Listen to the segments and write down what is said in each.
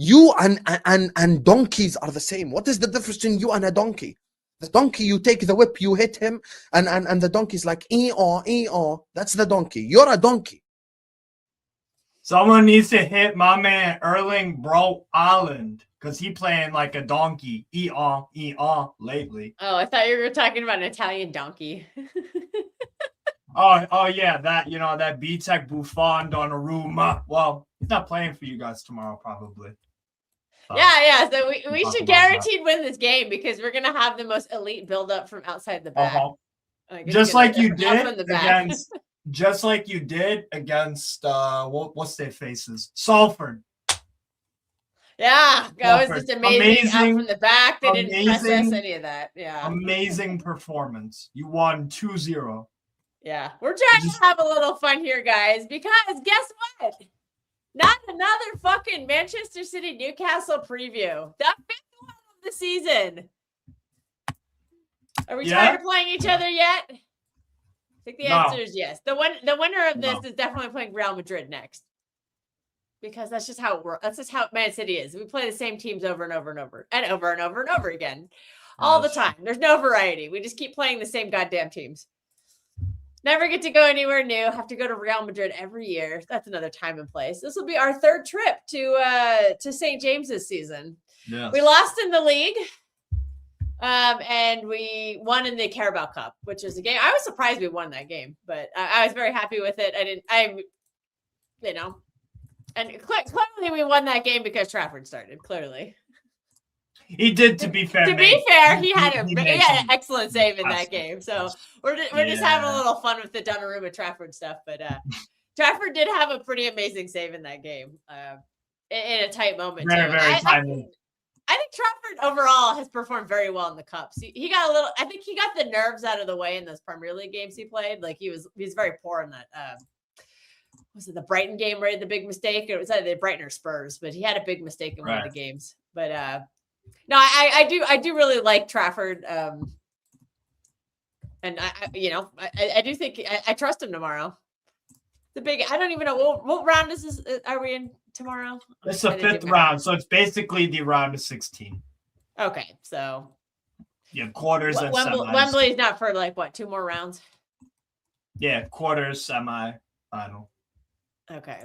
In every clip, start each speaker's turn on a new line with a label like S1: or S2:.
S1: You and donkeys are the same. What is the difference between you and a donkey? The donkey, you take the whip, you hit him, and the donkey's like, ee-aw. That's the donkey. You're a donkey.
S2: Someone needs to hit my man Erling Bro Island because he playing like a donkey. E-aw lately.
S3: Oh, I thought you were talking about an Italian donkey.
S2: Oh yeah, that that B-Tech Buffon Donnarumma. Well, he's not playing for you guys tomorrow, probably.
S3: Yeah. So we should guaranteed win this game because we're gonna have the most elite build-up from outside the back.
S2: Just like you did against. Just like you did against what's their faces? Salford.
S3: Yeah, that was just amazing out from the back. They didn't press us any of that. Yeah.
S2: Amazing performance. You won 2-0.
S3: Yeah. We're trying to have a little fun here, guys, because guess what? Not another fucking Manchester City Newcastle preview. The fifth one of the season. Are we tired of playing each other yet? I think the answer is yes. The winner of this is definitely playing Real Madrid next. Because that's just how it works. That's just how Man City is. We play the same teams over and over and over and over and over and over again. All the time. There's no variety. We just keep playing the same goddamn teams. Never get to go anywhere new. Have to go to Real Madrid every year. That's another time and place. This will be our third trip to St. James this season. Yes. We lost in the league. And we won in the Carabao Cup, which is a game. I was surprised we won that game, but I was very happy with it. And clearly we won that game because Trafford started. Clearly,
S2: he did. To be fair,
S3: he had an excellent save in that game. So we're just having a little fun with the Donnarumma Trafford stuff. But Trafford did have a pretty amazing save in that game, in a tight moment.
S2: Very timely.
S3: I think Trafford overall has performed very well in the cups. He got I think he got the nerves out of the way in those Premier League games he played. Like he was very poor in that. Was it the Brighton game where he had the big mistake? It was either Brighton or Spurs, but he had a big mistake in one of the games. But no, I do really like Trafford. And I do think I trust him tomorrow. I don't even know what round is this. Are we in tomorrow?
S2: It's the fifth round, so it's basically the round of 16.
S3: Okay, so
S2: quarters and semis.
S3: Wembley's not for 2 more rounds.
S2: Yeah, quarters, semi, final.
S3: Okay,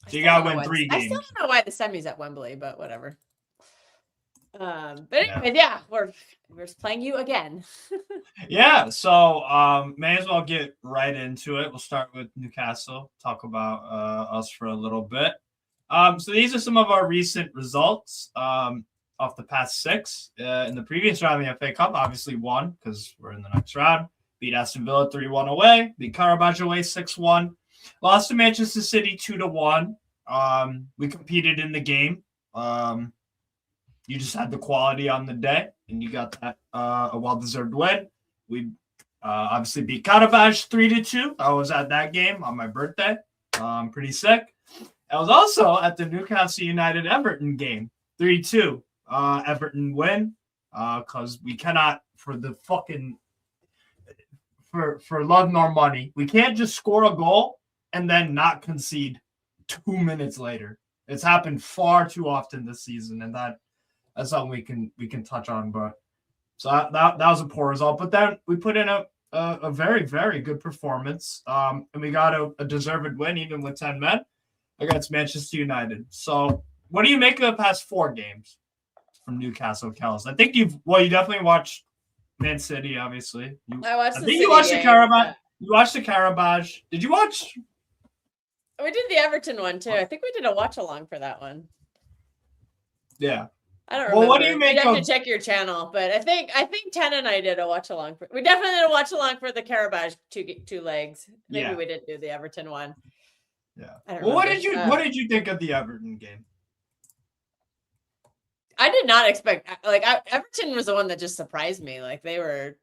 S2: so you gotta win 3 games.
S3: I still don't know why the semi's at Wembley, but whatever. But anyway, we're playing you again.
S2: So may as well get right into it. We'll start with Newcastle, talk about us for a little bit. So these are some of our recent results off the past 6. In the previous round of the FA Cup, obviously won because we're in the next round. Beat Aston Villa 3-1 away. Beat Karabakh away 6-1. Lost to Manchester City 2-1. We competed in the game. You just had the quality on the day, and you got that a well-deserved win. We obviously beat Karabakh 3-2. I was at that game on my birthday. Pretty sick. I was also at the Newcastle United Everton game, 3-2. Everton win because we cannot, for love nor money, we can't just score a goal and then not concede 2 minutes later. It's happened far too often this season, and that's something we can touch on. But so that was a poor result. But then we put in a very, very good performance, and we got a deserved win even with 10 men against Manchester United. So what do you make of the past 4 games from Newcastle, Kels? I think you definitely watched Man City, obviously. You watched the Karabakh. You watched the Karabakh. Did you watch?
S3: We did the Everton one too. I think we did a watch along for that one.
S2: Yeah.
S3: I don't remember.
S2: Well, what do you make
S3: You'd have to check your channel, but I think Ten and I did a watch along. We definitely did a watch along for the Karabakh two legs. Maybe we didn't do the Everton one.
S2: Yeah. Well, what did you think of the Everton game?
S3: I did not expect Everton was the one that just surprised me. Like they were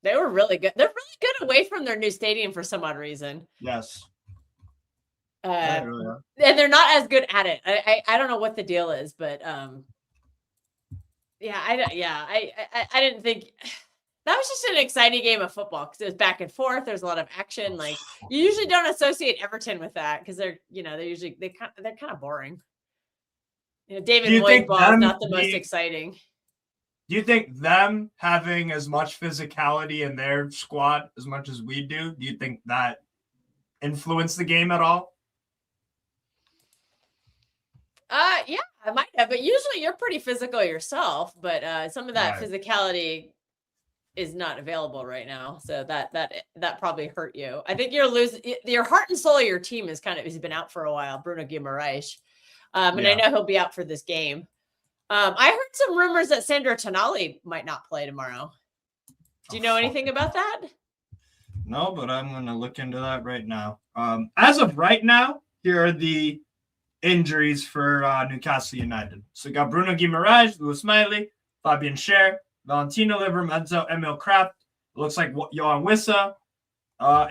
S3: really good. They're really good away from their new stadium for some odd reason.
S2: Yes.
S3: And they're not as good at it. I don't know what the deal is, but I didn't think that was just an exciting game of football because it was back and forth. There's a lot of action. Like you usually don't associate Everton with that because they're kind of boring. David
S2: you think
S3: Moyes is
S2: them
S3: not the most
S2: being-
S3: exciting.
S2: Do you think them having as much physicality in their squad as much as we do you think that influenced the game at all?
S3: Yeah, I might have, but usually you're pretty physical yourself, but some of that
S2: Right.
S3: physicality is not available right now. So that probably hurt you. I think you're losing your heart and soul of your team he's been out for a while, Bruno Guimaraes. And I
S2: Yeah.
S3: know he'll be out for this game. I heard some rumors that Sandro Tonali might not play tomorrow. Do you know anything about that?
S2: No, but I'm going to look into that right now. As of right now, here are the injuries for Newcastle United. So we got Bruno Guimaraes, Lewis Miley, Fabian Schär, Valentino Livermezzo, Emil Kraft. It looks like Johan Wissa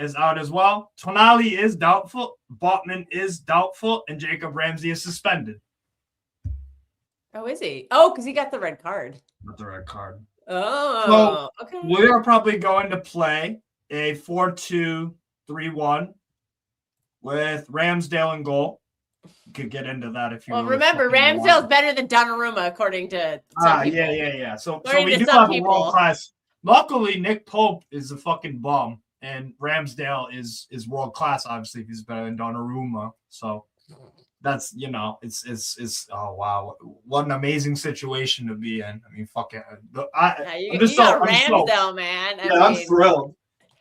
S2: is out as well. Tonali is doubtful. Botman is doubtful. And Jacob Ramsey is suspended.
S3: Oh, is he? Oh, because he got the red card.
S2: Not the red card.
S3: Oh,
S2: So,
S3: okay.
S2: We are probably going to play a 4-2-3-1 with Ramsdale in goal. You could get into that if you
S3: Well,
S2: really
S3: remember,
S2: fucking
S3: Ramsdale's
S2: want.
S3: better than Donnarumma, according to some people.
S2: Yeah. So
S3: According
S2: we
S3: to
S2: do
S3: some
S2: have a
S3: people.
S2: world class. Luckily, Nick Pope is a fucking bum, and Ramsdale is world class. Obviously, he's better than Donnarumma. So that's it's oh wow, what an amazing situation to be in. I mean, fucking.
S3: Yeah, you got Ramsdale, man.
S2: I'm thrilled.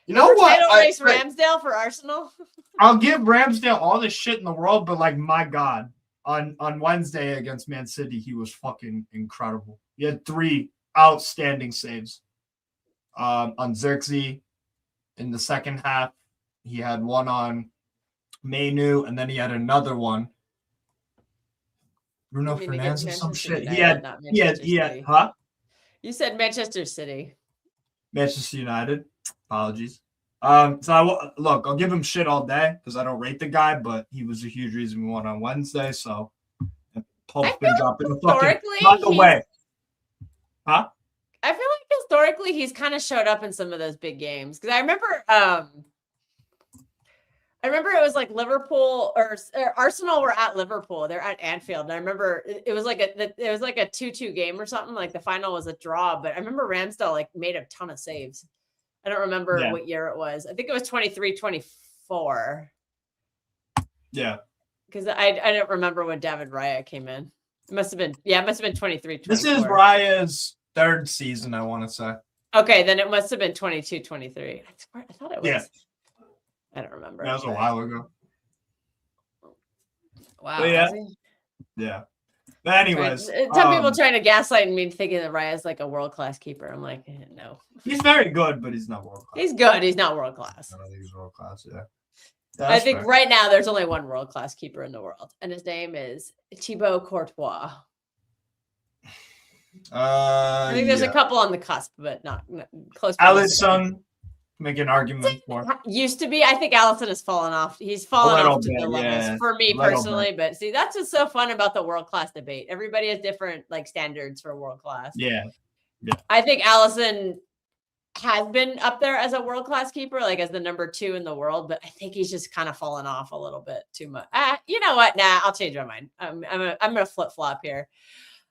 S2: You know what?
S3: Title race Ramsdale for Arsenal.
S2: I'll give Ramsdale all the shit in the world, but like, my God, on Wednesday against Man City, he was fucking incredible. He had 3 outstanding saves. On Xerxes in the second half, he had one on Mainu, and then he had another one. Bruno Fernandes or some shit.
S3: United,
S2: He had, huh?
S3: You said Manchester City.
S2: Manchester United. Apologies. I'll give him shit all day because I don't rate the guy, but he was a huge reason we won on Wednesday. So Pope's been dropping the fucking not the way. Huh?
S3: I feel like historically he's kind of showed up in some of those big games because I remember it was like Liverpool or Arsenal were at Liverpool. They're at Anfield. And I remember it was like a 2-2 game or something. Like the final was a draw, but I remember Ramsdale like made a ton of saves. I don't remember what year it was. I think it was 23-24.
S2: Yeah.
S3: Because I don't remember when David Raya came in. It must have been 23-24.
S2: This is Raya's 3rd season, I want to say.
S3: Okay, then it must have been 22-23. I thought it was.
S2: Yeah.
S3: I don't remember.
S2: That was a while ago.
S3: Wow.
S2: But yeah. But anyways.
S3: Some people trying to gaslight me thinking that Raya's like a world-class keeper. I'm like, no.
S2: He's very good, but he's not world-class.
S3: He's good. He's not world-class.
S2: I don't think he's world-class, yeah.
S3: I think right now there's only one world-class keeper in the world, and his name is Thibaut Courtois. I think there's a couple on the cusp, but not close.
S2: Alisson, make an argument for.
S3: Used to be. I think Alisson has fallen off. He's fallen off to the levels for me personally. But see, that's what's so fun about the world-class debate. Everybody has different like standards for world-class.
S2: Yeah.
S3: I think Alisson has been up there as a world-class keeper, like as the number 2 in the world, but I think he's just kind of fallen off a little bit too much. You know what? Nah, I'll change my mind. I'm gonna flip-flop here.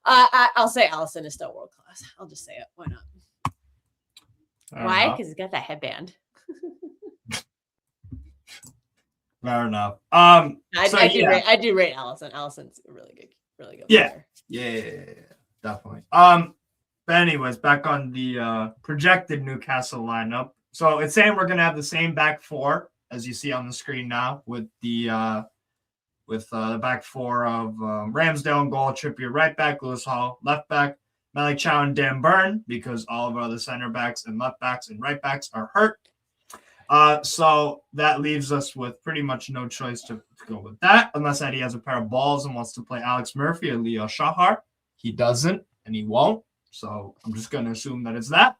S3: I'll say Alisson is still world-class. I'll just say it. Why not? Why? Because he's got that headband.
S2: Fair enough.
S3: I do rate Alisson. Alisson's a really good player.
S2: Yeah, definitely. But anyways, back on the projected Newcastle lineup. So it's saying we're gonna have the same back 4 as you see on the screen now, with the back 4 of Ramsdale in goal, Trippier right back, Lewis Hall left back, Malik Chow and Dan Burn, because all of our other center backs and left backs and right backs are hurt. So that leaves us with pretty much no choice to go with that, unless Eddie has a pair of balls and wants to play Alex Murphy or Leo Shahar. He doesn't, and he won't. So I'm just going to assume that it's that.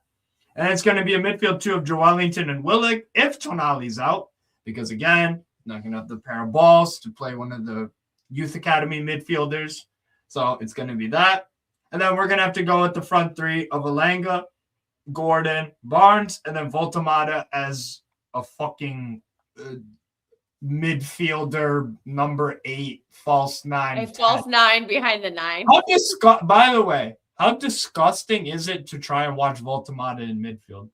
S2: And it's going to be a midfield 2 of Joelinton and Willock if Tonali's out, because again, not going to have the pair of balls to play one of the youth academy midfielders. So it's going to be that. And then we're going to have to go with the front 3 of Alanga, Gordon, Barnes, and then Voltamata as a fucking midfielder, number 8, false 9.
S3: A false 9 behind the 9.
S2: By the way, how disgusting is it to try and watch Voltemata in midfield?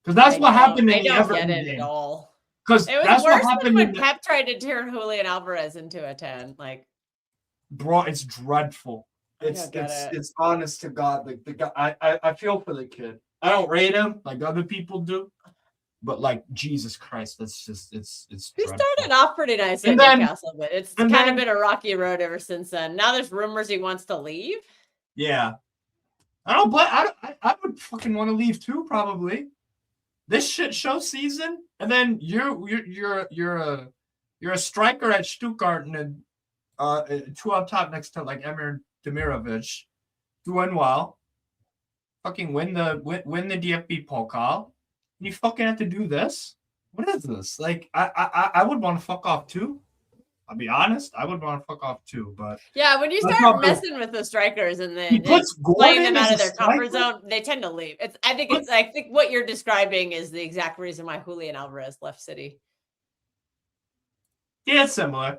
S2: Because that's what happened in the Everton
S3: get it
S2: game.
S3: at all.
S2: Because
S3: It was
S2: that's
S3: worse
S2: what happened
S3: when Pep tried to turn Julian Alvarez into a 10. Like,
S2: bro, it's dreadful.
S3: It's
S2: honest to God. Like the guy, I feel for the kid. I don't rate him like other people do, but like Jesus Christ, that's just it's.
S3: He started off pretty nice at Newcastle, but it's kind of been a rocky road ever since then. Now there's rumors he wants to leave.
S2: Yeah, I would fucking want to leave too, probably. This shit show season, and then you're a striker at Stuttgart and then 2 up top next to like Emir Demirovic, doing well. Fucking win the DFB Pokal. And you fucking have to do this. What is this? Like I would want to fuck off too. I'll be honest, I would want to fuck off too, but
S3: yeah, when you start messing with the strikers and then playing them out of their comfort zone, they tend to leave. I think what you're describing is the exact reason why Julian Alvarez left City.
S2: Yeah, it's similar.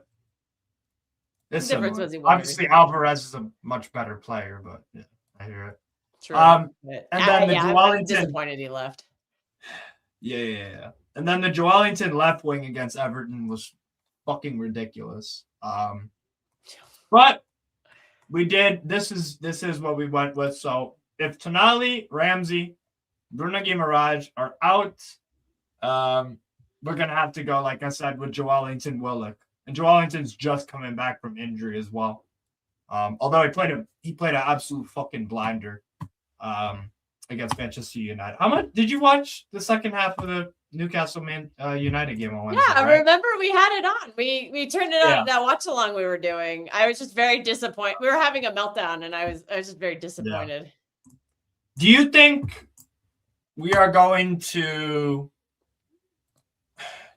S3: The difference was
S2: obviously Alvarez is a much better player, but yeah, I hear it.
S3: True.
S2: And then the
S3: I'm disappointed he left.
S2: Yeah. And then the Joelinton left wing against Everton was fucking ridiculous. But we did. This is what we went with. So if Tonali, Ramsey, Bruno Guimaraes are out, we're gonna have to go, like I said, with Joelinton, Willock, and Joelinton's just coming back from injury as well. Although he played an absolute fucking blinder against Manchester United. How much did you watch the second half of the Newcastle United game on Wednesday?
S3: Yeah, I
S2: right?
S3: remember we had it on. We turned it on, that watch along we were doing. I was just very disappointed. We were having a meltdown, and I was just very disappointed.
S2: Yeah. Do you think we are going to?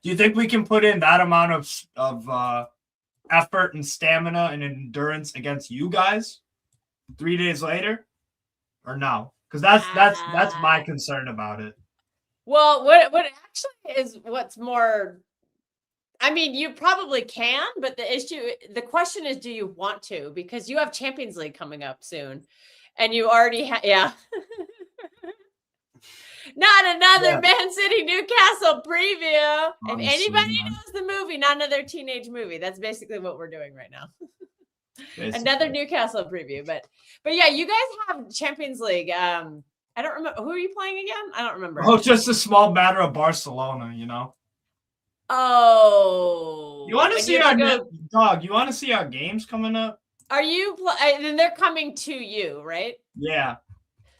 S2: Do you think we can put in that amount of effort and stamina and endurance against you guys 3 days later, or no? Because that's my concern about it.
S3: Well, what actually is what's more, I mean, you probably can, but the question is, do you want to? Because you have Champions League coming up soon, and you already have, Not another Man City Newcastle preview. Honestly, if anybody knows the movie, not another teenage movie. That's basically what we're doing right now. Another Newcastle preview, but yeah, you guys have Champions League. I don't remember. Who are you playing again? I don't remember.
S2: Oh, just a small matter of Barcelona, you know.
S3: Oh.
S2: You want to see our dog? You want to see our games coming up?
S3: Are you? And they're coming to you, right?
S2: Yeah.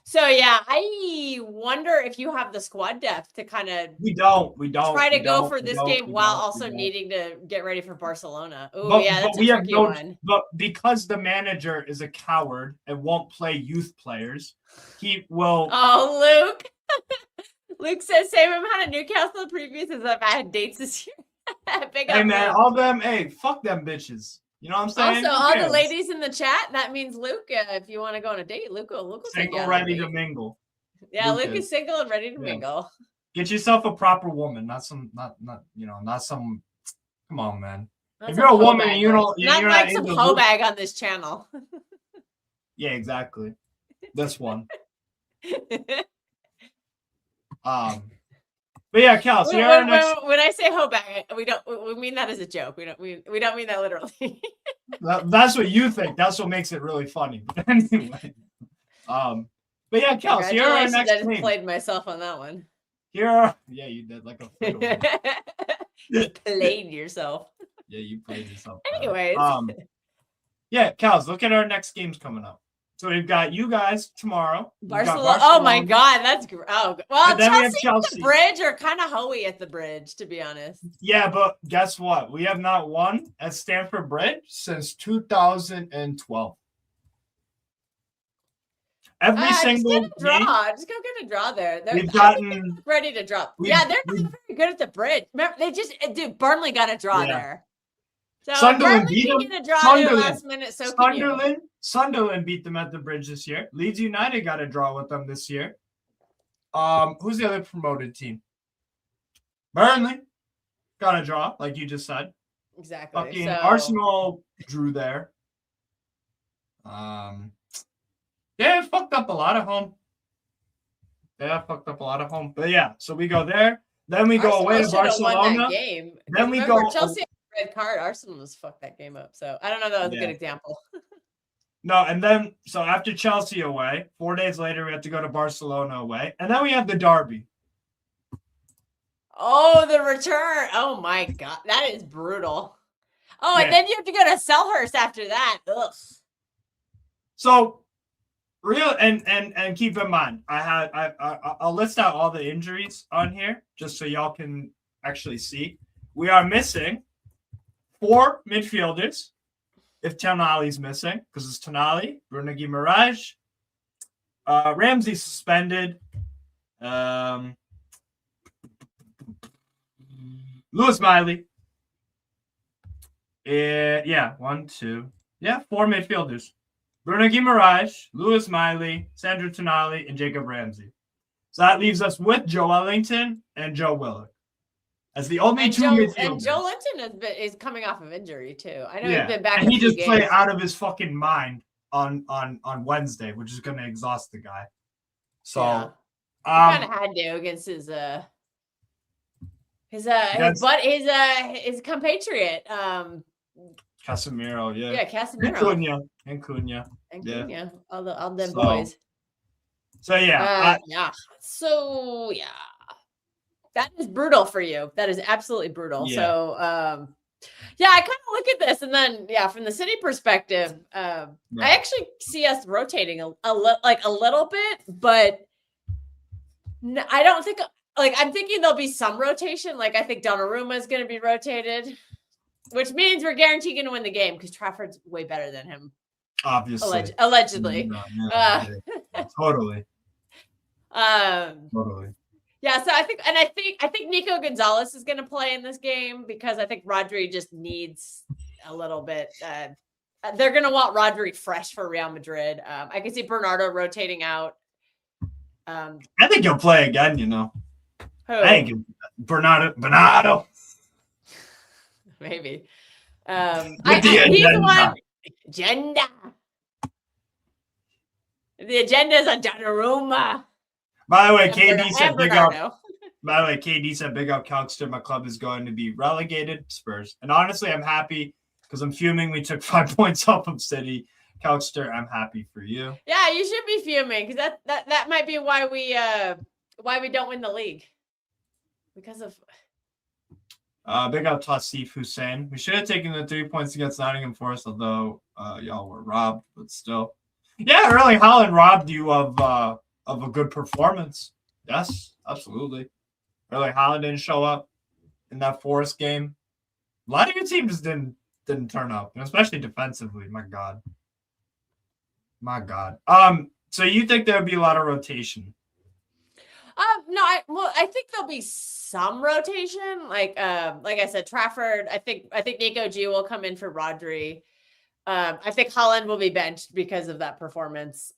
S3: So yeah, I wonder if you have the squad depth to kind of.
S2: We don't
S3: try to go for this game while also needing to get ready for Barcelona. Oh yeah, that's a tricky one.
S2: But because the manager is a coward and won't play youth players, he will.
S3: Oh, Luke. Luke says same amount of Newcastle previews as I've had dates this year.
S2: Hey man, Luke. All them. Hey, fuck them bitches. You know what I'm saying?
S3: Also, all the ladies in the chat, that means Luke, if you want to go on a date, Luke will
S2: single, ready to mingle.
S3: Yeah, Luke is single and ready to mingle.
S2: Get yourself a proper woman, not some. Come on, man. If you're a woman and you don't,
S3: not like some hoe bag on this channel.
S2: Yeah, exactly. This one. But yeah, Cal. So
S3: when I say hoe bag, we mean that as a joke. We don't mean that literally.
S2: That's what you think. That's what makes it really funny. But anyway, but yeah, Cal. So here are our next team.
S3: I played myself on that one.
S2: Yeah, you did like a.
S3: You played yourself.
S2: Yeah, you played yourself.
S3: Anyways.
S2: Yeah, Cal. Look at our next games coming up. So we've got you guys tomorrow.
S3: Barcelona. Oh my God, that's well. Chelsea at the bridge are kind of hoey at the bridge, to be honest.
S2: Yeah, but guess what? We have not won at Stamford Bridge since 2012. Every single
S3: just get a draw. Just go get a draw there.
S2: They're
S3: ready to drop. Yeah, they're not very good at the bridge. Remember, Burnley got a draw there. So
S2: Sunderland beat them.
S3: Get a draw there last minute. So
S2: Sunderland beat them at the bridge this year. Leeds United got a draw with them this year. Who's the other promoted team? Burnley got a draw, like you just said.
S3: Exactly.
S2: Fucking
S3: So
S2: Arsenal drew there. Yeah, it fucked up a lot at home. But yeah, so we go there. Then we go away to
S3: Arsenal should've won
S2: Barcelona.
S3: that game.
S2: Then we
S3: remember,
S2: go.
S3: Chelsea had a red card. Arsenal just fucked that game up. So I don't know if that was a good example.
S2: No, and then so after Chelsea away, 4 days later we have to go to Barcelona away, and then we have the derby.
S3: Oh, the return. Oh my god, that is brutal. Oh,
S2: Yeah.
S3: and then you have to go to Selhurst after that. Ugh.
S2: So real and keep in mind, I'll list out all the injuries on here just so y'all can actually see. We are missing 4 midfielders. If Tonali's missing, because it's Tonali, Bruno Guimaraes, Ramsey suspended, Lewis Miley. 4 midfielders. Bruno Guimaraes, Lewis Miley, Sandro Tonali, and Jacob Ramsey. So that leaves us with Joe Ellington and Joe Willock as the only two midfielders.
S3: And Joe Linton is coming off of injury too. I know he's been back.
S2: And he just played out of his fucking mind on Wednesday, which is going to exhaust the guy. So
S3: he kind of had to against his compatriot.
S2: Casemiro,
S3: yeah, Casemiro,
S2: and Cunha,
S3: all them boys.
S2: So yeah,
S3: that is brutal for you. That is absolutely brutal.
S2: Yeah.
S3: So, I kind of look at this, and then, from the City perspective, I actually see us rotating a little bit, but I don't think I'm thinking there'll be some rotation. Like I think Donnarumma is going to be rotated, which means we're guaranteed going to win the game because Trafford's way better than him.
S2: Obviously,
S3: allegedly.
S2: Totally.
S3: Totally. Yeah, so I think Nico Gonzalez is going to play in this game because I think Rodri just needs a little bit. They're going to want Rodri fresh for Real Madrid. I can see Bernardo rotating out.
S2: I think he'll play again.
S3: Who?
S2: I think Bernardo.
S3: Maybe.
S2: With the agenda.
S3: Agenda. The agenda is a Donnarumma.
S2: By the way, KD said big up. By the way, KD said big up Calxter. My club is going to be relegated. Spurs. And honestly, I'm happy because I'm fuming. We took 5 points off of City. Calxter, I'm happy for you.
S3: Yeah, you should be fuming because that might be why we don't win the league. Because of
S2: big up Tassif Hussein. We should have taken the 3 points against Nottingham Forest, although y'all were robbed, but still. Yeah, Erling Haaland robbed you of a good performance. Yes, absolutely. Erling Haaland didn't show up in that Forest game. A lot of your team just didn't turn up, and especially defensively. My God. So you think there would be a lot of rotation?
S3: No, I think there'll be some rotation. Like I said, Trafford. I think Nico G will come in for Rodri. I think Haaland will be benched because of that performance.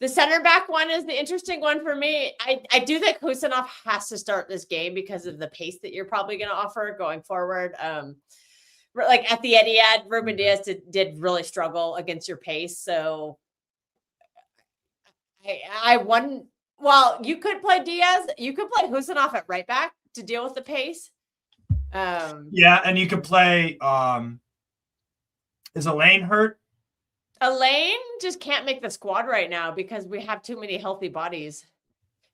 S3: The center back one is the interesting one for me. I do think Husanov has to start this game because of the pace that you're probably going to offer going forward. Like at the Etihad, Ruben Diaz did really struggle against your pace. So you could play Diaz. You could play Husanov at right back to deal with the pace.
S2: And you could play. Is Elaine hurt?
S3: Elaine just can't make the squad right now because we have too many healthy bodies.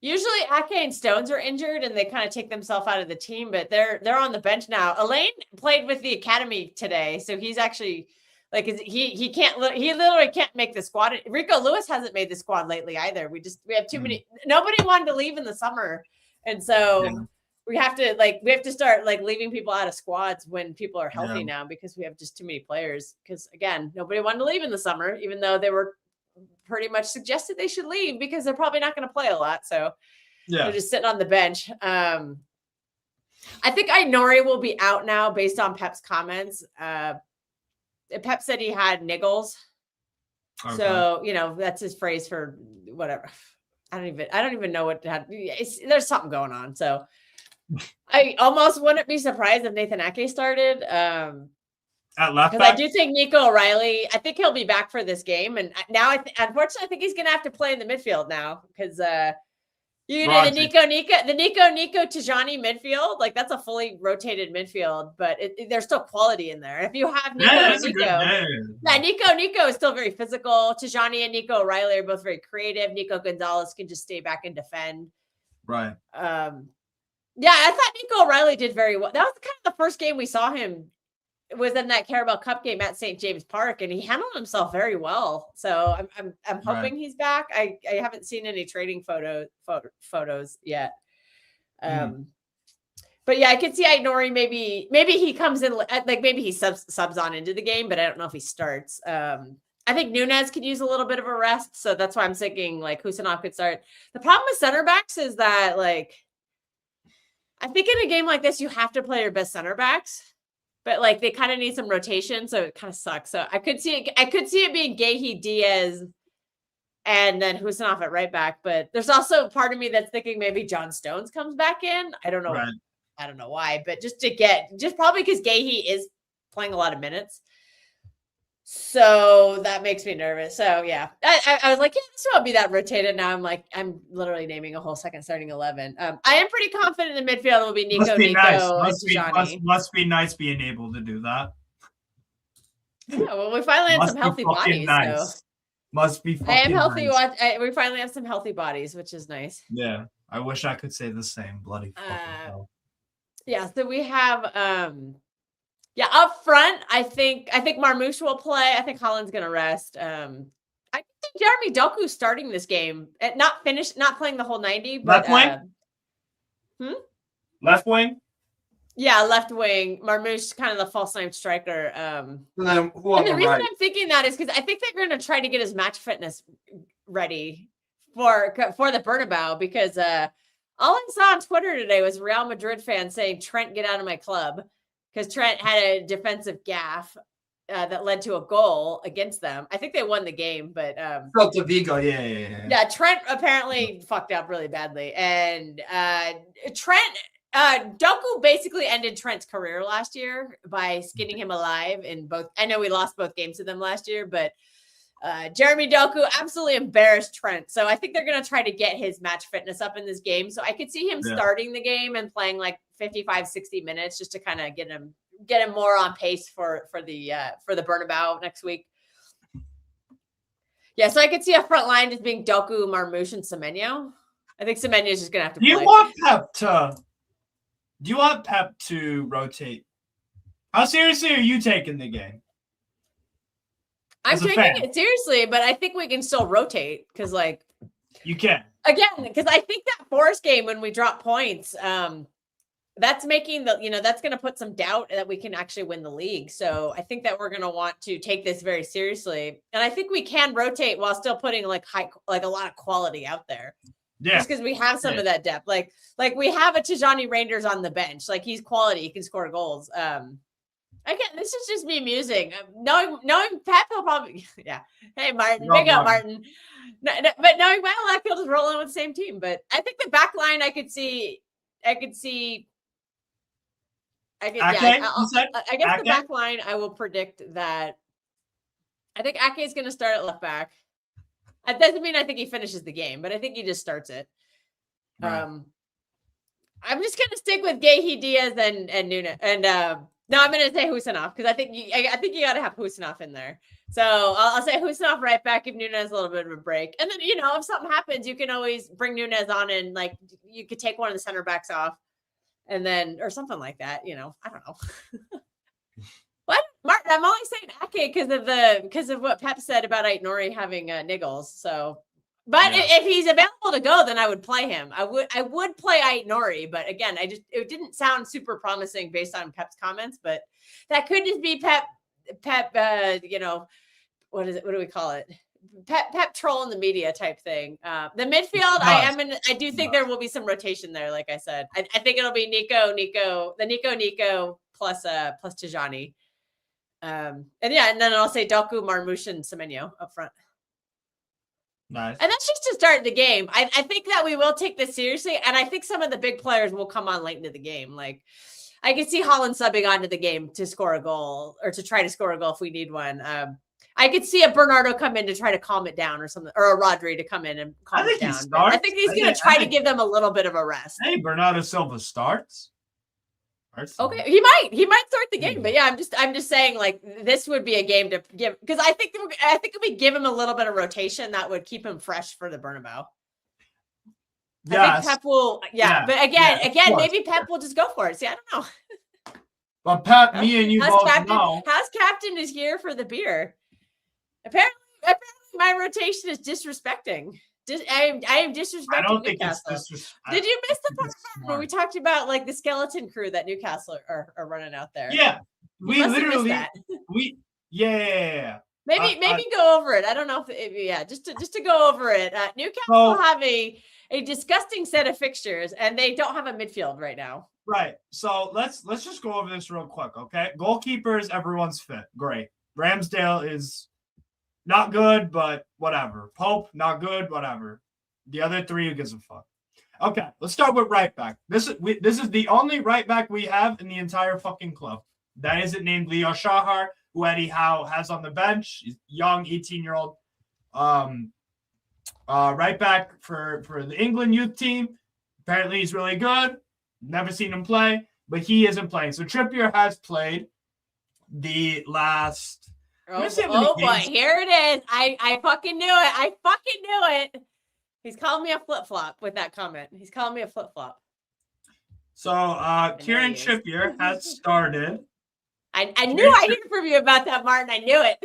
S3: Usually Ake and Stones are injured and they kind of take themselves out of the team, but they're on the bench now. Elaine played with the academy today, so he's actually he literally can't make the squad. Rico Lewis hasn't made the squad lately either. We have too many. Nobody wanted to leave in the summer, and so we have to start leaving people out of squads when people are healthy now because we have just too many players. Because again, nobody wanted to leave in the summer, even though they were pretty much suggested they should leave because they're probably not going to play a lot. So they're just sitting on the bench. I think Ainori will be out now based on Pep's comments. Pep said he had niggles. Okay. So, that's his phrase for whatever. I don't even know what to have. There's something going on. So I almost wouldn't be surprised if Nathan Ake started.
S2: At left
S3: Because I
S2: back.
S3: do think Nico O'Reilly, I think he'll be back for this game. And now, unfortunately, I think he's going to have to play in the midfield now because you know, the Nico Tijani midfield, like that's a fully rotated midfield, but there's still quality in there. If you have Nico
S2: Yeah,
S3: and
S2: that's a
S3: Nico,
S2: good game.
S3: Nico is still very physical. Tijani and Nico O'Reilly are both very creative. Nico Gonzalez can just stay back and defend.
S2: Right.
S3: Yeah, I thought Nico O'Reilly did very well. That was kind of the first game we saw him was in that Carabao Cup game at St. James Park, and he handled himself very well. So I'm hoping he's back. I haven't seen any trading photos yet. But yeah, I could see Nori maybe he comes in like maybe he subs on into the game, but I don't know if he starts. I think Nunez could use a little bit of a rest, so that's why I'm thinking like Husanov could start. The problem with center backs is that like I think in a game like this you have to play your best center backs. But like they kind of need some rotation, so it kind of sucks. So I could see it being Gahey, Diaz, and then Husanov at right back. But there's also part of me that's thinking maybe John Stones comes back in. I don't know.
S2: Right.
S3: I don't know why, but just probably because Gahey is playing a lot of minutes. So that makes me nervous. So yeah, I was like, yeah, this won't be that rotated. Now I'm literally naming a whole second starting 11. I am pretty confident in the midfield will be Nico,
S2: Must be nice.
S3: and
S2: Must be nice being able to do that.
S3: Yeah, well, we finally have some healthy bodies.
S2: Nice. So. Must be.
S3: I am healthy. Nice. We finally have some healthy bodies, which is nice.
S2: Yeah, I wish I could say the same. Bloody.
S3: Yeah, so we have. Yeah, up front, I think Marmouche will play. I think Holland's going to rest. I think Jeremy Doku's starting this game. Not playing the whole 90. But,
S2: left wing? Left wing?
S3: Yeah, left wing. Marmouche, kind of the false nine striker.
S1: And then
S3: the reason I'm thinking that is because I think they're going to try to get his match fitness ready for the Bernabeu because all I saw on Twitter today was Real Madrid fans saying, Trent, get out of my club. Because Trent had a defensive gaffe that led to a goal against them. I think they won the game, but
S1: Celta Vigo, yeah.
S3: Trent apparently fucked up really badly, and Doku basically ended Trent's career last year by skinning him alive in both. I know we lost both games to them last year, but Jeremy Doku absolutely embarrassed Trent. So I think they're going to try to get his match fitness up in this game. So I could see him starting the game and playing like 55, 60 minutes just to kind of get him more on pace for the Bernabeu next week. Yeah, so I could see a front line just being Doku, Marmouche, and Semenyo. I think Semenyo is just going to have to play.
S2: Do you want Pep to rotate? How seriously are you taking the game?
S3: I'm taking it seriously, but I think we can still rotate because, like,
S2: you can
S3: again because I think that Forest game when we drop points, that's making that's going to put some doubt that we can actually win the league. So I think that we're going to want to take this very seriously, and I think we can rotate while still putting a lot of quality out there.
S2: Yeah,
S3: just because we have some of that depth, like we have a Tijani Rangers on the bench, like he's quality, he can score goals. Again, this is just me musing. Knowing Pep, he'll probably Hey Martin, big up Martin. But knowing Malak, he'll just roll in with the same team. But I think the back line, I guess the back line, I will predict that. I think Ake is going to start at left back. That doesn't mean I think he finishes the game, but I think he just starts it. Right. I'm just going to stick with Gahey, Diaz, and Nuna, and. No, I'm going to say Husanov because I think you got to have Husanov in there. So I'll say Husanov right back, give Nunez a little bit of a break. And then, if something happens, you can always bring Nunez on and, like, you could take one of the center backs off and then, or something like that, I don't know. What? Martin, I'm only saying Ake because of what Pep said about Ait-Nouri having niggles. So, but if he's available to go, then I would play him. I would play Ait-Nouri, but again, it didn't sound super promising based on Pep's comments, but that could just be Pep, what is it? What do we call it? Pep trolling the media type thing. The midfield, I do think there will be some rotation there. Like I said, I think it'll be Nico plus Tijani. And then I'll say Doku, Marmouche, and Semenyo up front.
S2: Nice.
S3: And that's just to start the game. I think that we will take this seriously, and I think some of the big players will come on late into the game. Like, I can see Holland subbing onto the game to score a goal or to try to score a goal if we need one. I could see a Bernardo come in to try to calm it down or something, or a Rodri to come in and calm it down. I think he's going to try to give them a little bit of a rest.
S2: Hey, Bernardo Silva starts.
S3: Okay, he might start the game, but yeah, I'm just saying, like, this would be a game to give, because I think if we give him a little bit of rotation, that would keep him fresh for the Bernabeu. Yes. I think Pep will, but again, maybe Pep will just go for it. See, I don't know.
S2: Well, Pep, me and you both know.
S3: House Captain is here for the beer. Apparently my rotation is disrespecting. I am disrespecting
S2: I don't think
S3: Newcastle.
S2: it's disrespectful.
S3: Did you miss the part where we talked about like the skeleton crew that Newcastle are running out there?
S2: Yeah,
S3: we literally Maybe go over it. I don't know if just to go over it. Newcastle have a disgusting set of fixtures, and they don't have a midfield right now.
S2: Right. So let's just go over this real quick, okay? Goalkeepers, everyone's fit. Great. Ramsdale is not good, but whatever. Pope, not good, whatever. The other three, who gives a fuck? Okay, let's start with right back. This is the only right back we have in the entire fucking club. That isn't named Leo Shahar, who Eddie Howe has on the bench. He's young, 18-year-old right back for the England youth team. Apparently he's really good. Never seen him play, but he isn't playing. So Trippier has played the last...
S3: Oh boy, here it is. I fucking knew it. He's calling me a flip-flop with that comment. He's calling me a flip-flop.
S2: So Kieran Trippier has started.
S3: I knew I'd hear from you about that, Martin. I knew it.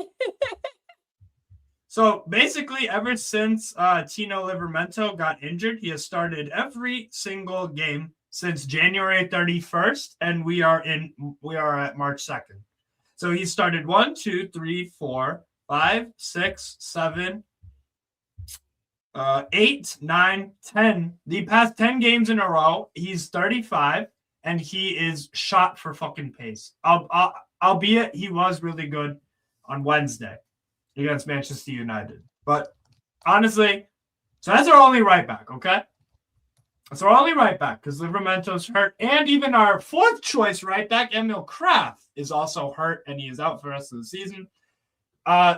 S2: So basically, ever since Tino Livramento got injured, he has started every single game since January 31st, and we are at March 2nd. So he started 1, 2, 3, 4, 5, 6, 7, 8, 9, 10. The past 10 games in a row, he's 35, and he is shot for fucking pace. Albeit he was really good on Wednesday against Manchester United. But honestly, so that's our only right back, okay? That's our only right back because Livramento's hurt. And even our fourth choice right back, Emil Kraft, is also hurt, and he is out for the rest of the season.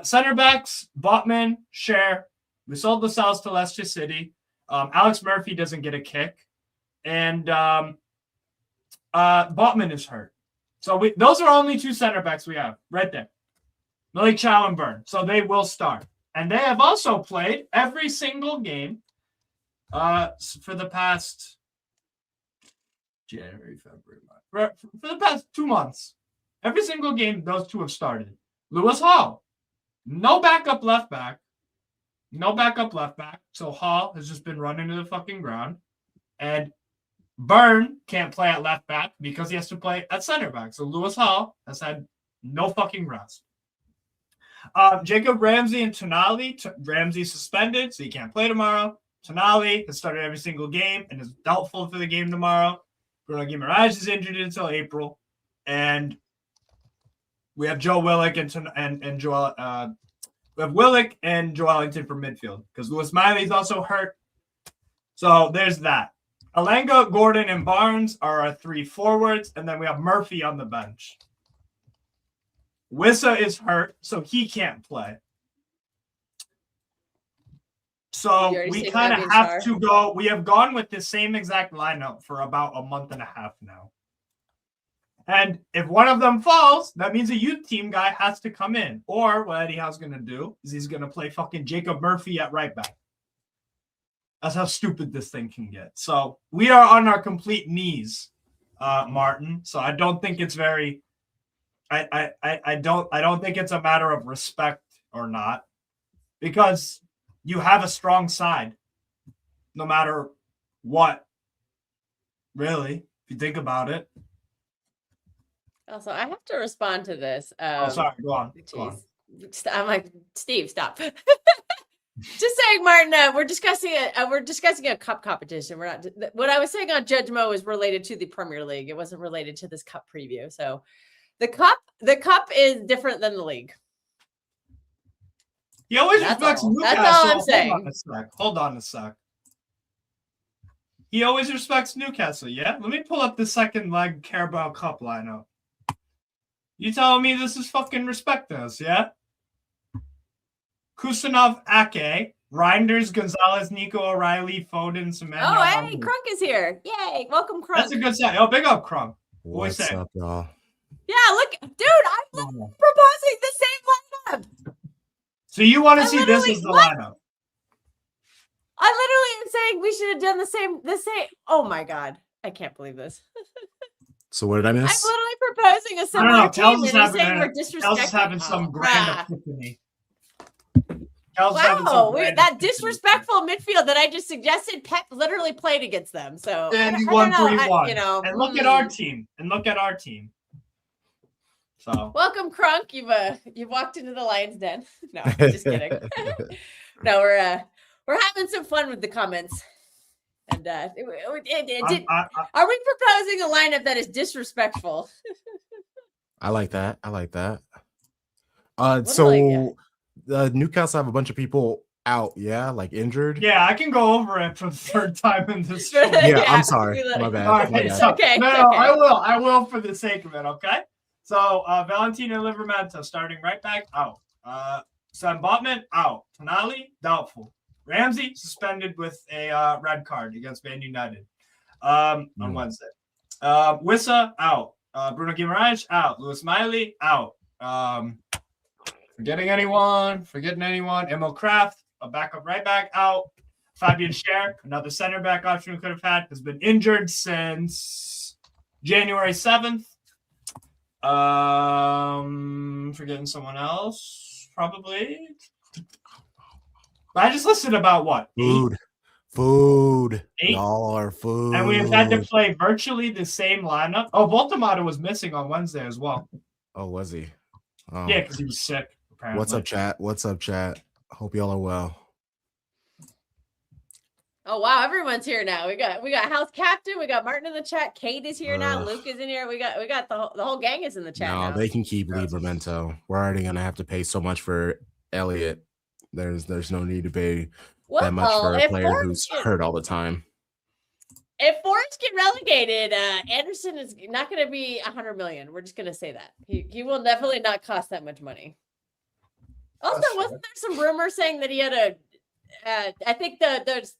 S2: Center backs, Botman, Cher. We sold Lascelles to Leicester City. Alex Murphy doesn't get a kick. And Botman is hurt. So those are only two center backs we have right there. Malik Chow and Byrne. So they will start. And they have also played every single game for the past January, February, March. For the past 2 months. Every single game those two have started. Lewis Hall. No backup left back. So Hall has just been running to the fucking ground. And Byrne can't play at left back because he has to play at center back. So Lewis Hall has had no fucking rest. Jacob Ramsey and Tonali. Ramsey suspended, so he can't play tomorrow. Tonali has started every single game and is doubtful for the game tomorrow. Bruno Guimaraes is injured until April. And we have Joe Willock and Joel. We have Willock and Joe Ellington for midfield because Lewis Miley is also hurt. So there's that. Alenga, Gordon, and Barnes are our three forwards, and then we have Murphy on the bench. Wissa is hurt, so he can't play. So we kind of have to go. We have gone with the same exact lineup for about a month and a half now. And if one of them falls, that means a youth team guy has to come in. Or what Eddie Howe's going to do is he's going to play fucking Jacob Murphy at right back. That's how stupid this thing can get. So we are on our complete knees, Martin. So I don't think it's very. I don't think it's a matter of respect or not, because you have a strong side, no matter what. Really, if you think about it.
S3: Also, I have to respond to this.
S2: Sorry, go on.
S3: I'm like, Steve, stop. Just saying, Martin. We're discussing a cup competition. We're not. What I was saying on Judge Mo is related to the Premier League. It wasn't related to this cup preview. So, the cup is different than the league.
S2: He always
S3: That's
S2: respects
S3: all.
S2: Newcastle.
S3: That's all I'm saying.
S2: Hold on a sec. He always respects Newcastle, yeah? Let me pull up the second leg Carabao Cup lineup. You telling me this is fucking respect us, yeah? Kusanov, Ake, Reinders, Gonzalez, Nico O'Reilly, Foden, Semenyo.
S3: Oh, hey, Crunk is here. Yay. Welcome, Crunk.
S2: That's a good set. Oh, big up, Crunk.
S4: What's up, y'all?
S3: Yeah, look, dude, I'm proposing the same lineup.
S2: So you want to see this as the lineup?
S3: I literally am saying we should have done the same. Oh my God. I can't believe this.
S4: So what did I miss?
S3: I'm literally proposing a similar team and you're saying we're disrespecting.
S2: Kel's is having some grand epiphany.
S3: Wow, that disrespectful midfield that I just suggested, Pep literally played against them. So
S2: and you won 3-1.
S3: You know,
S2: and look at our team. So
S3: welcome, Crunk. You've walked into the lion's den. No, just kidding. No, we're having some fun with the comments. And are we proposing a lineup that is disrespectful?
S4: I like that. So Newcastle have a bunch of people out, yeah, like injured.
S2: Yeah, I can go over it for the third time in this show.
S4: Yeah, I'm sorry. My bad.
S2: All right,
S4: my bad.
S2: So,
S3: okay.
S2: No,
S3: okay.
S2: I will for the sake of it, okay? So Valentina Livramento starting right back out. Sam Botman out. Tonali doubtful. Ramsey suspended with a red card against Man United on Wednesday. Wissa out. Bruno Guimaraes out. Lewis Miley out. Forgetting anyone? Emil Kraft, a backup right back out. Fabian Schär, another center back option we could have had, has been injured since January 7th. Forgetting someone else, probably. I just listed about what?
S4: Food.
S2: Eight?
S4: Y'all are food.
S2: And we've had to play virtually the same lineup. Oh, Voltamato was missing on Wednesday as well.
S4: Oh, was he? Oh.
S2: Yeah, because he was sick. Apparently.
S4: What's up, chat? Hope y'all are well.
S3: Oh wow, everyone's here now. We got House Captain, we got Martin in the chat, Kate is here now, Luke is in here. We got the whole gang is in the chat.
S4: No,
S3: now.
S4: they can keep Livramento. We're already gonna have to pay so much for Elliott. There's no need to pay that much for a player who's hurt all the time.
S3: If Forest get relegated, Anderson is not going to be 100 million. We're just going to say that he will definitely not cost that much money. Also, wasn't there some rumor saying that he had I think the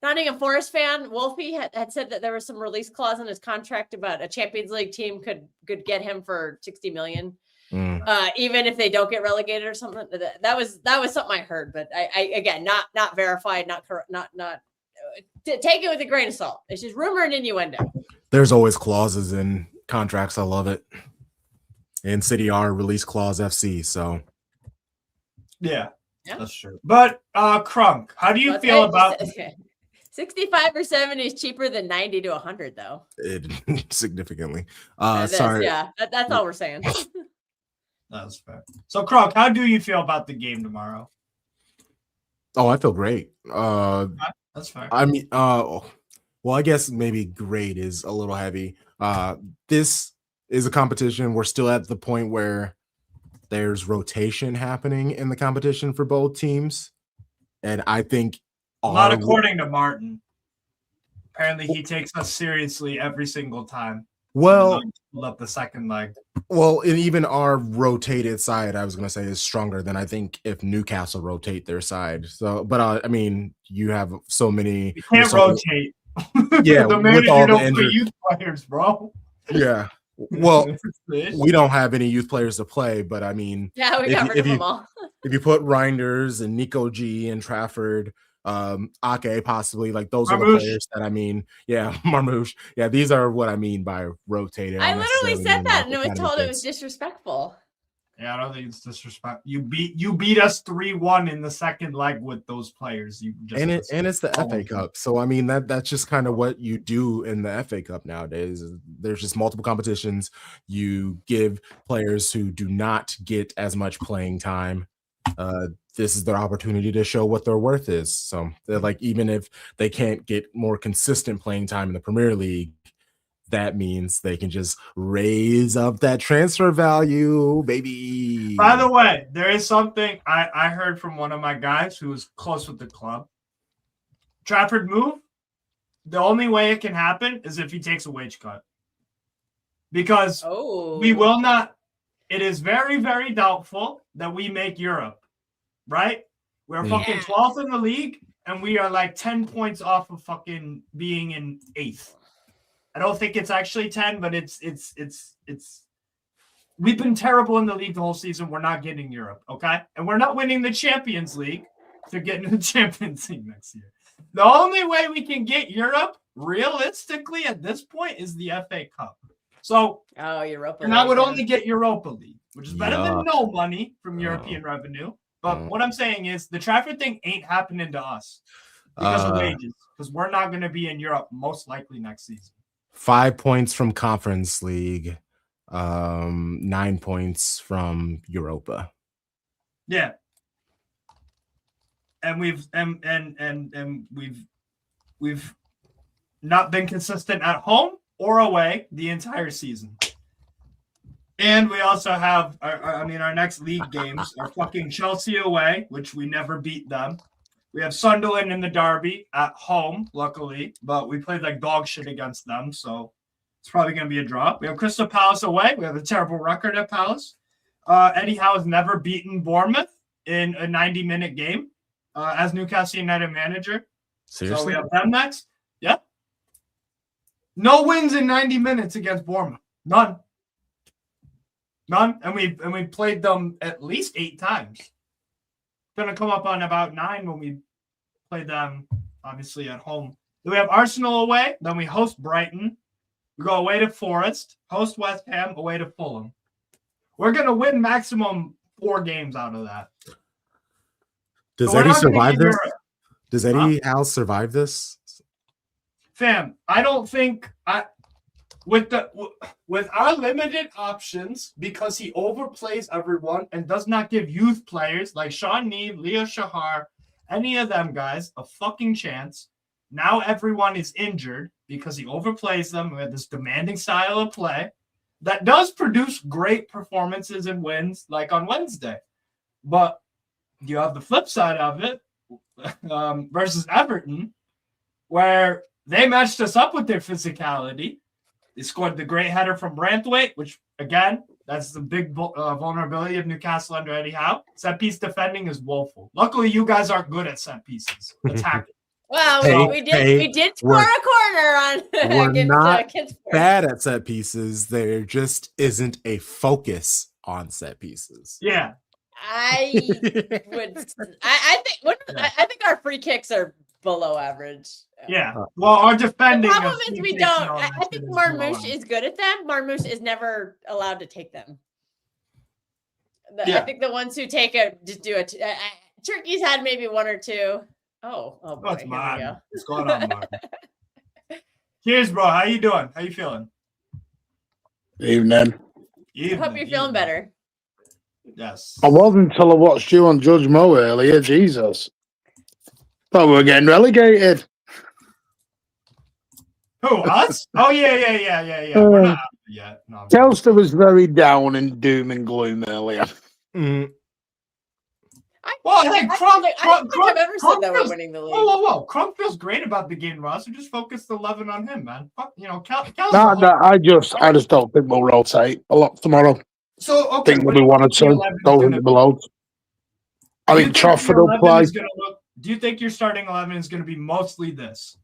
S3: Nottingham Forest fan Wolfie had said that there was some release clause in his contract about a Champions League team could get him for 60 million. Even if they don't get relegated or something. That was something I heard, but I again not verified, not take it with a grain of salt. It's just rumor and innuendo.
S4: There's always clauses in contracts. I love it. And City R release clause FC. So
S2: yeah, that's true. But Crunk, how do you feel about
S3: 65 or 70 is cheaper than 90 to 100 though?
S4: Significantly.
S3: Sorry. Yeah, that's all we're saying.
S2: That's fair. So, Krog, how do you feel about the game tomorrow?
S4: Oh, I feel great.
S2: That's fair.
S4: I mean, well, I guess maybe great is a little heavy. This is a competition. We're still at the point where there's rotation happening in the competition for both teams. And I think
S2: not according to Martin. Apparently, he takes us seriously every single time.
S4: Well,
S2: love the second leg.
S4: Well, and even our rotated side, I was going to say, is stronger than I think if Newcastle rotate their side. So, but I mean, you have so many.
S2: You can't rotate.
S4: Yeah,
S2: the manager don't play youth players, bro.
S4: Yeah. Well, we don't have any youth players to play, but I mean,
S3: yeah, we got rid of them all.
S4: If you put Reinders and Nico G and Trafford, Ake possibly, like those are the players that I mean. Yeah, Marmouche. Yeah, these are what I mean by rotated.
S3: I literally said that and it was told it was disrespectful.
S2: Yeah, I don't think it's disrespect. You beat us 3-1 in the second leg with those players.
S4: It's the FA Cup. So I mean that's just kind of what you do in the FA Cup nowadays. There's just multiple competitions. You give players who do not get as much playing time. This is their opportunity to show what their worth is. So they're like, even if they can't get more consistent playing time in the Premier League, that means they can just raise up that transfer value, baby.
S2: By the way, there is something I heard from one of my guys who was close with the club. Trafford move, the only way it can happen is if he takes a wage cut. Because we will not, it is very, very doubtful that we make Europe, right? We're fucking 12th in the league, and we are like 10 points off of fucking being in 8th. I don't think it's actually 10, but it's we've been terrible in the league the whole season. We're not getting Europe, okay? And we're not winning the Champions League to get into the Champions League next year. The only way we can get Europe, realistically, at this point, is the FA Cup. So,
S3: Europa
S2: and
S3: League,
S2: I would only get Europa League, which is better than no money from European revenue. But what I'm saying is the Trafford thing ain't happening to us because of wages, because we're not going to be in Europe most likely next season.
S4: 5 points from Conference League, 9 points from Europa.
S2: Yeah. And we've not been consistent at home or away the entire season. And we also have our next league games are fucking Chelsea away, which we never beat them. We have Sunderland in the derby at home, luckily, but we played like dog shit against them, so it's probably going to be a draw. We have Crystal Palace away. We have a terrible record at Palace. Eddie Howe has never beaten Bournemouth in a 90-minute game as Newcastle United manager.
S4: Seriously?
S2: So we have them next. Yeah. No wins in 90 minutes against Bournemouth. None. And we played them at least 8 times. Going to come up on about 9 when we play them, obviously, at home. Then we have Arsenal away. Then we host Brighton. We go away to Forest, host West Ham, away to Fulham. We're going to win maximum 4 games out of that.
S4: Does Eddie survive this? Does Eddie Howe survive this?
S2: Fam, I don't think with our limited options, because he overplays everyone and does not give youth players like Sean Neave, Leo Shahar, any of them guys a fucking chance. Now everyone is injured because he overplays them with this demanding style of play that does produce great performances and wins like on Wednesday. But you have the flip side of it versus Everton, where they matched us up with their physicality. They scored the great header from Branthwaite, which, again, that's the big vulnerability of Newcastle under Eddie Howe. Set piece defending is woeful. Luckily, you guys aren't good at set pieces. Attacking.
S3: Well, we did score a corner on
S4: we're not bad at set pieces. There just isn't a focus on set pieces.
S2: Yeah.
S3: I think our free kicks are below average.
S2: Yeah. Well, our defending.
S3: The problem is we don't. I think Marmouche is good at them. Marmouche is never allowed to take them. I think the ones who take it just do it. Turkey's had maybe 1 or 2. Oh boy.
S2: What's mine? What's going on, Mark? Cheers, bro. How you doing? How you feeling?
S5: Evening.
S3: I hope you're feeling better.
S2: Yes.
S5: I wasn't until I watched you on Judge Mo earlier. Jesus. Thought we were getting relegated.
S2: Who, us? Oh, yeah. We're not out yet. No,
S5: Telstra was very down in doom and gloom earlier.
S4: Mm.
S2: Well, I think Crump.
S3: I don't think I've ever said that we're winning the league.
S2: Whoa. Crump feels great about the game, Ross. So just focus the 11 on him, man.
S5: I just don't think we'll rotate a lot tomorrow.
S2: So, okay.
S5: I think we'll be 1 or 2. Don't think we'll load. I think Trafford will play.
S2: Do you think your starting 11 is going to be mostly this?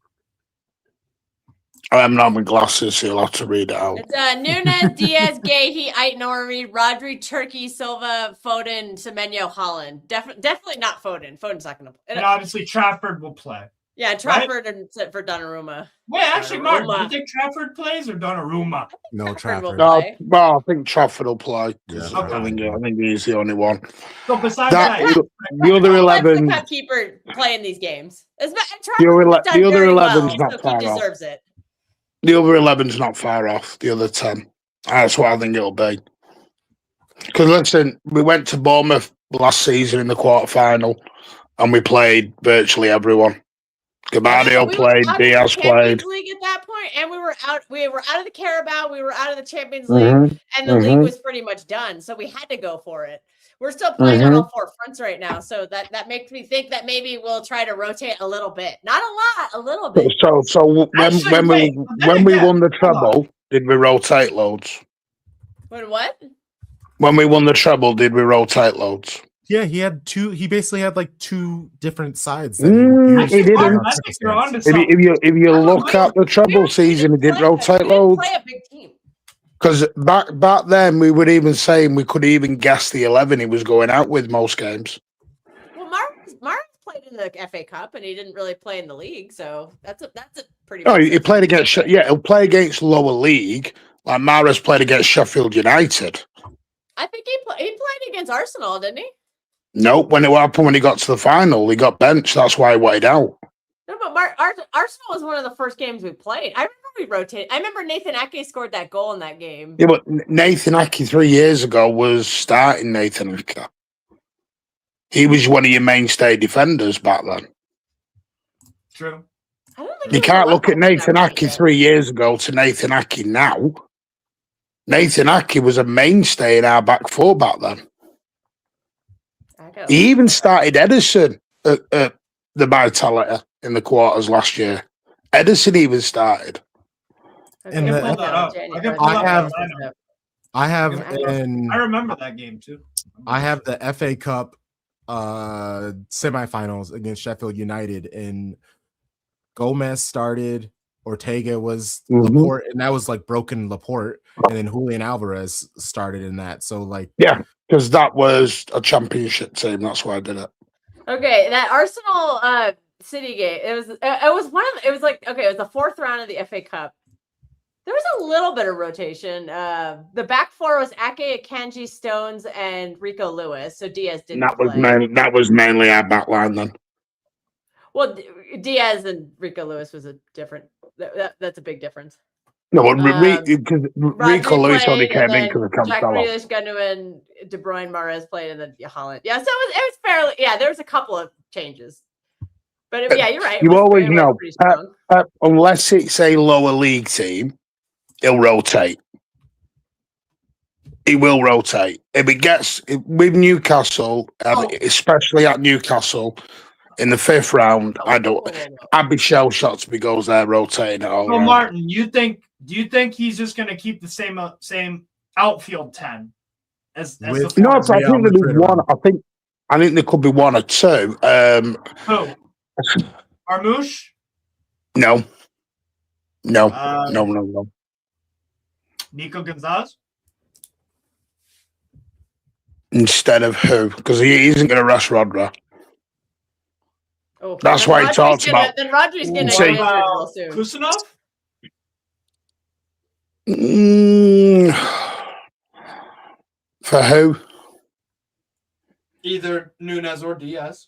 S5: I am not with glasses, so you'll have to read it out.
S3: It's Nunes, Diaz, Gahey, Ait-Nouri, Rodri, Turkey, Silva, Foden, Semenyo, Holland. Definitely not Foden. Foden's not going to play.
S2: And obviously Trafford will play.
S3: Yeah, Trafford and for Donnarumma.
S2: Wait, actually, Mark, do you think Trafford plays or Donnarumma?
S4: No, Trafford.
S5: No, well, I think Trafford will play.
S4: Yeah,
S5: okay. I think he's the only one.
S2: So besides that,
S5: the other 11,
S3: let the keeper play in these games.
S5: The other 11's not far
S3: he deserves
S5: off.
S3: it.
S5: The other 11's not far off. The other 10. That's what I think it'll be. Because listen, we went to Bournemouth last season in the quarterfinal, and we played virtually everyone. Gabardio played, Diaz played.
S3: League at that point, and we were out. We were out of the Carabao. We were out of the Champions League, and the league was pretty much done. So we had to go for it. We're still playing on all four fronts right now, so that makes me think that maybe we'll try to rotate a little bit, not a lot, a little bit.
S5: So when we won the treble, did we rotate loads?
S3: When what?
S5: When we won the treble, did we rotate loads?
S4: Yeah, he had two. He basically had like two different sides.
S5: He didn't. If you look at the treble season, he didn't rotate loads.
S3: Play a big team.
S5: Because back then, we were even saying we could even guess the 11 he was going out with most games.
S3: Well, Mark played in the FA Cup, and he didn't really play in the league, so that's a pretty.
S5: No, he played against. Yeah, he'll play against lower league. Like Mahrez played against Sheffield United.
S3: I think he played against Arsenal, didn't he?
S5: Nope. What happened when he got to the final? He got benched. That's why he wanted out.
S3: No, but Arsenal was one of the first games we played. I remember we rotated. I remember Nathan Ake scored that goal in that game.
S5: Yeah, but Nathan Ake 3 years ago was starting Nathan Ake. He was one of your mainstay defenders back then.
S2: True.
S3: I don't think
S5: You can't look at Nathan Ake 3 years ago to Nathan Ake now. Nathan Ake was a mainstay in our back four back then. He even started Edison at the Vitality in the quarters last year. Edison even started.
S4: And
S2: I remember that game too.
S4: I have the FA Cup semifinals against Sheffield United, and Gomez started. Ortega was Laporte, and that was like broken Laporte, and then Julian Alvarez started in that. So like,
S5: yeah, because that was a championship team. That's why I did it.
S3: Okay, that Arsenal City game. It was the fourth round of the FA Cup. There was a little bit of rotation. The back four was Ake, Akanji, Stones, and Rico Lewis. So Diaz didn't play.
S5: That was mainly our back line then.
S3: Well, Diaz and Rico Lewis was a different. That's a big difference.
S5: No, because Rico Lewis only came in because of Cancelo.
S3: Jack Grealish, Gundogan, De Bruyne, Mahrez played, and then Haaland. Yeah, so it was fairly. Yeah, there was a couple of changes, but yeah, you're right.
S5: You always know, unless it's a lower league team, he'll rotate. He will rotate if it gets with Newcastle, especially at Newcastle. In the fifth round, I'd be shell shocked if he goes there rotating it all.
S2: Well, Martin, do you think he's just going to keep the same outfield 10 as the
S5: no? I think there's one. I think there could be one or two.
S2: Who? Armouche?
S5: No. No.
S2: Nico Gonzalez?
S5: Instead of who? Because he isn't going to rush Rodra.
S3: Oh,
S5: that's why he talks about.
S3: Then Rodri's going to get injured real soon.
S2: Kusanov?
S5: For who?
S2: Either Nunez or Diaz.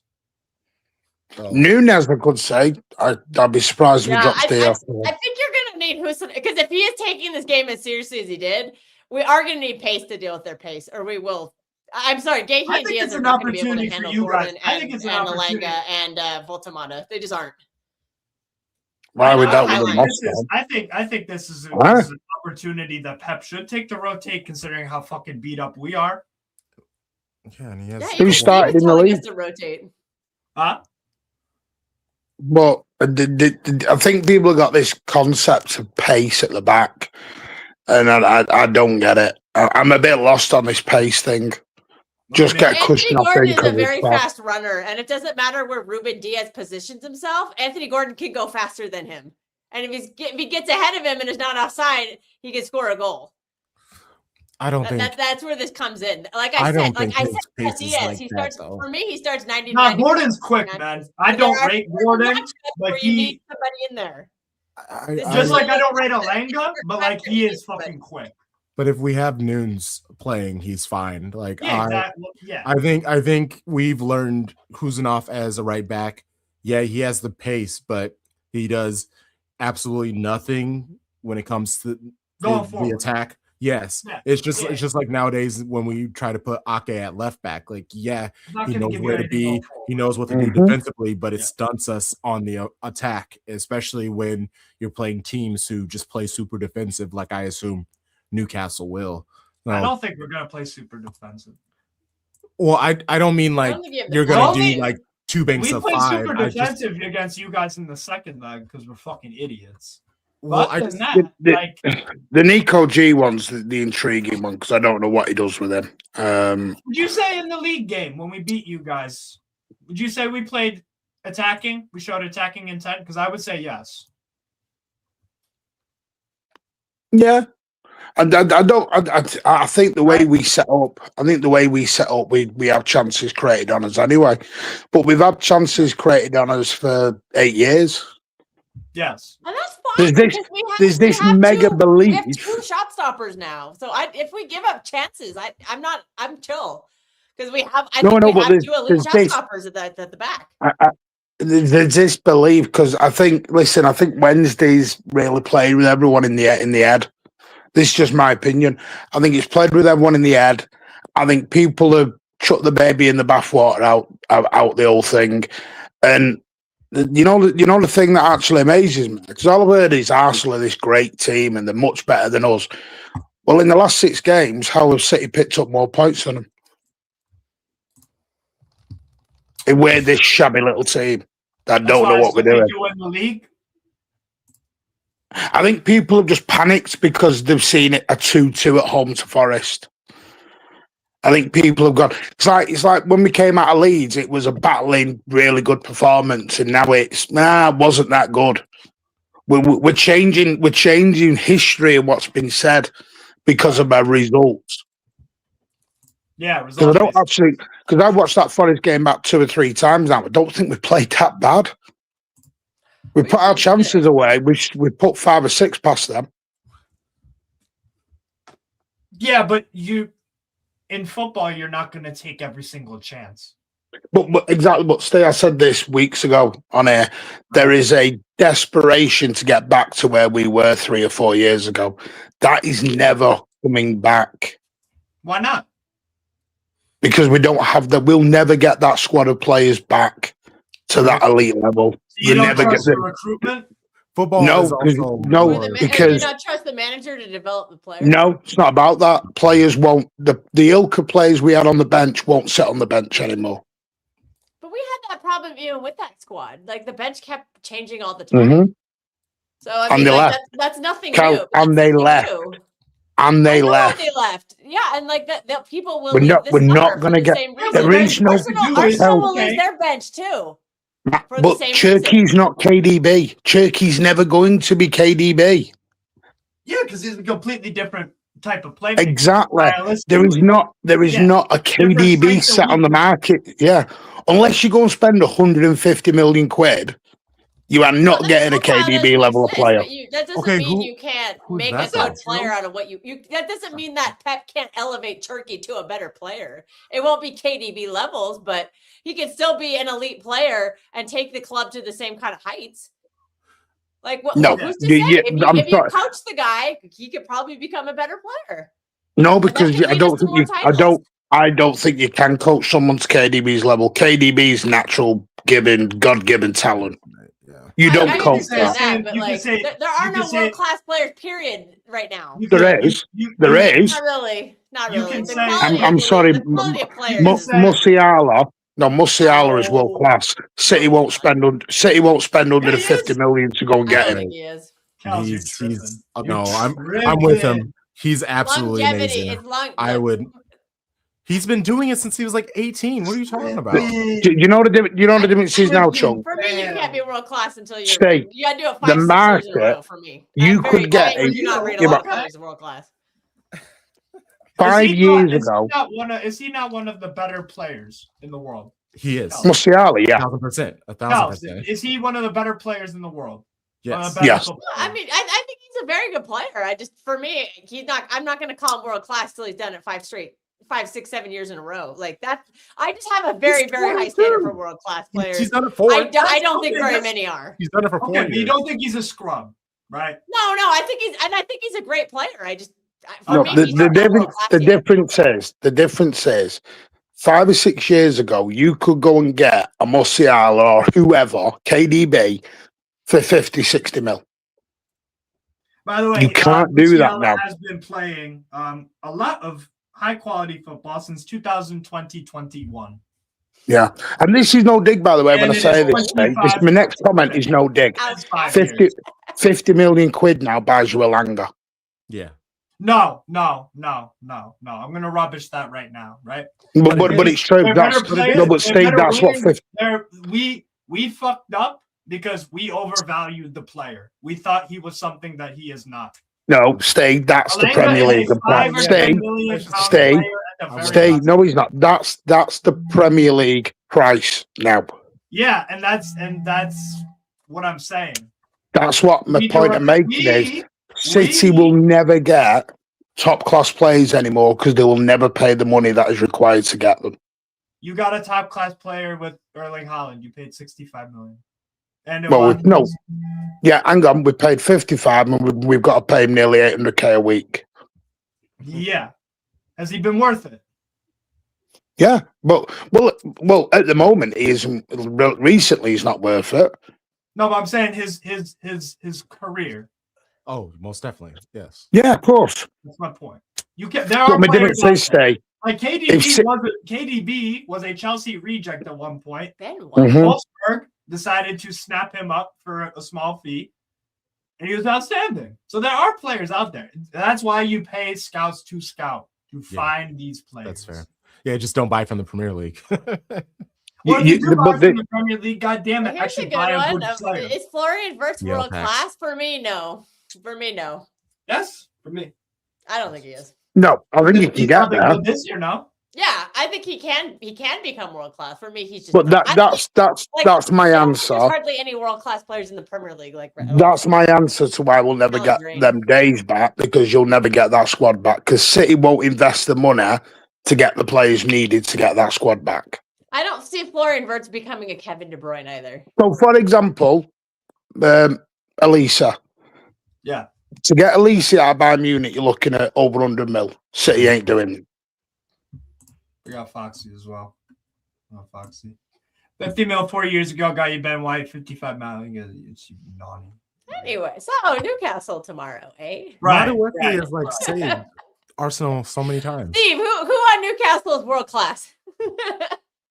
S5: Oh. Nunez, I could say. I'd be surprised if he drops Diaz.
S3: I think you're going to need Huson, because if he is taking this game as seriously as he did, we are going to need pace to deal with their pace, or we will. I'm sorry, Gahey and Diaz are not going to be able to handle Gordon and Alanga and Voltamata. They just aren't.
S5: Why would that be?
S2: I think this is an opportunity that Pep should take to rotate, considering how fucking beat up we are.
S4: Yeah, and he has.
S5: Who started in the league?
S3: To rotate.
S2: Huh?
S5: Well, I think people have got this concept of pace at the back, and I don't get it. I'm a bit lost on this pace thing. Just get cushion off.
S3: Anthony Gordon is a very fast runner, and it doesn't matter where Ruben Diaz positions himself. Anthony Gordon can go faster than him, and if he gets ahead of him and is not offside, he can score a goal.
S4: I don't think
S3: that's where this comes in. Like I said, Diaz. He starts for me. He starts 90.
S2: No, Gordon's quick, man. I don't rate Gordon, but
S3: you need somebody in there.
S2: Just like I don't rate Alanga, but like he is fucking quick.
S4: But if we have Nunes playing, he's fine. Like
S2: I
S4: think we've learned Kusanov as a right back. Yeah, he has the pace, but he does absolutely nothing when it comes to the attack. Yes,
S2: Yeah,
S4: it's just like nowadays when we try to put Ake at left back. Like, yeah,
S2: not
S4: he
S2: gonna
S4: knows
S2: give you
S4: where to
S2: anything
S4: be.
S2: going
S4: He
S2: forward.
S4: knows what to do
S5: Mhm.
S4: defensively, but it
S2: Yeah.
S4: stunts us on the attack, especially when you're playing teams who just play super defensive, like I assume Newcastle will.
S2: I
S4: No,
S2: don't think we're gonna play super defensive.
S4: well, I don't mean
S3: I
S4: like
S3: don't think you have the
S4: you're gonna
S2: Only-
S4: do like two banks
S2: We
S4: of
S2: played
S4: 5.
S2: super
S4: I just
S2: defensive against you guys in the second leg because we're fucking idiots.
S4: well,
S2: But
S4: I
S2: other
S4: just
S2: than that, like,
S5: The Nico G one's the intriguing one because I don't know what he does with him.
S2: would you say in the league game when we beat you guys, would you say we played attacking? We showed attacking intent? Because I would say yes.
S5: Yeah. And I think the way we set up, we have chances created on us anyway. But we've had chances created on us for 8 years.
S2: Yes.
S3: And that's fine.
S5: There's this mega
S3: We have
S5: belief.
S3: 2 shot stoppers now. So if we give up chances, I'm chill. Because we have I
S5: No,
S3: think
S5: no,
S3: we
S5: but
S3: have 2 elite
S5: there's
S3: shot
S5: this-
S3: stoppers at the back.
S5: There's this belief because I think Wednesday's really played with everyone in the head. This is just my opinion. I think it's played with everyone in the head. I think people have chucked the baby in the bathwater out the whole thing, and you know the thing that actually amazes me because all I've heard is Arsenal are this great team and they're much better than us. Well, in the last 6 games, how have City picked up more points than them? We're this shabby little team that
S2: That's
S5: don't
S2: why
S5: know
S2: I
S5: what
S2: still
S5: we're doing.
S2: think you win the league.
S5: I think people have just panicked because they've seen it a 2-2 at home to Forest. I think people have gone. It's like when we came out of Leeds, it was a battling, really good performance, and now it wasn't that good. We're changing history and what's been said because of our results.
S2: Yeah,
S5: Because I
S2: results.
S5: don't actually, because I watched that Forest game back 2 or 3 times now. I don't think we played that bad. We put our chances away. We put 5 or 6 past them.
S2: Yeah, but in football, you're not going to take every single chance.
S5: But exactly, but Steve, I said this weeks ago on air. There is a desperation to get back to where we were 3 or 4 years ago. That is never coming back
S2: Why not?
S5: because we don't have that. We'll never get that squad of players back to that elite level.
S2: So you don't
S5: never
S2: trust
S5: get
S2: the recruitment?
S4: football
S5: No,
S4: is also
S5: no,
S4: more-
S3: Do
S5: because-
S3: you not trust the manager to develop the players?
S5: No, it's not about that. Players won't. The ilk of players we had on the bench won't sit on the bench anymore.
S3: But we had that problem even with that squad. Like the bench kept changing all the time.
S5: Mhm.
S3: So I
S5: And
S3: mean,
S5: they
S3: like,
S5: left.
S3: that's nothing
S5: Cal-
S3: new.
S5: and
S3: That's
S5: they
S3: nothing
S5: left.
S3: new.
S5: And they
S3: I know
S5: left.
S3: They left. Yeah, and like that people will
S5: We're
S3: leave
S5: not-
S3: this
S5: we're not
S3: summer for
S5: gonna
S3: the
S5: get-
S3: same
S2: Yeah,
S3: reason.
S5: there is no-
S3: Arsenal will
S2: okay.
S3: lose their bench too. For the
S5: But
S3: same
S5: Cherky's
S3: reason.
S5: not KDB. Cherky's never going to be KDB.
S2: Yeah, because he's a completely different type of player.
S5: Exactly. There is
S2: Yeah.
S5: not a KDB
S2: strengths and
S5: set on the market. Yeah. Unless you go and spend 150 million quid, you are not
S3: Well,
S5: getting a
S3: that's how it
S5: KDB
S3: is,
S5: level of
S3: but
S5: player.
S3: that doesn't
S4: Okay,
S3: mean you can't
S4: who's
S3: make a
S4: that
S3: good
S4: though?
S3: player out of what you. That doesn't mean that Pep can't elevate Turkey to a better player. It won't be KDB levels, but he can still be an elite player and take the club to the same kind of heights. Like what?
S5: No,
S3: Who's to say?
S5: yeah,
S3: If you
S5: sorry.
S3: coach the guy, he could probably become a better player.
S5: No,
S3: And that
S5: because
S3: could
S5: I
S3: lead us
S5: don't
S3: to
S5: think
S3: more
S5: you.
S3: titles.
S5: I don't think you can coach someone to KDB's level. KDB's natural God-given talent.
S4: Yeah.
S5: You don't
S3: I
S5: coach
S3: understand
S5: that.
S3: that, but
S2: You can
S3: like
S2: say-
S3: there are
S2: you
S3: no
S2: can say-
S3: world-class players. Period. Right now.
S5: There is. There is.
S3: Not really. Not
S2: You
S3: really.
S2: can
S3: The
S2: say-
S3: quality
S5: I'm
S3: of the
S5: sorry,
S3: league- the quality of players.
S2: Mu-
S3: is-
S5: Musiala. No, Musiala is
S3: No.
S5: world class. City
S3: No,
S5: won't
S3: he's
S5: spend City won't spend under
S2: Yeah,
S5: the
S2: he
S5: 50
S2: is.
S5: million to go and
S3: I
S5: get
S3: don't
S5: him.
S3: think he is.
S2: Kels, you're
S4: He's
S2: tripping.
S4: no,
S2: You're
S4: I'm with
S2: tripping.
S4: him. He's absolutely
S3: Longevity
S4: amazing.
S3: is long.
S4: I would. He's been doing it since he was like 18. What are you talking about?
S5: Do you know the difference is now, Chung?
S3: For me, you can't be world class until you're.
S5: Stay.
S3: You gotta do it
S5: The
S3: 5-6 years in a
S5: market,
S3: row. For me,
S5: you
S3: I'm
S5: could get
S3: I do not rate a
S5: yeah,
S3: lot of
S5: but-
S3: players world class.
S5: 5 years
S2: Is
S5: ago,
S2: is he not one of the better players in the world?
S4: He is.
S5: Musiala, yeah.
S4: 1,000%.
S2: Kels,
S4: 1,000%.
S2: is he one of the better players in the world?
S4: Yes.
S2: Better
S5: Yes.
S2: footballer?
S3: I mean, I think he's a very good player. For me, he's not. I'm not going to call him world class till he's done it 5, 6, 7 years in a row. Like that. I just have a very,
S4: He's
S3: very high
S4: 22.
S3: standard for world class players.
S4: He's done it for.
S3: I don't think
S2: okay,
S3: very
S2: that's-
S3: many are.
S4: He's done it for 4
S2: Okay, but you
S4: years.
S2: don't think he's a scrub, right?
S3: No, I think he's a great player. For
S5: No,
S3: me,
S5: the,
S3: he's
S5: the
S3: not
S5: difference
S3: world-class yet.
S5: the difference is 5 or 6 years ago, you could go and get a Musiala or whoever, KDB, for 50, 60 mil.
S2: By the way,
S5: You can't do that
S2: Musiala
S5: now.
S2: has been playing a lot of high quality football since 2020-21.
S5: Yeah. And this is no dig, by the way, when
S2: And
S5: I
S2: it
S5: say
S2: is
S5: this. Mate.
S2: 25
S5: My next comment is no dig.
S2: That's 5
S5: 50,
S2: years.
S5: 50 million quid now buys you a Langer.
S4: Yeah.
S2: No. I'm gonna rubbish that right now, right?
S5: But it's true.
S2: They're
S5: That's,
S2: better players,
S5: no, but
S2: they're
S5: Steve,
S2: better
S5: that's what
S2: wingers.
S5: 50.
S2: We fucked up because we overvalued the player. We thought he was something that he is not.
S5: No, Steve, that's the
S2: Alanga
S5: Premier
S2: is a
S5: League.
S2: 5 or 10
S5: Steve,
S2: million pound
S5: Steve,
S2: player at the very
S5: Steve,
S2: best.
S5: no, he's not. That's the Premier League price now.
S2: Yeah, and that's what I'm saying.
S5: That's what my point I'm making is City will never get top class players anymore because they will never pay the money that is required to get them.
S2: You got a top class player with Erling Haaland. You paid 65 million. And
S5: Well, yeah, hang on. We paid 55 and we've got to pay him nearly 800k a week.
S2: Yeah. Has he been worth it?
S5: Yeah, but well, at the moment he isn't. Recently, he's not worth it.
S2: No, but I'm saying his career.
S4: Oh, most definitely. Yes.
S5: Yeah, of course.
S2: That's my point. You can. There are
S5: But
S2: players
S5: didn't stay.
S2: like KDB was a Chelsea reject at one point.
S3: Ben
S2: Wolfsburg decided to snap him up for a small fee, and he was outstanding. So there are players out there. That's why you pay scouts to scout to find these players.
S4: That's fair. Yeah, just don't buy from the Premier League.
S2: Well, if you do buy from the Premier League, God damn it,
S3: Here's a
S2: actually
S3: good
S2: buy a
S3: one.
S2: good player.
S3: Is Florian Wirtz
S4: Yellow
S3: world class? For me, no.
S2: Yes, for me.
S3: I don't think he is.
S5: No, I think you can get there.
S2: This year, no.
S3: Yeah, I think he can become world class. For me, he's just.
S5: But that's my answer.
S3: There's hardly any world class players in the Premier League.
S5: That's my answer to why we'll never get them days back, because you'll never get that squad back. Because City won't invest the money to get the players needed to get that squad back.
S3: I don't see Florian Wirtz becoming a Kevin De Bruyne either.
S5: So, for example, Elisa.
S2: Yeah.
S5: To get Elisa out of Bayern Munich, you're looking at over 100 mil. City ain't doing it.
S2: We got Foxy as well. Not Foxy. 50 mil 4 years ago got you Ben White. 55 mil. It's naughty.
S3: Anyway, so Newcastle tomorrow, eh?
S2: Right.
S4: Is like saved Arsenal so many times.
S3: Steve, who on Newcastle is world class?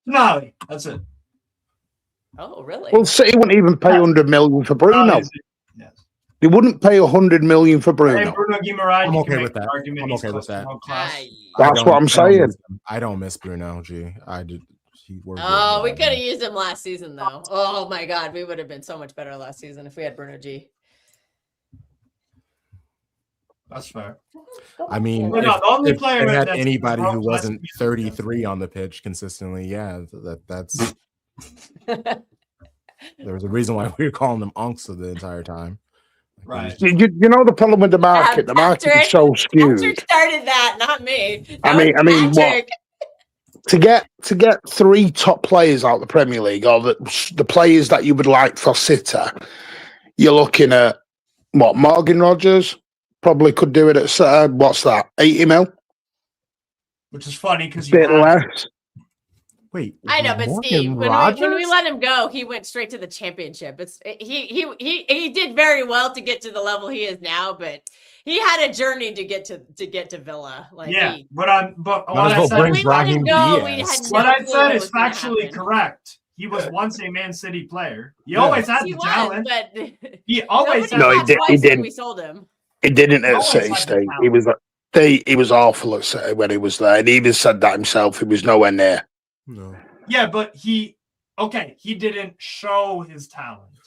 S2: No, that's it.
S3: Oh, really?
S5: Well, City wouldn't even pay 100 million for Bruno.
S2: Yes.
S5: They wouldn't pay 100 million for Bruno.
S2: Hey, Bruno Guimaraes,
S4: I'm okay with that. I'm okay with that.
S5: That's what I'm saying.
S4: I don't miss Bruno. Gee, I did.
S3: Oh, we could have used him last season, though. Oh my God, we would have been so much better last season if we had Bruno G.
S2: That's fair.
S4: I mean,
S2: the only player
S4: they had
S2: that's
S4: anybody who wasn't 33 on the pitch consistently, yeah, that's. There was a reason why we were calling them unks the entire time.
S2: Right.
S5: You know the problem with the market. The market is so skewed.
S3: Patrick started that, not me.
S5: I mean, what? To get 3 top players out of the Premier League, or the players that you would like for City, you're looking at what? Morgan Rogers probably could do it at what's that? 80 mil.
S2: Which is funny because
S5: bit less.
S4: Wait,
S3: I know, but Steve, when we let him go, he went straight to the championship. He did very well to get to the level he is now, but he had a journey to get to Villa. What I
S2: said is factually correct. He was once a Man City player. He always had the talent.
S3: But
S2: he always had
S5: he didn't.
S3: We sold him.
S5: He didn't at City, Steve. He was awful at City when he was there, and he even said that himself. He was nowhere near.
S4: No.
S2: Yeah, but he didn't show his talent.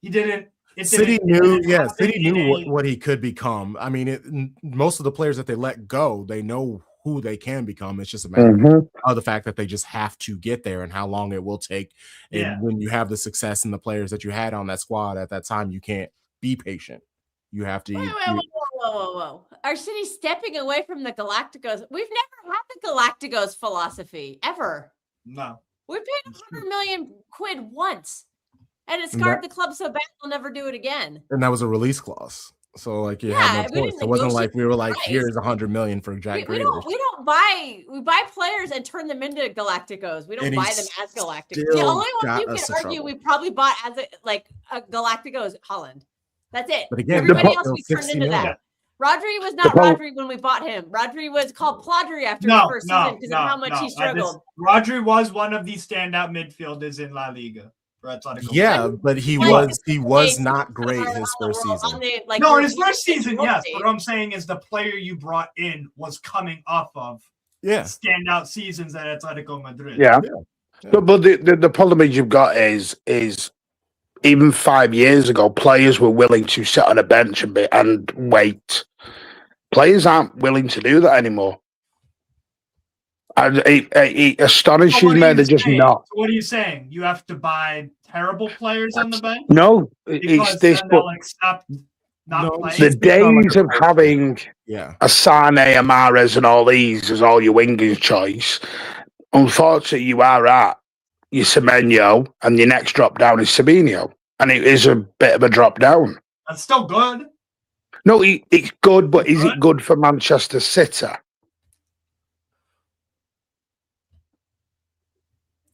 S2: He didn't.
S4: City knew what he could become. I mean, most of the players that they let go, they know who they can become. It's just a matter of the fact that they just have to get there and how long it will take.
S2: Yeah.
S4: And when you have the success in the players that you had on that squad at that time, you can't be patient. You have to.
S3: Whoa. Are City stepping away from the Galacticos? We've never had the Galacticos philosophy ever.
S2: No.
S3: We paid 100 million quid once. And it scarred the club so bad we'll never do it again.
S4: And that was a release clause. So like you
S3: Yeah,
S4: had
S3: we
S4: no
S3: didn't
S4: choice. It wasn't like we were like,
S3: price.
S4: here's $100 million for Jack
S3: we
S4: Grealish.
S3: don't buy players and turn them into Galacticos. We don't
S4: And
S3: buy
S4: he
S3: them as Galacticos. The
S4: still
S3: only one
S4: got
S3: you
S4: us
S3: can
S4: in
S3: argue
S4: trouble.
S3: we probably bought as a Galacticos Holland. That's it.
S4: But again,
S3: everybody
S4: the
S3: else
S4: po-
S3: we turned
S4: 60
S3: into
S4: million.
S3: that. Rodri was not Rodri when we bought him. Rodri was called Plodri after his first season because of how much he struggled.
S2: Rodri was one of the standout midfielders in La Liga.
S4: Yeah, but he was not great his first season.
S2: No, in his first season, yes. But what I'm saying is the player you brought in was coming off of standout seasons at Atletico Madrid.
S5: Yeah. But the problem is you've got is even 5 years ago, players were willing to sit on a bench and wait. Players aren't willing to do that anymore. And it astonishes me. They're just not.
S2: So what are you saying? You have to buy terrible players on the bench?
S5: No, it's this.
S2: They'll accept not playing.
S5: The days of having a Sane, a Mahrez, and all these as all your wingers choice. Unfortunately, you are at your Semenyo, and your next drop down is Sabinho, and it is a bit of a drop down.
S2: That's still good.
S5: No, it's good, but is it good for Manchester City?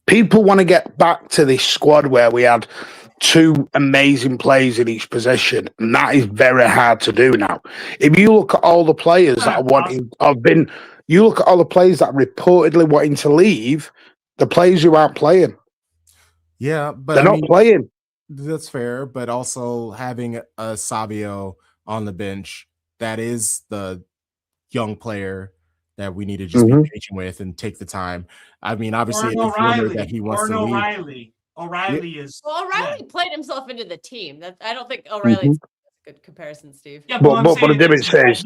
S5: People want to get back to this squad where we had two amazing players in each position, and that is very hard to do now. If you look at all the players that are wanting, you look at all the players that are reportedly wanting to leave, the players who aren't playing.
S4: Yeah, but
S5: they're not playing.
S4: That's fair, but also having a Savio on the bench, that is the young player that we need to just be patient with and take the time. I mean, obviously, it's rumored that he wants to leave.
S2: O'Reilly is.
S3: Well, O'Reilly played himself into the team. I don't think O'Reilly's a good comparison, Steve.
S2: Yeah,
S5: but the difference is,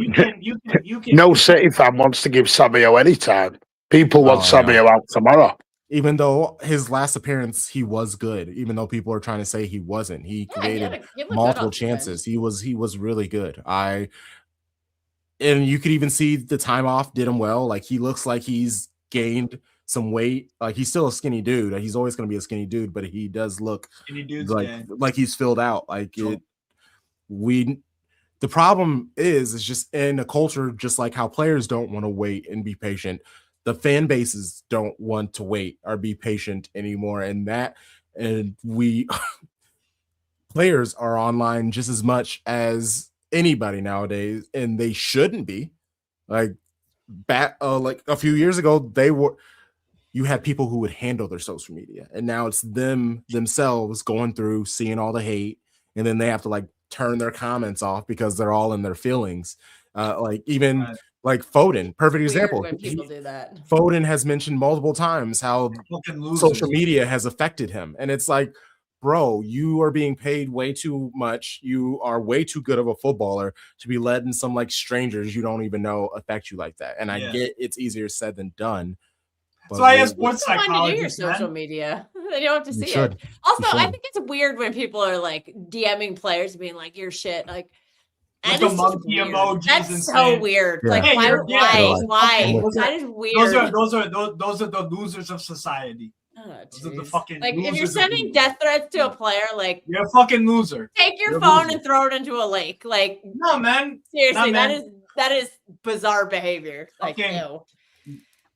S5: no City fan wants to give Savio any time. People want Savio out tomorrow.
S4: Even though his last appearance, he was good. Even though people are trying to say he wasn't, he created multiple chances. He was really good. And you could even see the time off did him well. Like he looks like he's gained some weight. Like he's still a skinny dude. He's always going to be a skinny dude, but he does look like he's filled out. Like the problem is just in a culture, just like how players don't want to wait and be patient. The fan bases don't want to wait or be patient anymore. And we players are online just as much as anybody nowadays, and they shouldn't be. Like like a few years ago, you had people who would handle their social media, and now it's themselves going through, seeing all the hate, and then they have to like turn their comments off because they're all in their feelings. Like Foden, perfect example.
S3: When people do that.
S4: Foden has mentioned multiple times how social media has affected him, and it's like, bro, you are being paid way too much. You are way too good of a footballer to be letting some like strangers you don't even know affect you like that. And I get it's easier said than done.
S2: So I ask what psychology
S3: your social media. They don't have to see it. Also, I think it's weird when people are like DMing players being like, "You're shit." Like,
S2: with the monkey emojis.
S3: That's so weird. Yeah. Like, why? That is weird.
S2: Those are the losers of society. Those are the fucking
S3: like if you're sending death threats to a player, like
S2: you're a fucking loser.
S3: Take your phone and throw it into a lake. Like
S2: no, man.
S3: Seriously, that is bizarre behavior. Like ew.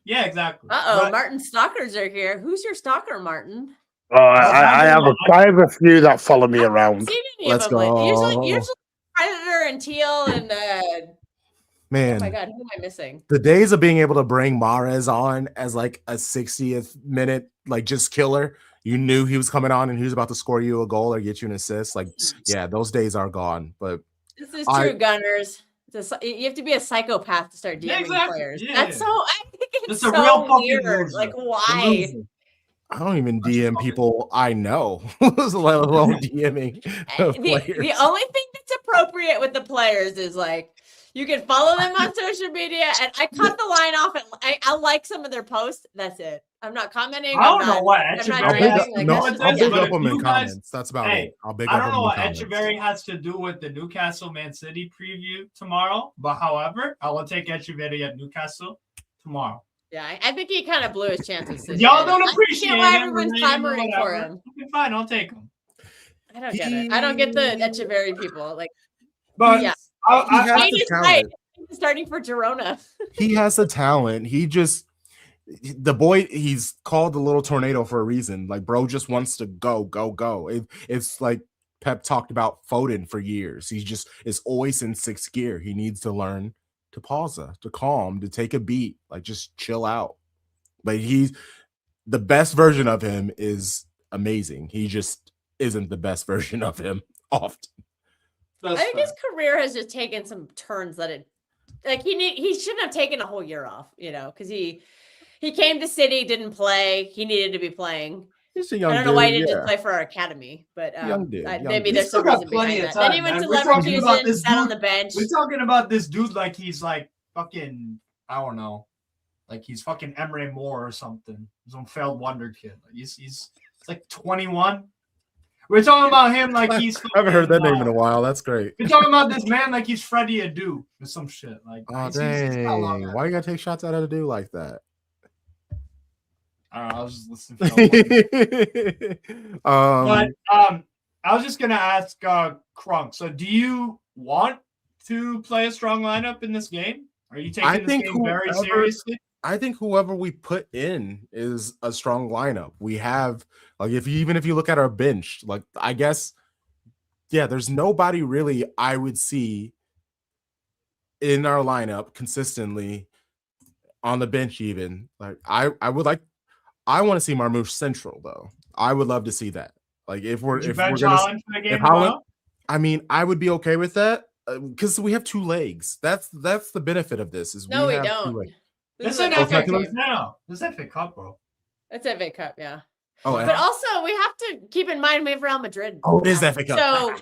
S2: Yeah, exactly.
S3: Martin stalkers are here. Who's your stalker, Martin?
S5: I have a few that follow me around.
S3: Let's go. Usually Predator and Teal and
S4: man.
S3: Oh my god, who am I missing?
S4: The days of being able to bring Mahrez on as like a 60th minute, like just killer. You knew he was coming on and he was about to score you a goal or get you an assist. Like, yeah, those days are gone. But
S3: this is true, Gunners. You have to be a psychopath to start DMing players. Yeah. That's so. I think it's so real weird. Loser. Like, why?
S4: I don't even DM people I know, let alone DMing players.
S3: The only thing that's appropriate with the players is like you can follow them on social media, and I cut the line off, and I like some of their posts. That's it. I'm not commenting.
S2: I don't know what.
S4: I'll big up them in comments. That's about it.
S2: I don't know what Echeverry has to do with the Newcastle Man City preview tomorrow, but however, I will take Echeverry at Newcastle tomorrow.
S3: Yeah, I think he kind of blew his chances.
S2: Y'all don't appreciate him.
S3: Why everyone's clamoring for him.
S2: Okay, fine, I'll take him.
S3: I don't get it. I don't get the Echeverry people. Like,
S2: but
S3: yeah,
S4: he has
S3: Shane
S4: the
S3: is right.
S4: talent.
S3: He's starting for Girona.
S4: He has the talent. The boy, he's called the little tornado for a reason. Like, bro just wants to go. It's like Pep talked about Foden for years. He just is always in sixth gear. He needs to learn to pause, to calm, to take a beat, like just chill out. But the best version of him is amazing. He just isn't the best version of him often.
S3: I think his career has just taken some turns that he shouldn't have taken a whole year off, because he came to City, didn't play. He needed to be playing.
S4: He's a young
S3: I don't know
S4: dude,
S3: why he didn't just play for our academy, but maybe there's some reason behind that. Then he went to Leverkusen, sat on the bench.
S2: We're talking about this dude like he's like fucking, I don't know, like he's fucking Emre Moore or something. Some failed wonder kid. Like he's like 21. We're talking about him like he's.
S4: I haven't heard that name in a while. That's great.
S2: We're talking about this man like he's Freddie Adu or some shit. Like,
S4: oh dang! Why you gotta take shots out of Adu like that?
S2: I don't know. I was just listening. But I was just gonna ask Crunk. So, do you want to play a strong lineup in this game? Are you taking this game very seriously?
S4: I think whoever we put in is a strong lineup. We have, like, if you look at our bench, like, I guess, yeah, there's nobody really I would see in our lineup consistently on the bench. Even like I want to see Marmoush central though. I would love to see that. Like if we're gonna, I mean, I would be okay with that because we have two legs. That's the benefit of this. Is
S3: no, we
S4: have
S3: don't.
S2: This is FA Cup now. This is FA Cup, bro.
S3: It's FA Cup, yeah.
S4: Oh,
S3: but also we have to keep in mind we have Real Madrid.
S4: Oh, it is FA Cup.
S3: So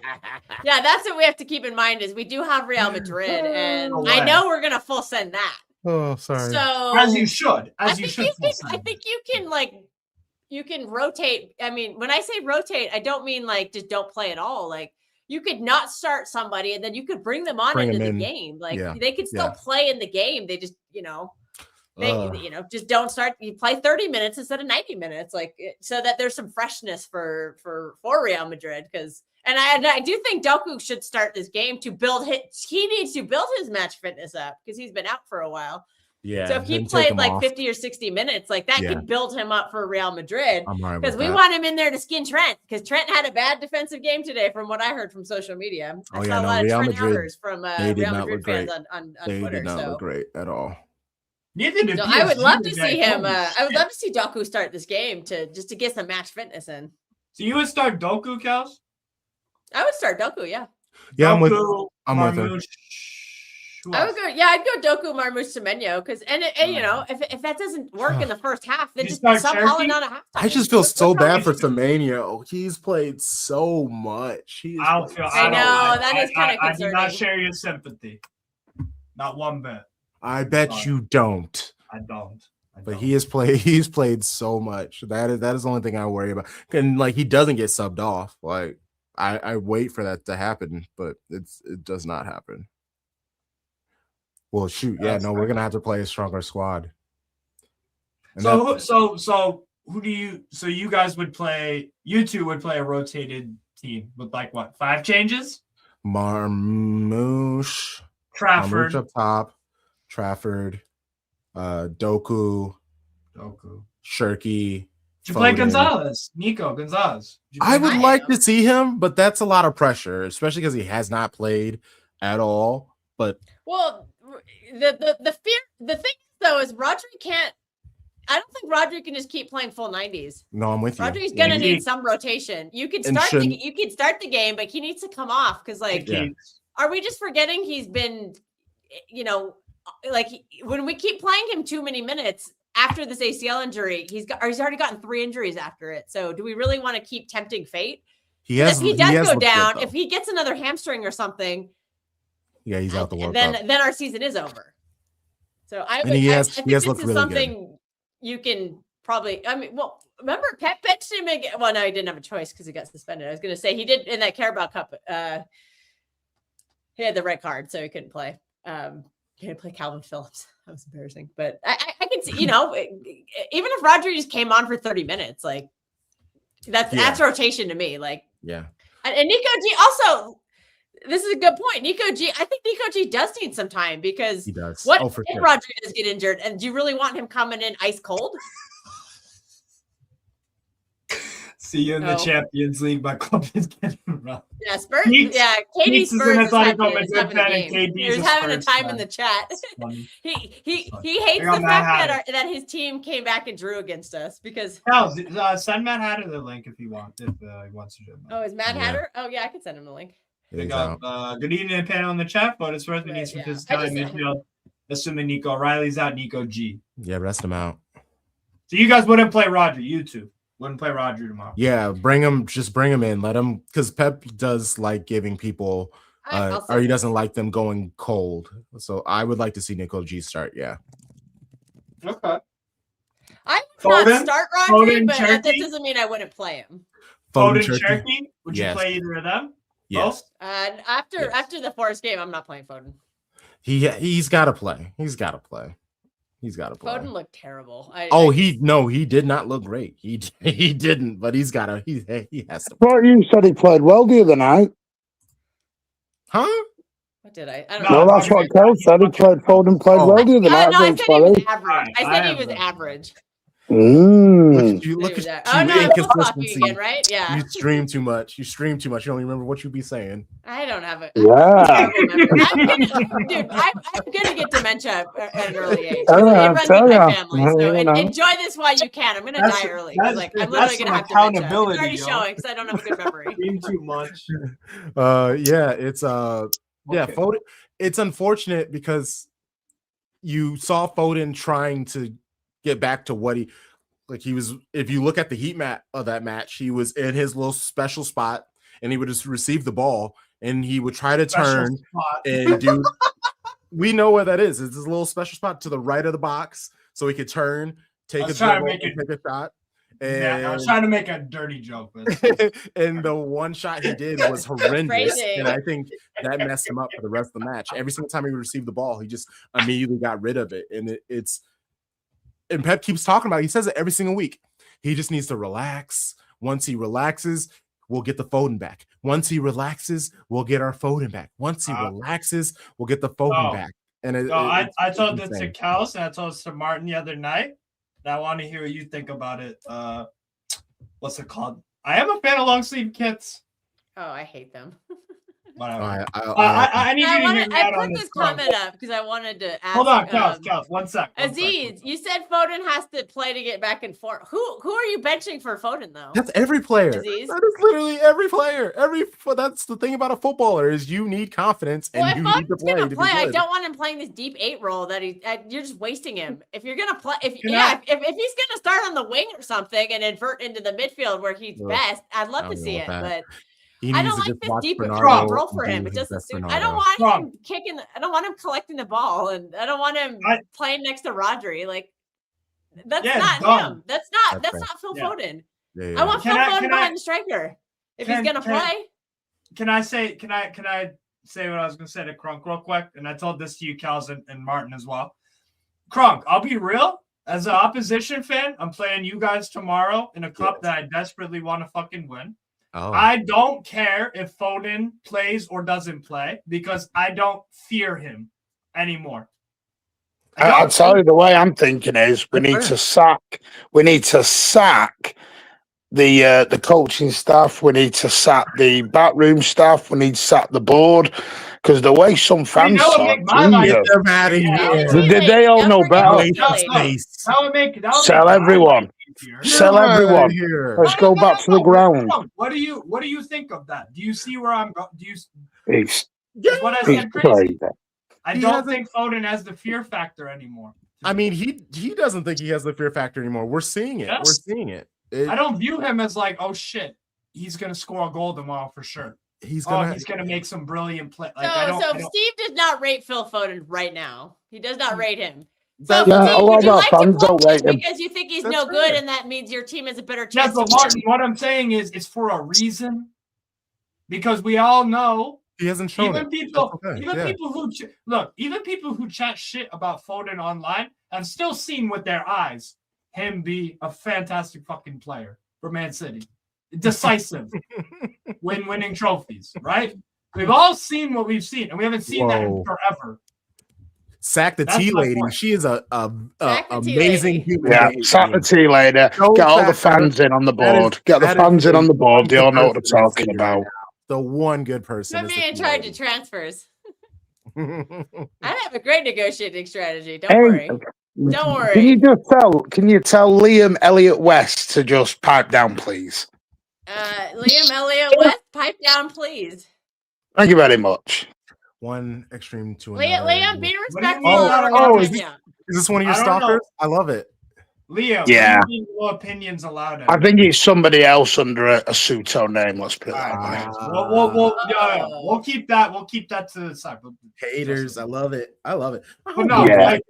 S3: yeah, that's what we have to keep in mind is we do have Real Madrid, and I know we're gonna full send that.
S4: Oh, sorry.
S3: So
S2: as you should,
S3: I think you can rotate. I mean, when I say rotate, I don't mean like just don't play at all. Like you could not start somebody and then you could bring them on into the game. Like they could still play in the game. They just, just don't start. You play 30 minutes instead of 90 minutes, like so that there's some freshness for Real Madrid. And I do think Doku should start this game to build he needs to build his match fitness up because he's been out for a while.
S4: Yeah.
S3: So if he played like 50 or 60 minutes, like that could build him up for Real Madrid. Because we want him in there to skin Trent. Because Trent had a bad defensive game today, from what I heard from social media. I saw a lot of Trent hours from Real Madrid fans on Twitter.
S4: They did not look great at all.
S3: So I would love to see him. I would love to see Doku start this game to get some match fitness in.
S2: So you would start Doku, Kels?
S3: I would start Doku, yeah.
S4: Yeah,
S2: Doku,
S4: I'm with her.
S3: I would go. Yeah, I'd go Doku, Marmoush, Semenyo because if that doesn't work in the first half, then just sub Holland on a halftime.
S4: I just feel so bad for Semenyo. He's played so much.
S3: I know that is kind of concerning.
S2: I do not share your sympathy. Not one bit.
S4: I bet you don't.
S2: I don't.
S4: But he's played so much. That is the only thing I worry about. And like he doesn't get subbed off. Like I wait for that to happen, but it does not happen. Well, shoot, yeah, no, we're gonna have to play a stronger squad.
S2: And so who do you? So you guys would play? You two would play a rotated team with like what? 5 changes?
S4: Marmoush,
S2: Trafford
S4: up top, Trafford, Doku, Shirky.
S2: Did you play Gonzalez? Nico Gonzalez.
S4: I would like to see him, but that's a lot of pressure, especially because he has not played at all. But
S3: the thing though is Rodri can't. I don't think Rodri can just keep playing full 90s.
S4: No, I'm with you.
S3: Rodri's gonna need some rotation. You could start the game, but he needs to come off because are we just forgetting he's been, when we keep playing him too many minutes after this ACL injury, he's already gotten 3 injuries after it. So do we really want to keep tempting fate? If he does go down, if he gets another hamstring or something.
S4: Yeah, he's out the World
S3: Cup. Then our season is over. So I think this is something you can probably. I mean, well, remember Pep benched him again. Well, no, he didn't have a choice because he got suspended. I was going to say he did in that Carabao Cup. He had the red card, so he couldn't play. He had to play Calvin Phillips. That was embarrassing. But I can see, even if Rodri just came on for 30 minutes, like that's rotation to me. Like,
S4: yeah.
S3: And Nico G also. this is a good point. Nico G, I think Nico G does need some time because
S4: He does.
S3: what
S4: Oh, for
S3: if
S4: sure.
S3: Rodriguez get injured? And do you really want him coming in ice cold?
S2: See you in the Champions League. My club is getting rough.
S3: Yeah, Spurs.
S2: Neeks-
S3: Yeah, Katie
S2: Neeks is
S3: Spurs
S2: an
S3: is having,
S2: athletic
S3: is having a
S2: fan and
S3: game.
S2: KD
S3: He
S2: is
S3: was
S2: a
S3: having a
S2: Spurs
S3: time
S2: fan.
S3: in the chat.
S2: Funny.
S3: He
S2: I
S3: hates
S2: got
S3: the
S2: Mad
S3: fact that his team came back and drew against us because.
S2: Send Matt Hatter the link if he wants to do it.
S3: Oh, is Mad
S4: Yeah.
S3: Hatter? Oh yeah, I could send him the link.
S2: Big up. Good evening, panel in the chat. But it's worth needs some
S3: Yeah.
S2: physicality midfield. Assuming Nico O'Reilly's out, Nico G.
S4: Yeah, rest him out.
S2: So you guys wouldn't play Roger, you two wouldn't play Roger tomorrow.
S4: Yeah, bring him in. Let him, because Pep does like giving people, or he doesn't like them going cold. So I would like to see Nico G start. Yeah.
S2: Okay.
S3: I would not start Roger,
S2: Foden,
S3: but that
S2: Cherky?
S3: doesn't mean I wouldn't play him.
S2: Foden,
S4: Cherky?
S2: Cherky? Would you
S4: Yes.
S2: play either of them?
S4: Yes.
S3: After the Forest game, I'm not playing Foden.
S4: He's got to play. He's got to play.
S3: Foden looked terrible.
S4: He did not look great. He didn't, but he has to.
S5: Well, you said he played well the other night.
S4: Huh?
S3: What did I?
S5: No, that's what Kel said. He played Foden played well the other night.
S3: No, I
S5: against
S3: said he was
S5: Forest.
S3: average. I said he was average.
S4: Look at
S3: Oh no, I'm
S4: inconsistency.
S3: again, right? Yeah.
S4: You stream too much. You don't even remember what you be saying.
S3: I don't have it.
S5: Yeah.
S3: I'm gonna get dementia at an early age. It
S5: Yeah,
S3: runs
S5: tell
S3: in my
S5: ya.
S3: family. So
S5: You know.
S3: enjoy this while you can. I'm gonna die early. I'm literally
S2: that's
S3: gonna have
S2: some
S3: dementia. It's
S2: accountability,
S3: already
S2: yo.
S3: showing because I don't have a good memory.
S2: Stream too much.
S4: Foden. It's unfortunate because you saw Foden trying to get back to what he was. If you look at the heat map of that match, he was in his little special spot and he would just receive the ball and he would try to turn and do. We know where that is. It's this little special spot to the right of the box, so he could turn, take a shot.
S2: And I was trying to make a dirty joke, but
S4: and the one shot he did was horrendous, and I think that messed him up for the rest of the match. Every single time he received the ball, he just immediately got rid of it, and and Pep keeps talking about it. He says it every single week. He just needs to relax. Once he relaxes, we'll get the Foden back. Once he relaxes, we'll get our Foden back. Once he relaxes, we'll get the Foden back. And
S2: I told this to Kels and I told this to Martin the other night. I want to hear what you think about it. What's it called? I am a fan of long sleeve kits.
S3: Oh, I hate them.
S2: Whatever. I need you to hear me out on
S3: put this comment up because I wanted to ask.
S2: Hold on, Kels, 1 sec.
S3: Aziz, you said Foden has to play to get back and forth. Who are you benching for Foden though?
S4: That's every player.
S3: Aziz?
S4: That is literally every player. That's the thing about a footballer is you need confidence and you need to play.
S3: I don't want him playing this deep 8 role that you're just wasting him. If you're gonna play, if he's gonna start on the wing or something and invert into the midfield where he's best, I'd love to see it, but. I don't like this deep role for him. It doesn't suit. I don't want him kicking. I don't want him collecting the ball, and I don't want him playing next to Rodri. Like that's not him. That's not Phil Foden. I want Phil Foden behind the striker if he's gonna play.
S2: Can I say what I was gonna say to Crunk real quick? And I told this to you, Kels, and Martin as well. Crunk, I'll be real. As an opposition fan, I'm playing you guys tomorrow in a cup that I desperately want to fucking win.
S4: Oh.
S2: I don't care if Foden plays or doesn't play because I don't fear him anymore.
S5: I'll tell you the way I'm thinking is we need to sack the coaching staff. We need to sack the backroom staff. We need to sack the board because the way some fans did they all know better? Sell everyone. Sell everyone. Let's go back to the ground.
S2: What do you think of that? Do you see where I'm going? Do you?
S5: What I said crazy.
S2: I don't think Foden has the fear factor anymore.
S4: I mean, he doesn't think he has the fear factor anymore. We're seeing it. We're seeing it.
S2: I don't view him as like, oh shit, he's gonna score a goal tomorrow for sure. He's gonna make some brilliant play.
S3: So Steve does not rate Phil Foden right now. He does not rate him. So
S5: a lot of our fans don't rate him
S3: because you think he's no good, and that means your team has a better chance.
S2: Yeah, but Martin, what I'm saying is, it's for a reason. Because we all know
S4: he hasn't shown
S2: even people who chat shit about Foden online have still seen with their eyes him be a fantastic fucking player for Man City, decisive, winning trophies, right? We've all seen what we've seen, and we haven't seen that in
S4: Whoa.
S2: forever.
S4: Sack the
S2: That's
S4: tea
S2: my
S4: lady.
S2: point.
S4: She is a
S3: Sack the tea
S4: amazing
S3: lady.
S4: human
S5: Yeah,
S4: being.
S5: sack the tea later.
S4: Go
S5: Get all the
S4: sack her.
S5: fans in on the
S4: That is-
S5: board. Get the
S4: that is
S5: fans in
S4: the
S5: on the board.
S4: one
S5: They all
S4: good
S5: know what they're
S4: person in the
S5: talking
S4: city right
S5: about.
S4: now. The one good person.
S3: Put
S4: is
S3: me
S4: the
S3: in
S4: tea
S3: charge
S4: lady.
S3: of transfers.
S4: Can
S3: I have a great negotiating strategy. Don't
S5: Hey,
S3: worry. Don't worry.
S5: Can you tell Liam Elliott West to just pipe down, please?
S3: Liam Elliott West, pipe down, please.
S5: Thank you very much.
S4: One extreme to another.
S3: Liam, be
S2: What do you
S3: respectful
S2: mean
S3: of
S2: not
S3: our
S2: allowed?
S3: opinion.
S4: Is this one of your
S2: I don't know.
S4: stalkers? I love it.
S2: Leo,
S5: Yeah.
S2: what do you mean no opinions allowed?
S5: I think it's somebody else under a pseudo name. Let's put it
S2: All
S5: that way.
S2: right, we'll keep that. We'll keep that to the side.
S4: Haters. I love it. I love it.
S2: But no,
S5: Yeah.
S2: like,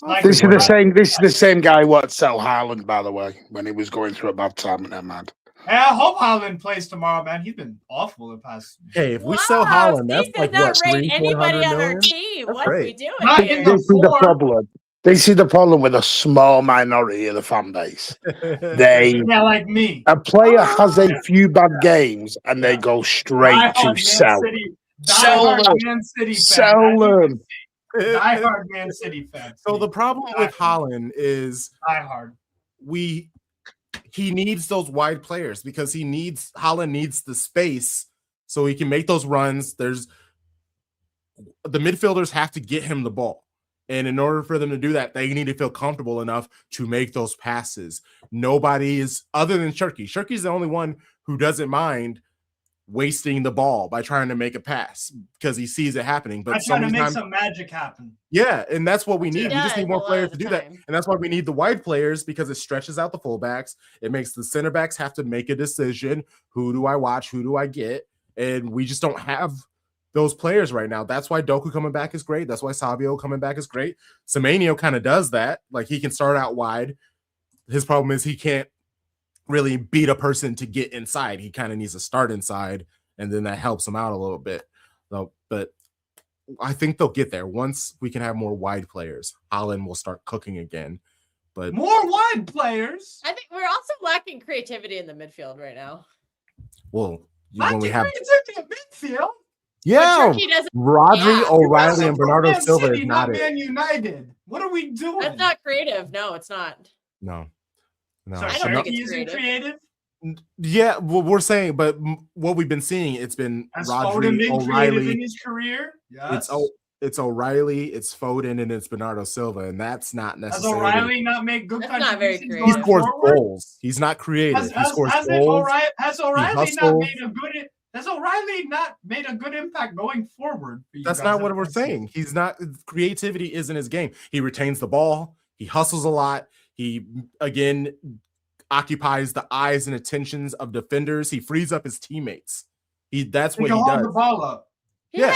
S2: like
S5: This is the
S2: what-
S5: same. This is the same guy who wanted to sell Haaland, by the way, when he was going through a bad time in that man.
S2: Hey, I hope Haaland plays tomorrow, man. He's been awful the past.
S4: Hey, if we
S3: Wow,
S4: sell Holland,
S3: Steve
S4: that's
S3: does
S4: like
S3: not
S4: what,
S3: rate
S4: 300-400
S3: anybody on our
S4: million?
S3: team.
S4: That's
S3: What are we
S4: great.
S3: doing
S2: Not
S3: here?
S2: in the
S5: This is the
S2: four.
S5: problem. This is the problem with a small minority of the fan base. They
S2: Yeah, like me.
S5: a player has a few bad games and they
S2: Yeah.
S5: go straight
S2: Diehard
S5: to
S2: Man
S5: sell.
S2: City.
S5: Sell
S2: Diehard
S5: them.
S2: Man City fan.
S5: Sell
S2: As you can
S5: them.
S2: see, Diehard Man City fan.
S4: So the problem with
S2: Diehard.
S4: Holland is
S2: Diehard.
S4: he needs those wide players because Holland needs the space so he can make those runs. There's the midfielders have to get him the ball. And in order for them to do that, they need to feel comfortable enough to make those passes. Nobody is other than Shirky. Shirky's the only one who doesn't mind wasting the ball by trying to make a pass because he sees it happening. But
S2: I'm
S4: so
S2: trying to
S4: many
S2: make
S4: times,
S2: some magic happen.
S4: yeah, and that's what we need. We just
S3: does
S4: need more
S3: a lot
S4: players
S3: of
S4: to
S3: the
S4: do that.
S3: time.
S4: And that's why we need the wide players because it stretches out the fullbacks. It makes the center backs have to make a decision. Who do I watch? Who do I get? And we just don't have those players right now. That's why Doku coming back is great. That's why Savio coming back is great. Semenyo kind of does that. Like he can start out wide. His problem is he can't really beat a person to get inside. He kind of needs to start inside, and then that helps him out a little bit. So, but I think they'll get there once we can have more wide players. Holland will start cooking again. But
S2: More wide players.
S3: I think we're also lacking creativity in the midfield right now.
S4: well,
S2: Not
S4: when we have
S2: creativity in midfield.
S4: yeah,
S3: Turkey doesn't.
S4: Rodri,
S3: Yeah.
S4: O'Reilly, and Bernardo
S2: Man
S4: Silva
S2: City,
S4: is not it.
S2: Man United. What are we doing?
S3: That's not creative. No, it's not.
S4: No.
S2: So
S3: I don't think
S2: Shirky
S3: it's
S2: isn't creative.
S4: Yeah, well, we're saying, but what we've been seeing, it's been
S2: Has Foden
S4: Rodri,
S2: been creative in
S4: O'Reilly.
S2: his career? Yes.
S4: It's O'Reilly, it's Foden, and it's Bernardo Silva, and that's not
S2: Has
S4: necessarily.
S2: O'Reilly not made good
S3: That's not very
S2: contributions
S4: He
S3: creative.
S2: going
S4: scores
S2: forward?
S4: goals. He's not creative.
S2: Has,
S4: he scores
S2: has
S4: goals.
S2: O'Reilly not
S4: hustles.
S2: made a good? Has O'Reilly not made a good impact going forward? For you
S4: That's
S2: guys
S4: not
S2: at
S4: what we're
S2: Man City?
S4: saying. He's not. Creativity isn't his game. He retains the ball. He hustles a lot. He again occupies the eyes and attentions of defenders. He frees up his teammates. That's what
S2: can
S4: he
S2: hold
S4: does.
S2: the ball up.
S4: Yeah.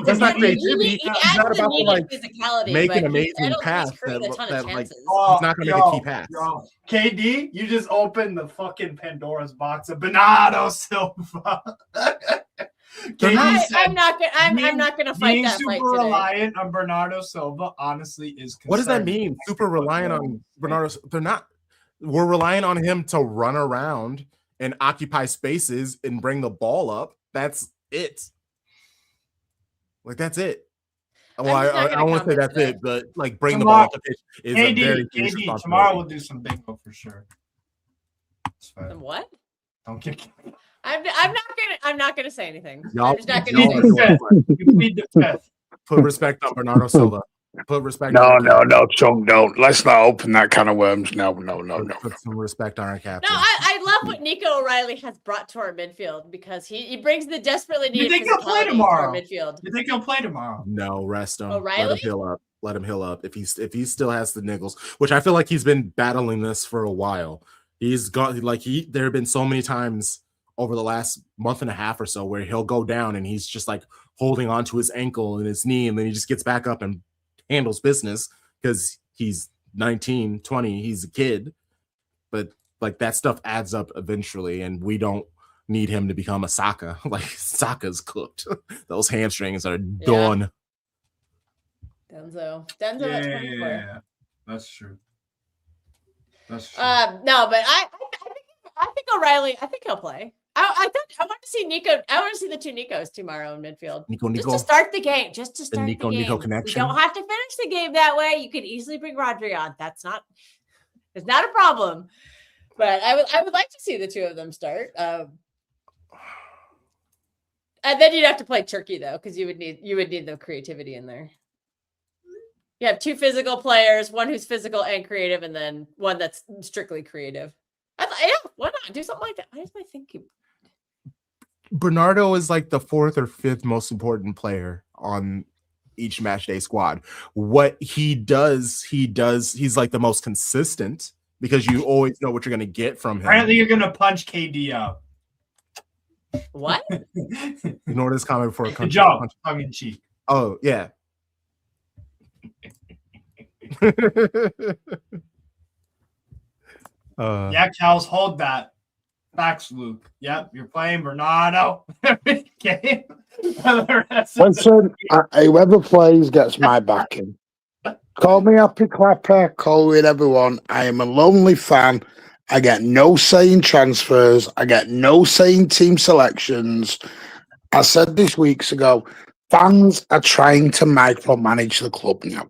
S4: That's not
S3: He
S4: creativity. He's
S3: adds
S4: not
S3: the
S4: about to
S3: needed
S4: like
S3: physicality,
S4: make
S3: but
S4: an
S3: I
S4: amazing
S3: don't think
S4: pass
S3: he's created a ton of
S4: that like
S3: chances.
S4: he's not gonna make a key pass.
S2: Yo, KD, you just opened the fucking Pandora's box of Bernardo Silva. KD said,
S3: I'm not gonna. I'm not gonna fight
S2: being
S3: that
S2: super
S3: fight today.
S2: reliant on Bernardo Silva honestly is
S4: What does that
S2: concerning.
S4: mean? Super reliant on Bernardo. They're not. We're relying on him to run around and occupy spaces and bring the ball up. That's it. Like that's it. Well,
S3: I'm just not
S4: I
S3: gonna
S4: don't want to say
S3: comment
S4: that's
S3: today.
S4: it, but like bring
S2: Tomorrow-
S4: the ball up is a very
S2: KD,
S4: huge
S2: tomorrow
S4: responsibility.
S2: we'll do some bingo for sure. That's fine.
S3: Some what?
S2: Don't get
S3: I'm not gonna say anything.
S4: Y'all-
S3: I'm just not
S2: you
S3: gonna
S2: plead
S3: say
S2: the
S3: anything.
S2: fifth. You plead the fifth.
S4: Put respect on Bernardo Silva. Put respect.
S5: No,
S4: on our
S5: no, Chunk, don't. Let's not open that can of worms. No.
S4: captain. Put some respect on our
S3: No,
S4: captain.
S3: I love what Nico O'Reilly has brought to our midfield because he brings the desperately
S2: You
S3: needed
S2: think he'll play
S3: physicality to
S2: tomorrow?
S3: our midfield.
S2: You think he'll play tomorrow?
S4: No, rest him. Let
S3: O'Reilly?
S4: him heal up. Let him heal up. If he still has the niggles, which I feel like he's been battling this for a while. He's got there have been so many times over the last month and a half or so where he'll go down and he's just like holding onto his ankle and his knee, and then he just gets back up and handles business because he's 19, 20, he's a kid. But like that stuff adds up eventually, and we don't need him to become a Saka. Like Saka's cooked. Those hamstrings are done.
S3: Denzo at 24.
S2: Yeah, that's true. That's true.
S3: No, but I think O'Reilly. I think he'll play. I want to see Nico. I want to see the two Nicos tomorrow in midfield.
S4: Nico.
S3: Just to start the game. Just to start the game.
S4: Nico
S3: We
S4: connection.
S3: don't have to finish the game that way. You could easily bring Rodri on. It's not a problem. But I would like to see the two of them start. And then you'd have to play Turkey though, because you would need the creativity in there. You have two physical players, one who's physical and creative, and then one that's strictly creative. Yeah, why not do something like that? Why is my thinking?
S4: Bernardo is like the 4th or 5th most important player on each match day squad. What he does, he's like the most consistent because you always know what you're going to get from him.
S2: Apparently, you're going to punch KD out.
S3: What?
S4: Ignore this comment before it comes
S2: out. Tongue in cheek.
S4: Oh, yeah.
S2: Yeah, Cows, hold that. Facts, Luke. Yep, you're playing Bernardo. Game.
S5: Listen, whoever plays gets my backing. Call me happy clapper, call me whatever you want. I am a lonely fan. I get no say in transfers. I get no say in team selections. I said this weeks ago, fans are trying to micromanage the club now.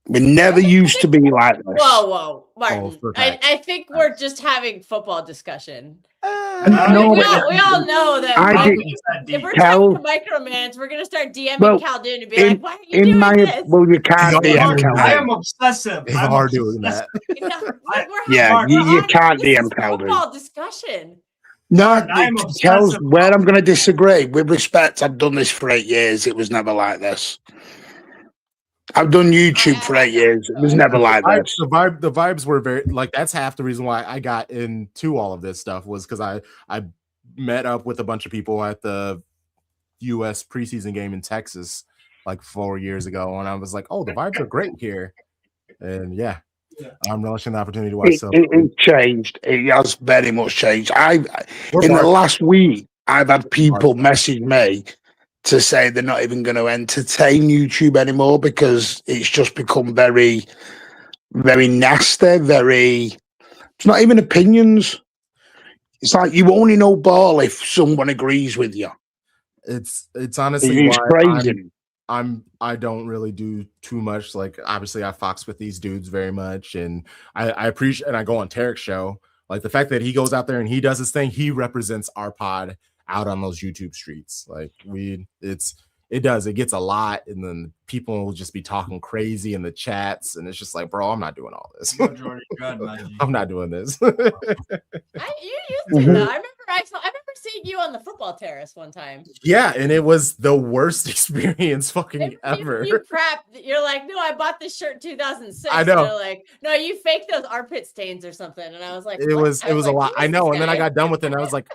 S5: We never used to be like this.
S3: Whoa, Martin. I think we're just having football discussion.
S5: We
S3: all know that if we're trying to micromanage, we're going to start DMing Caldoon and be like, why are you doing this?
S5: Well, you can't DM Caldoon.
S2: I am obsessive.
S4: It's hard doing that.
S5: You can't DM Caldoon.
S3: Football discussion.
S5: No, tells where I'm going to disagree. With respect, I've done this for 8 years. It was never like this. I've done YouTube for 8 years. It was never like this.
S4: The vibes were very like that's half the reason why I got into all of this stuff was because I met up with a bunch of people at the US preseason game in Texas like 4 years ago, and I was like, oh, the vibes are great here. And yeah. I'm relishing the opportunity to watch.
S5: It changed. It has very much changed. In the last week, I've had people message me to say they're not even going to entertain YouTube anymore because it's just become very, very nasty. It's not even opinions. It's like you only know ball if someone agrees with you.
S4: It's honestly
S5: it's crazy.
S4: I don't really do too much. Like obviously I fox with these dudes very much, and I appreciate, and I go on Tarek's show. Like the fact that he goes out there and he does his thing, he represents our pod out on those YouTube streets. Like it gets a lot, and then people will just be talking crazy in the chats, and it's just like, bro, I'm not doing all this. I'm not doing this.
S3: You used to though. I remember seeing you on the football terrace one time.
S4: Yeah, and it was the worst experience ever.
S3: You're like, no, I bought this shirt in 2006.
S4: I know.
S3: And they're like, no, you faked those armpit stains or something. And I was like,
S4: it was a lot. I know. And then I got done with it, and I was like,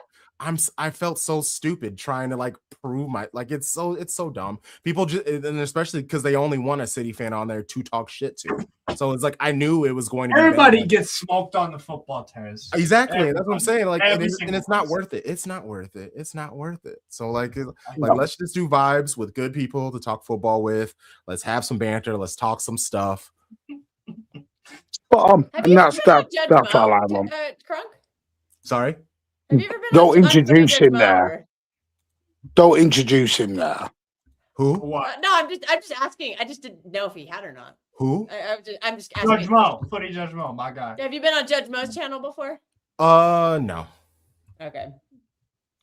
S4: I felt so stupid trying to like prove it's so dumb. People just, and especially because they only want a City fan on there to talk shit to. So it's like I knew it was going to.
S2: Everybody gets smoked on the football terrace.
S4: Exactly, that's what I'm saying. Like, and it's not worth it. It's not worth it. It's not worth it. So like let's just do vibes with good people to talk football with. Let's have some banter. Let's talk some stuff.
S5: And that's all I want.
S3: Crunk?
S4: Sorry.
S3: Have you ever been
S5: Don't introduce him there. Don't introduce him there.
S4: Who?
S3: No, I'm just asking. I just didn't know if he had or not.
S4: Who?
S3: I'm just asking.
S2: Judge Mo, Footy Judge Mo, my guy.
S3: Have you been on Judge Mo's channel before?
S4: No.
S3: Okay,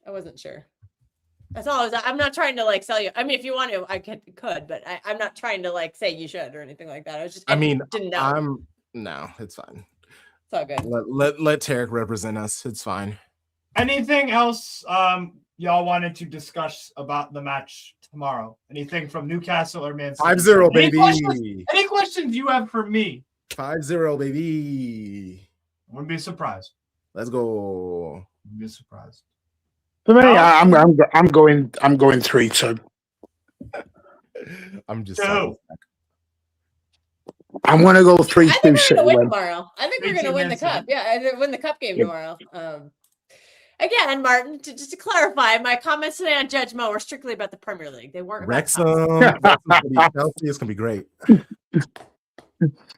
S3: I wasn't sure. That's all. I'm not trying to like sell you. I mean, if you want to, I could, but I'm not trying to like say you should or anything like that. I didn't know.
S4: No, it's fine.
S3: It's all good.
S4: Let Tarek represent us. It's fine.
S2: Anything else y'all wanted to discuss about the match tomorrow? Anything from Newcastle or Man City?
S4: 5-0, baby.
S2: Any questions you have for me?
S4: 5-0, baby.
S2: Wouldn't be surprised.
S4: Let's go.
S2: Wouldn't be surprised.
S5: For me, I'm going 3-2.
S4: I'm just.
S5: I'm going to go 3-2.
S3: I think we're going to win tomorrow. I think we're going to win the cup. Yeah, win the cup game tomorrow. Again, Martin, just to clarify, my comments today on Judge Mo were strictly about the Premier League. They weren't
S4: Wrexham. Chelsea is going to be great.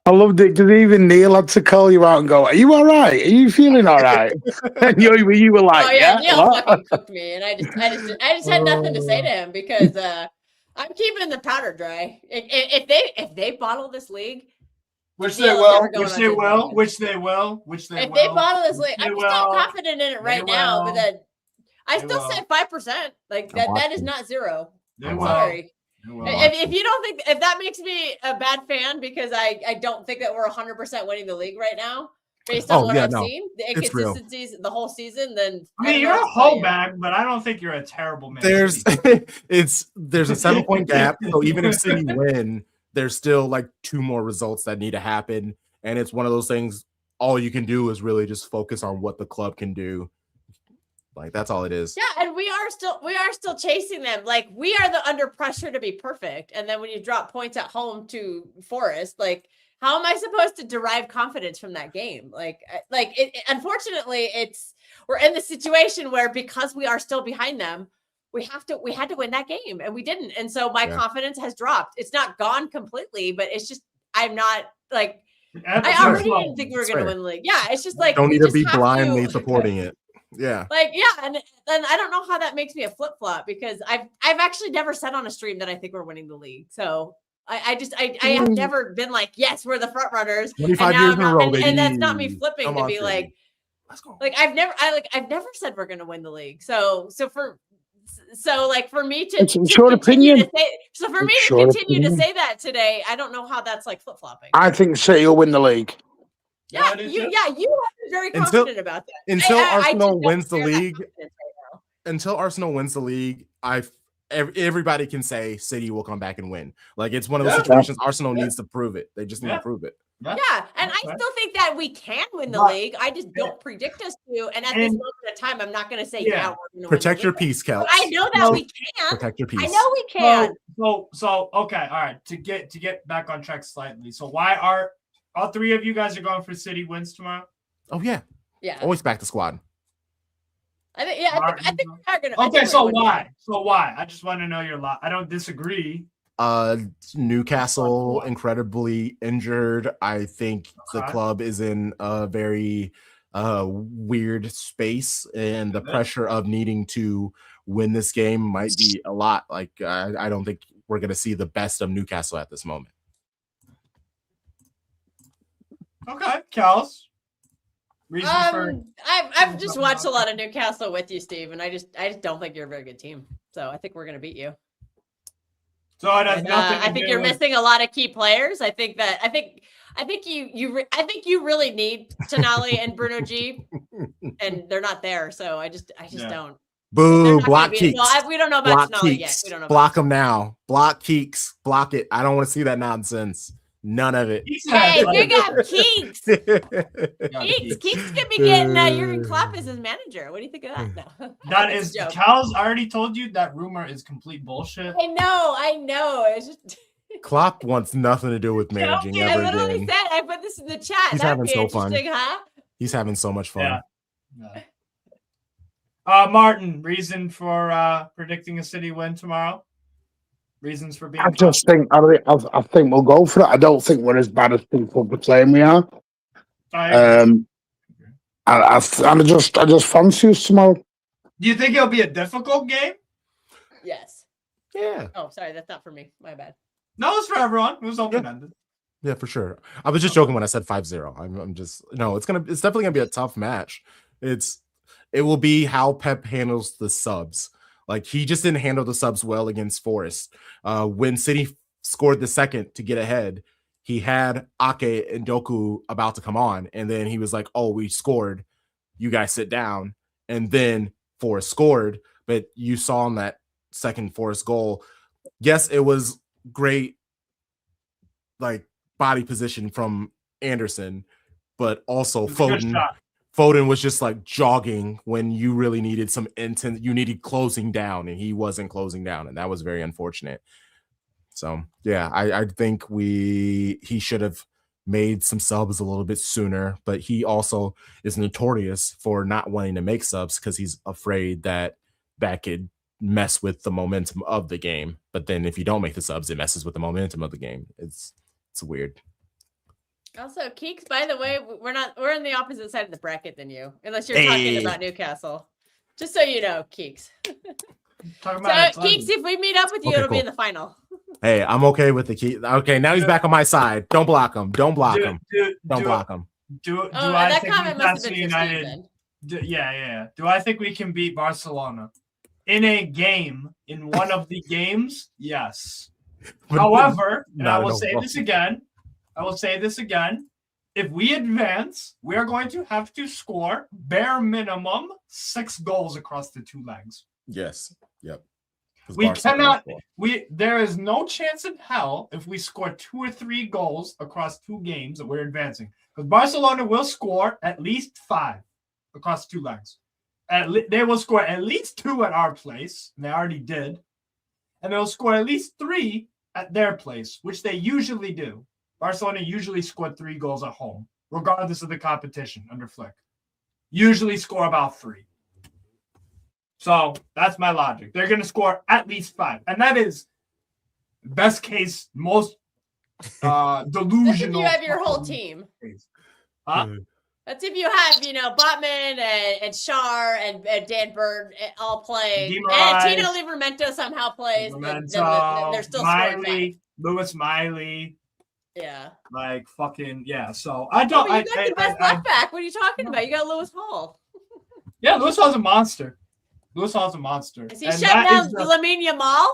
S5: I loved it because even Neil had to call you out and go, "Are you all right? Are you feeling all right?" And you were like,
S3: Oh yeah,
S5: "Yeah,
S3: Neil
S5: what?"
S3: fucking cooked me, and I just had nothing to say to him because I'm keeping the powder dry. If they bottle this league,
S2: Which they
S3: Neil is
S2: will.
S3: never going
S2: Which
S3: on
S2: they
S3: Disney
S2: will.
S3: again.
S2: Which they will. Which they
S3: If
S2: will.
S3: they bottle this
S2: which
S3: league,
S2: they
S3: I'm just not
S2: will.
S3: confident in it
S2: They
S3: right now. But
S2: will.
S3: then I
S2: They
S3: still
S2: will.
S3: say 5%. Like
S4: I'm
S3: that is
S4: watching.
S3: not zero.
S2: They
S3: I'm
S2: will.
S3: sorry.
S2: They will.
S3: If you don't think if that makes me a bad fan because I don't think that we're 100% winning the league right now based on
S4: Oh
S3: what
S4: yeah,
S3: I've
S4: no,
S3: seen, the
S4: it's real.
S3: inconsistencies the whole season, then
S2: I
S3: I
S2: mean,
S3: don't know
S2: you're
S3: what
S2: a
S3: to tell
S2: whole
S3: you.
S2: bag, but I don't think you're a terrible man.
S4: There's there's a 7-point gap. So even if City win, there's still like 2 more results that need to happen. And it's one of those things, all you can do is really just focus on what the club can do. Like that's all it is.
S3: Yeah, and we are still chasing them. Like we are the under pressure to be perfect. And then when you drop points at home to Forest, like how am I supposed to derive confidence from that game? Unfortunately, we're in the situation where because we are still behind them, we had to win that game and we didn't. And so my confidence has dropped. It's not gone completely, but it's just I'm not like I already didn't think we were going to win the league. Yeah, it's just like
S4: Don't
S3: we
S4: need to
S3: just
S4: be
S3: have
S4: blindly
S3: to
S4: supporting it. Yeah.
S3: like yeah, and I don't know how that makes me a flip flop because I've actually never said on a stream that I think we're winning the league. So I have never been like yes we're the front runners.
S4: 25 years in a row, baby.
S3: And that's not me flipping
S4: Come
S3: to
S4: on,
S3: be
S4: City.
S3: like
S4: Let's go.
S3: like I've never said we're going to win the league. So for me to
S5: It's your
S3: continue
S5: opinion.
S3: to say so for me
S5: It's
S3: to
S5: your
S3: continue to
S5: opinion.
S3: say that today, I don't know how that's like flip flopping.
S5: I think City will win the league.
S3: Yeah, you have been very confident about that.
S4: Until
S3: I
S4: Arsenal
S3: just don't
S4: wins the
S3: share that
S4: league,
S3: confidence right now.
S4: until Arsenal wins the league, everybody can say City will come back and win. Like it's one of those situations Arsenal needs to prove it. They just need to prove it.
S3: Yeah, and I still think that we can win the league. I just don't predict us to. And at this moment in time, I'm not going to say, we're going to
S4: protect
S3: win
S4: your peace, Kel.
S3: But I know that we can.
S4: Protect your peace.
S3: I know we can.
S2: So okay, all right. To get back on track slightly. So why are all 3 of you guys are going for City wins tomorrow?
S4: Oh yeah, always back the squad.
S3: I think we are going to.
S2: Okay, so why? So why? I just want to know your lot. I don't disagree.
S4: Newcastle incredibly injured. I think the club is in a very weird space, and the pressure of needing to win this game might be a lot. Like I don't think we're going to see the best of Newcastle at this moment.
S2: Okay, Kels.
S3: I've just watched a lot of Newcastle with you, Steve, and I just don't think you're a very good team. So I think we're going to beat you.
S2: So it has nothing.
S3: I think you're missing a lot of key players. I think you really need Tonali and Bruno G, and they're not there. So I just don't.
S4: Boo! Block Keeks.
S3: Well, we don't know about Tonali yet. We don't know.
S4: Block them now. Block Keeks. Block it. I don't want to see that nonsense. None of it.
S3: Hey, you got Keeks. Keeks could be getting Jurgen Klopp as his manager. What do you think of that? No.
S2: That is Cal's already told you that rumor is complete bullshit.
S3: I know. It's just
S4: Klopp wants nothing to do with managing ever again.
S3: I literally said I put this in the chat.
S4: He's having so fun.
S3: Huh?
S4: He's having so much fun.
S2: Yeah. Martin, reason for predicting a City win tomorrow? Reasons for being.
S5: I think we'll go for it. I don't think we're as bad as people proclaim we are. I just fancy us tomorrow.
S2: Do you think it'll be a difficult game?
S3: Yes.
S4: Yeah.
S3: Oh, sorry, that's not for me. My bad.
S2: No, it's for everyone. It was open-ended.
S4: Yeah, for sure. I was just joking when I said 5-0. I'm just it's definitely gonna be a tough match. It will be how Pep handles the subs. Like he just didn't handle the subs well against Forest. When City scored the second to get ahead, he had Ake and Doku about to come on, and then he was like, "Oh, we scored. You guys sit down." And then Forest scored, but you saw in that second Forest goal, yes, it was great, like body position from Anderson, but also Foden was just like jogging when you really needed some intent. You needed closing down, and he wasn't closing down, and that was very unfortunate. So yeah, I think he should have made some subs a little bit sooner, but he also is notorious for not wanting to make subs because he's afraid that could mess with the momentum of the game. But then if you don't make the subs, it messes with the momentum of the game. It's weird.
S3: Also, Keeks, by the way, we're on the opposite side of the bracket than you, unless you're talking about Newcastle. Just so you know, Keeks.
S2: Talking
S3: So,
S2: about
S3: Keeks, if we meet up with you,
S4: Okay,
S3: it'll be
S4: cool.
S3: in the final.
S4: Hey, I'm okay with the key. Okay, now he's back on my side. Don't block him. Don't block him. Don't block him.
S2: Do
S3: Oh,
S2: I
S3: that
S2: think
S3: comment must have
S2: Newcastle
S3: been for Steve
S2: United?
S3: then.
S2: Yeah. Do I think we can beat Barcelona in a game, in one of the games? Yes. However, and I will say this again. If we advance, we are going to have to score bare minimum 6 goals across the 2 legs.
S4: Yes. Yep.
S2: We cannot. There is no chance in hell if we score 2 or 3 goals across 2 games that we're advancing. Because Barcelona will score at least 5 across 2 legs. They will score at least 2 at our place, and they already did. And they'll score at least 3 at their place, which they usually do. Barcelona usually scored 3 goals at home, regardless of the competition under Flick. Usually score about 3. So that's my logic. They're going to score at least 5. And that is best case, most delusional.
S3: That's if you have your whole team.
S2: Huh?
S3: That's if you have, Botman and Shar and Dan Bird all playing. And Tino Livramento somehow plays. They're still
S2: Miley, Lewis Miley.
S3: Yeah.
S2: Like fucking, yeah. So I don't.
S3: You got the best left back. What are you talking about? You got Lewis Hall.
S2: Yeah, Lewis Hall's a monster. Lewis Hall's a monster.
S3: Is he shutting down Lamine Yamal?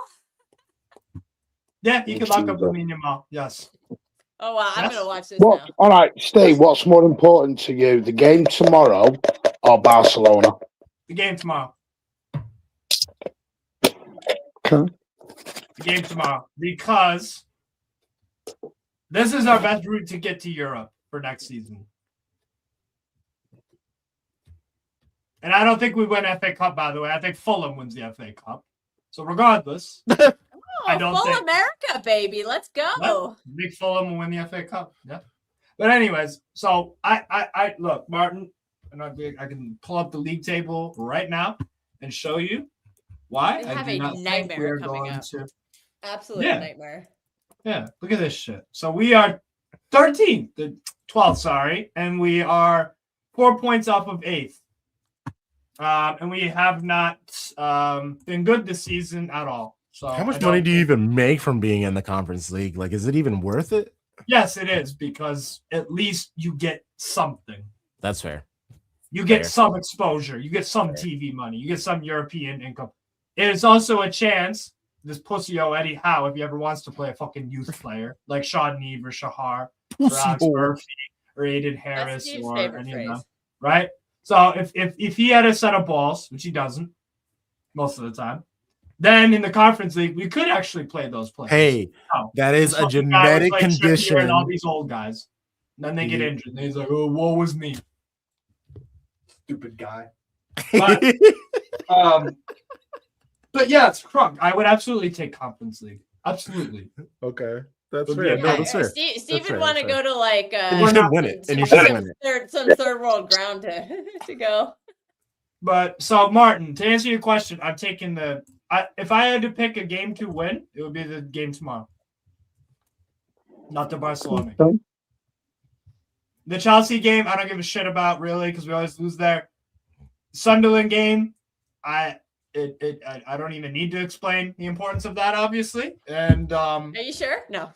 S2: Yeah, he can lock up Lamine Yamal. Yes.
S3: Oh, wow. I'm going to watch this now.
S5: All right, Steve, what's more important to you, the game tomorrow or Barcelona?
S2: The game tomorrow.
S5: Okay.
S2: The game tomorrow. Because this is our best route to get to Europe for next season. And I don't think we win FA Cup, by the way. I think Fulham wins the FA Cup. So regardless, I don't
S3: full
S2: think
S3: America, baby. Let's go.
S2: Yeah, big Fulham will win the FA Cup. Yeah. But anyways, so I look, Martin, and I can pull up the league table right now and show you why.
S3: I have a nightmare coming up. Absolute nightmare.
S2: Yeah, look at this shit. So we are 13th, 12th, sorry, and we are 4 points off of 8th. And we have not been good this season at all. So
S4: how much money do you even make from being in the conference league? Like, is it even worth it?
S2: Yes, it is, because at least you get something.
S4: That's fair.
S2: You get some exposure. You get some TV money. You get some European income. It is also a chance, this pussy-o Eddie Howe, if he ever wants to play a fucking youth player, like Sean Neve or Shahar or Alex Murphy or Aiden Harris or any of them, right? So if he had a set of balls, which he doesn't most of the time, then in the conference league we could actually play those players.
S4: Hey, that is a genetic condition.
S2: And all these old guys, and then they get injured. And he's like, "Oh, woe was me, stupid guy." But, but yeah, it's crunk. I would absolutely take conference league. Absolutely.
S4: Okay. That's fair. No, that's fair.
S3: Steve would want to go to like
S4: you should win it. And you should win it.
S3: Some third world ground to go.
S2: But so Martin, to answer your question, I'm taking if I had to pick a game to win, it would be the game tomorrow. Not the Barcelona.
S5: Okay.
S2: The Chelsea game, I don't give a shit about really, because we always lose there. Sunderland game, I don't even need to explain the importance of that, obviously. And
S3: are you sure? No.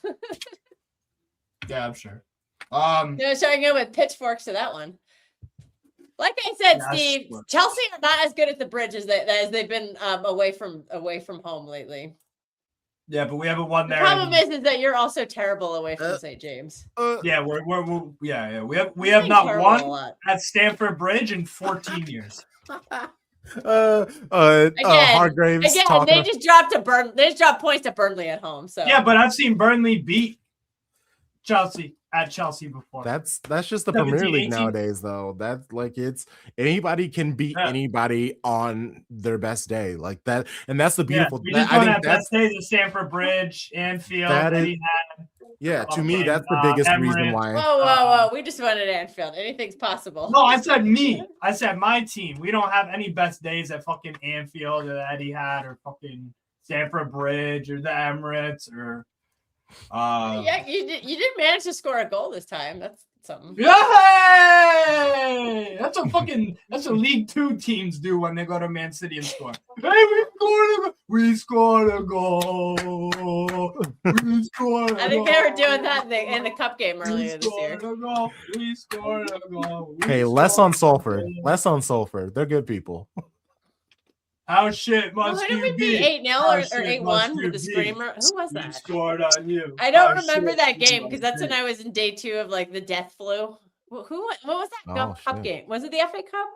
S2: Yeah, I'm sure.
S3: No, showing up with pitchforks to that one. Like I said, Steve, Chelsea are not as good at the bridge as they've been away from home lately.
S2: Yeah, but we haven't won there.
S3: The problem is that you're also terrible away from St. James.
S2: Yeah, we have not won at Stamford Bridge in 14 years.
S4: Hargraves.
S3: Again, they just dropped points to Burnley at home. So
S2: yeah, but I've seen Burnley beat Chelsea at Chelsea before.
S4: That's just the Premier League nowadays, though. That's like it's anybody can beat anybody on their best day, like that, and that's the beautiful.
S2: We just want best days at Stamford Bridge, Anfield.
S4: To me, that's the biggest reason why.
S3: Whoa! We just wanted Anfield. Anything's possible.
S2: No, I said me. I said my team. We don't have any best days at fucking Anfield or the Etihad or fucking Stamford Bridge or the Emirates or
S3: Yeah, you did manage to score a goal this time. That's something.
S2: Yay! That's a League Two teams do when they go to Man City and score. Hey, we scored a goal. We scored a goal.
S3: I think they were doing that in the cup game earlier this year.
S2: We scored a goal.
S4: Hey, less on Sulfur. Less on Sulfur. They're good people.
S2: How shit must
S3: Who did
S2: you
S3: we
S2: be?
S3: beat 8-0 or 8-1 with the screamer? Who was
S2: We
S3: that?
S2: scored on you.
S3: I don't
S2: How
S3: remember
S2: shit
S3: that game because
S2: must
S3: that's when
S2: be.
S3: I was in day 2 of like the death flu. What was that cup
S4: shit.
S3: game? Was it the FA Cup?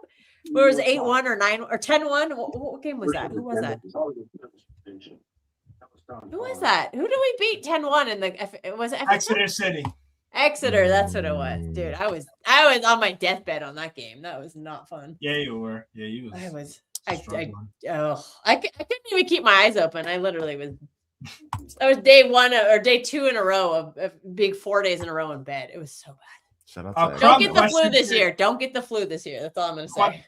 S3: Where it was 8-1 or 9 or 10-1? What game was that? Who was that? Who was that? Who did we beat 10-1 in the was it FA Cup?
S2: Exeter City.
S3: Exeter, that's what it was. Dude, I was on my deathbed on that game. That was not fun.
S2: Yeah, you were. Yeah, you was.
S3: I
S2: struggling.
S3: couldn't even keep my eyes open. I literally was. I was day 1 or day 2 in a row of being 4 days in a row in bed. It was so bad.
S4: Shout out to
S3: Don't get the flu
S2: question
S3: this
S2: for-
S3: year. Don't get the flu this year. That's all I'm gonna say.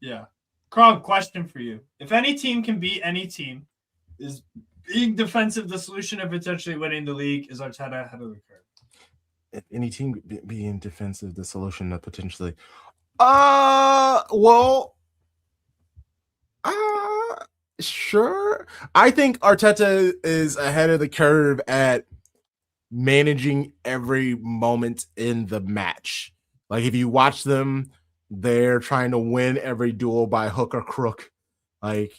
S2: Yeah. Kronk, question for you. If any team can beat any team, is being defensive the solution of potentially winning the league? Is Arteta ahead of the curve?
S4: if any team being defensive, the solution of potentially. Well, sure. I think Arteta is ahead of the curve at managing every moment in the match. Like if you watch them, they're trying to win every duel by hook or crook. Like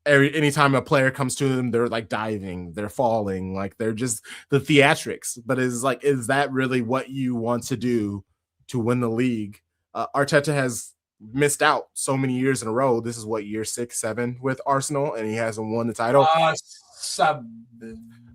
S4: anytime a player comes to them, they're like diving, they're falling, like they're just the theatrics. But is that really what you want to do to win the league? Arteta has missed out so many years in a row. This is what, year 6, 7 with Arsenal, and he hasn't won the title.
S2: 7.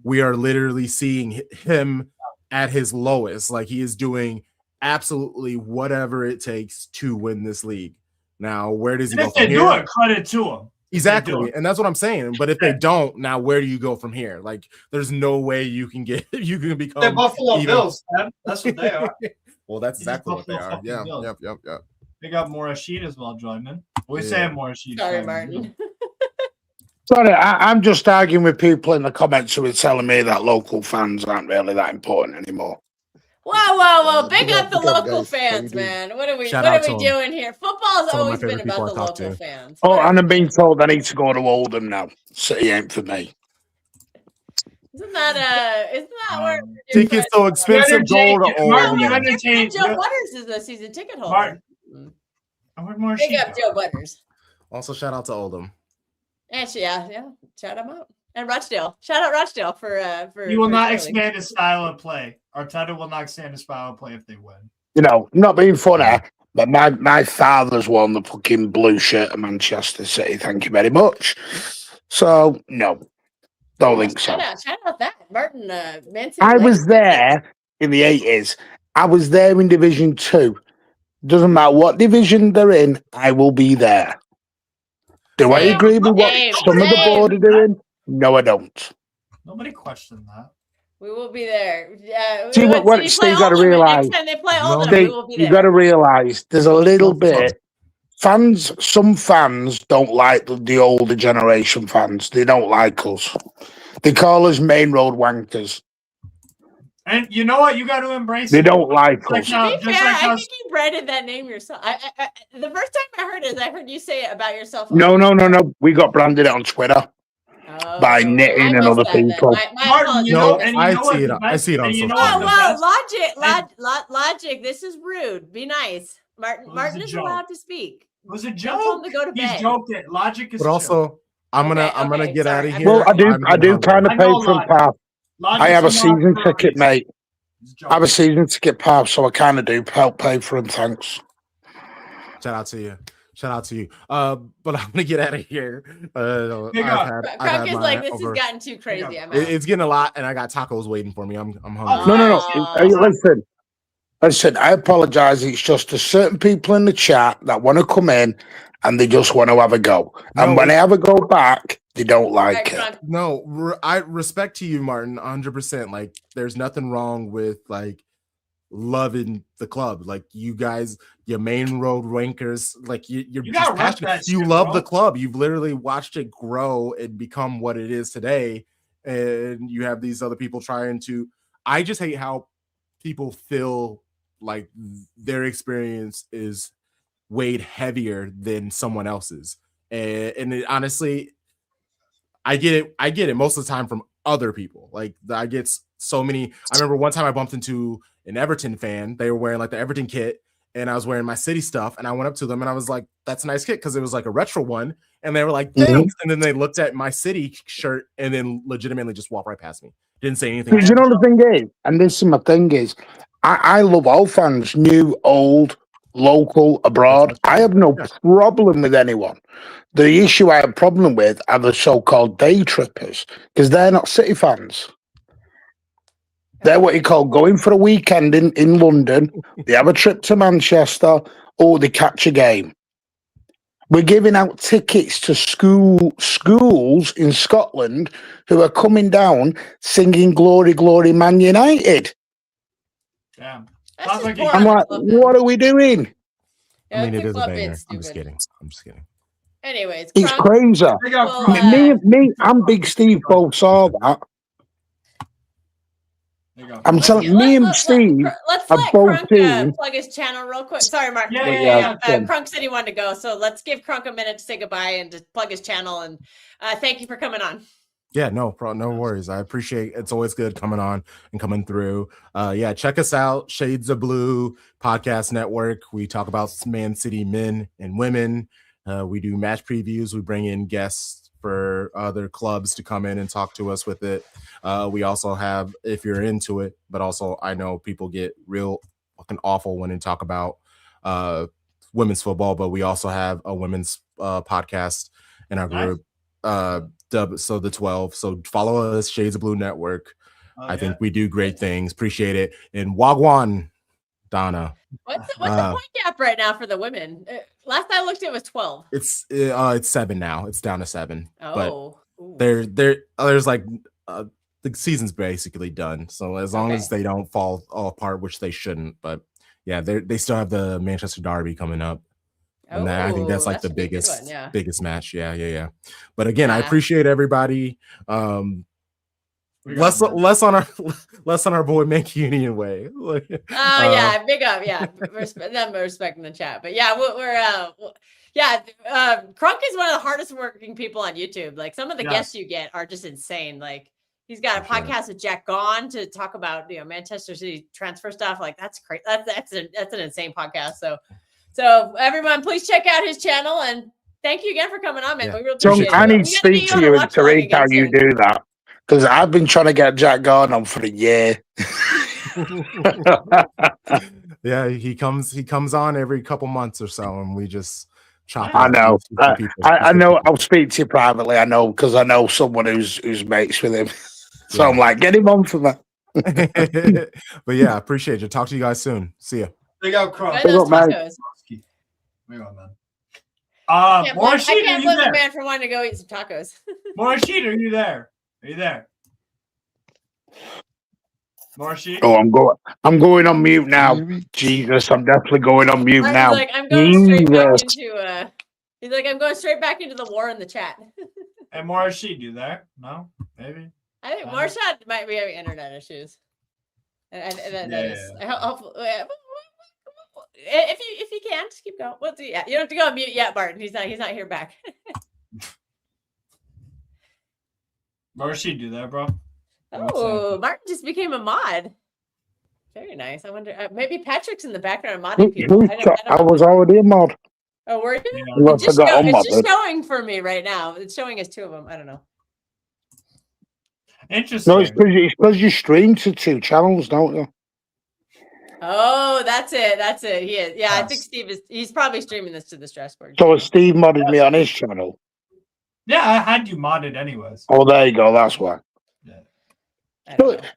S4: We are literally seeing him at his lowest. Like he is doing absolutely whatever it takes to win this league. Now, where does he go
S2: If
S4: from
S2: they
S4: here?
S2: do it, credit to them.
S4: Exactly, and that's what I'm saying. But if they don't, now where do you go from here? Like, there's no way you can become.
S2: They're Buffalo Bills, man. That's what they are.
S4: Well, that's
S2: These
S4: exactly what they
S2: Buffalo
S4: are.
S2: fucking
S4: Yeah,
S2: Bills.
S4: yep.
S2: They got Morashid as well joining. We
S4: Yeah.
S2: say Morashid.
S3: Sorry, Martin.
S5: Sorry, I'm just arguing with people in the comments who are telling me that local fans aren't really that important anymore.
S3: Whoa. Big
S6: Big
S3: up
S6: up,
S3: the
S6: big up,
S3: local
S6: guys. How you
S3: fans,
S6: doing?
S3: man. What are we
S4: Shout out to 'em.
S3: doing here? Football's
S4: Some of my
S3: always been
S4: favorite people
S3: about the
S4: I talk
S3: local
S4: to.
S3: fans.
S5: Oh,
S3: What
S5: and
S3: are
S5: I'm
S3: we
S5: being
S3: doing?
S5: told I need to go to Oldham now. City ain't for me.
S3: Isn't that where
S4: Tickets so expensive. Go to
S2: Martin, you
S4: Oldham.
S2: entertain.
S3: Joe Butters is a season ticket holder.
S2: Martin. I want Morashid.
S3: Big up Joe Butters.
S4: Also, shout out to Oldham.
S3: Actually, yeah. Shout him out. And Rochdale. Shout out Rochdale for
S2: He will
S3: for
S2: not
S3: trailing.
S2: expand his style of play. Arteta will not expand his style of play if they win.
S5: You know, not being funny, but my father's won the fucking blue shirt of Manchester City. Thank you very much. So, no, don't think so.
S3: Shout out that. Martin, Man City
S5: I was
S3: legend.
S5: there in the 80s. I was there in Division 2. Doesn't matter what division they're in, I will be there. Do I
S3: Same,
S5: agree with what
S3: same,
S5: some of the
S3: same.
S5: board are doing? No, I don't.
S2: Nobody questioned that.
S3: We will be there. Yeah.
S5: See, what
S3: City
S5: Steve
S3: play
S5: gotta
S3: Oldham, and
S5: realise.
S3: next time they play
S4: No,
S3: Oldham,
S5: Steve,
S3: we will be
S5: you
S3: there.
S5: got to realise there's a little
S4: What's up?
S5: bit. Some fans don't like the older generation fans. They don't like us. They call us main road wankers.
S2: And you know what? You got to embrace
S5: They
S2: it.
S5: don't like
S2: Like
S5: us.
S2: how-
S3: To be
S2: just
S3: fair,
S2: like
S3: I
S2: how-
S3: think you branded that name yourself. The first time I heard it, I heard you say it about yourself.
S5: No. We got branded it on Twitter.
S3: Oh,
S5: by knitting
S3: I
S5: and
S3: missed
S5: other
S3: that then.
S5: people.
S3: My
S2: Martin,
S3: apologies.
S2: you
S4: No,
S2: know,
S3: I missed
S2: and you
S4: I
S2: know
S4: see
S2: what
S4: it.
S2: the
S4: I
S2: best-
S4: see it on
S2: and you know
S4: social
S2: what
S3: Whoa,
S2: the
S3: whoa,
S2: best-
S3: logic. This is rude. Be nice.
S2: It was
S3: Martin
S2: a
S3: is
S2: joke.
S3: allowed to speak.
S2: It was a
S3: Don't tell him
S2: joke.
S3: to go to
S2: He's
S3: bed.
S2: joking. Logic is
S4: But
S2: chill.
S4: also, I'm gonna
S3: Okay,
S4: get out
S3: sorry.
S4: of here.
S5: Well, I do
S4: I'm getting
S5: kind of
S2: I
S5: pay
S2: know
S5: for a
S2: Logic.
S5: pass.
S2: Logic's
S5: I have a
S2: not
S5: season
S2: for
S5: ticket,
S2: reason.
S5: mate.
S2: He's
S5: I have a
S2: joking.
S5: season ticket pass, so I kind of do help pay for him. Thanks.
S4: Shout out to you. But I'm gonna get out of here.
S2: Big
S4: I've
S2: up.
S4: had
S3: Crunk is
S4: my
S3: like, this
S4: over-
S3: has gotten too crazy. I'm out.
S4: It's getting a lot, and I got tacos waiting for me. I'm hungry.
S5: No.
S3: Oh.
S5: Hey, listen. I apologize. It's just there's certain people in the chat that want to come in and they just want to have a go. And
S4: No,
S5: when I have a go back, they don't like
S3: Right,
S5: it.
S3: Crunk.
S4: No, I respect to you, Martin, 100%. Like, there's nothing wrong with like loving the club. Like, you guys, your main road rankers, like you're
S2: You
S4: just
S2: gotta rep
S4: passionate.
S2: that
S4: You
S2: shit,
S4: love
S2: bro.
S4: the club. You've literally watched it grow and become what it is today. and you have these other people trying to. I just hate how people feel like their experience is weighed heavier than someone else's, and honestly, I get it most of the time from other people. Like I get so many. I remember one time I bumped into an Everton fan. They were wearing like the Everton kit, and I was wearing my City stuff. And I went up to them and I was like, "That's a nice kit," because it was like a retro one. And they were like, "Thanks." And then they looked at my City shirt and then legitimately just walked right past me. Didn't say anything.
S5: You know the thing is, and this is my thing is, I love all fans, new, old, local, abroad. I have no problem with anyone. The issue I have problem with are the so-called day trippers, because they're not City fans. They're what you call going for a weekend in London. They have a trip to Manchester, or they catch a game. We're giving out tickets to schools in Scotland who are coming down singing "Glory, Glory, Man United."
S2: Damn.
S5: I'm like, what are we doing?
S3: Yeah,
S4: I mean, it is a
S3: club
S4: banger.
S3: being
S4: I'm just
S3: stupid.
S4: kidding. I'm just kidding.
S3: Anyways,
S5: It's
S3: Crunk,
S5: crazy.
S3: well,
S5: Me and Big Steve both saw that. I'm telling me and Steve
S3: let's
S5: are
S3: let
S5: both
S3: Crunk
S5: seen.
S3: plug his channel real quick. Sorry, Mark.
S2: Yeah.
S3: Crunk said he wanted to go, so let's give Crunk a minute to say goodbye and to plug his channel. And thank you for coming on.
S4: Yeah, no worries. I appreciate it's always good coming on and coming through. Yeah, check us out, Shades of Blue Podcast Network. We talk about Man City men and women. We do match previews. We bring in guests for other clubs to come in and talk to us with it. We also have, if you're into it, but also I know people get real fucking awful when they talk about women's football, but we also have a women's podcast in our group. So the 12. So follow us, Shades of Blue Network. I think we do great things. Appreciate it. And Wagwan, Donna.
S3: What's the point gap right now for the women? Last I looked, it was 12.
S4: It's 7 now. It's down to 7.
S3: Oh,
S4: but there's like the season's basically done. So as long as they don't fall all apart, which they shouldn't. But yeah, they still have the Manchester Derby coming up. And I think that's like the biggest match. Yeah. But again, I appreciate everybody. Less on our boy Mancunian way.
S3: Big up, them respecting the chat. But yeah, Crunk is one of the hardest working people on YouTube. Like some of the guests you get are just insane. Like he's got a podcast with Jack Gone to talk about Manchester City transfer stuff. Like that's crazy. That's an insane podcast. So everyone, please check out his channel and thank you again for coming on, man.
S4: Yeah.
S3: We really appreciate it.
S5: I need to speak to you and Tariq how you do that. Because I've been trying to get Jack Gone on for a year.
S4: Yeah, he comes on every couple months or so, and we just chop.
S5: I know. I know. I'll speak to you privately. I know because I know someone who's mates with him. So I'm like, get him on for me.
S4: But yeah, I appreciate you. Talk to you guys soon. See ya.
S2: Big up, Crunk.
S5: Big up, man.
S2: Big up, man.
S3: I can't blame the man for wanting to go eat some tacos.
S2: Morashid, are you there? Are you there? Morashid?
S5: Oh, I'm going on mute now. Jesus, I'm definitely going on mute now.
S3: I'm going straight back into he's like, I'm going straight back into the war in the chat.
S2: And Morashid, you there? No? Maybe?
S3: I think Morashid might be having internet issues. If you can, just keep going. You don't have to go on mute yet, Barton. He's not here back.
S2: Morashid, you there, bro?
S3: Oh, Martin just became a mod. Very nice. I wonder, maybe Patrick's in the background modding people.
S5: I was already a mod.
S3: Oh, were you?
S5: Yeah.
S3: It's just showing for me right now. It's showing us 2 of them. I don't know.
S2: Interesting.
S5: No, it's because you stream to 2 channels, don't you?
S3: Oh, that's it. He is. Yeah, I think he's probably streaming this to the Strasbourg.
S5: So Steve modded me on his channel.
S2: Yeah, I had you modded anyways.
S5: Oh, there you go. That's why.
S2: Yeah.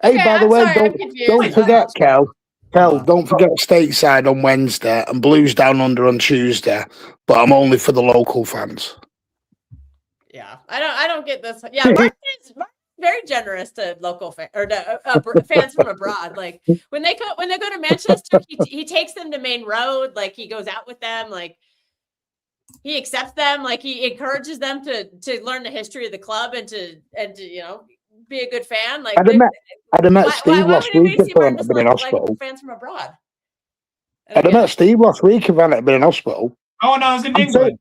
S5: Hey, by the way, don't forget, Kel, don't forget Stateside on Wednesday and Blues Down Under on Tuesday. But I'm only for the local fans.
S3: Yeah, I don't get this. Yeah, Martin's very generous to local fans from abroad. Like when they go to Manchester, he takes them to Main Road. Like he goes out with them. Like he accepts them. Like he encourages them to learn the history of the club and to be a good fan. Like,
S5: I'd have met Steve last
S3: would
S5: week
S3: anybody
S5: if I
S3: see
S5: hadn't been in
S3: like
S5: hospital.
S3: fans from abroad?
S5: I'd have met Steve last week if I hadn't been in hospital.
S2: Oh no, I was in England.
S5: Saying,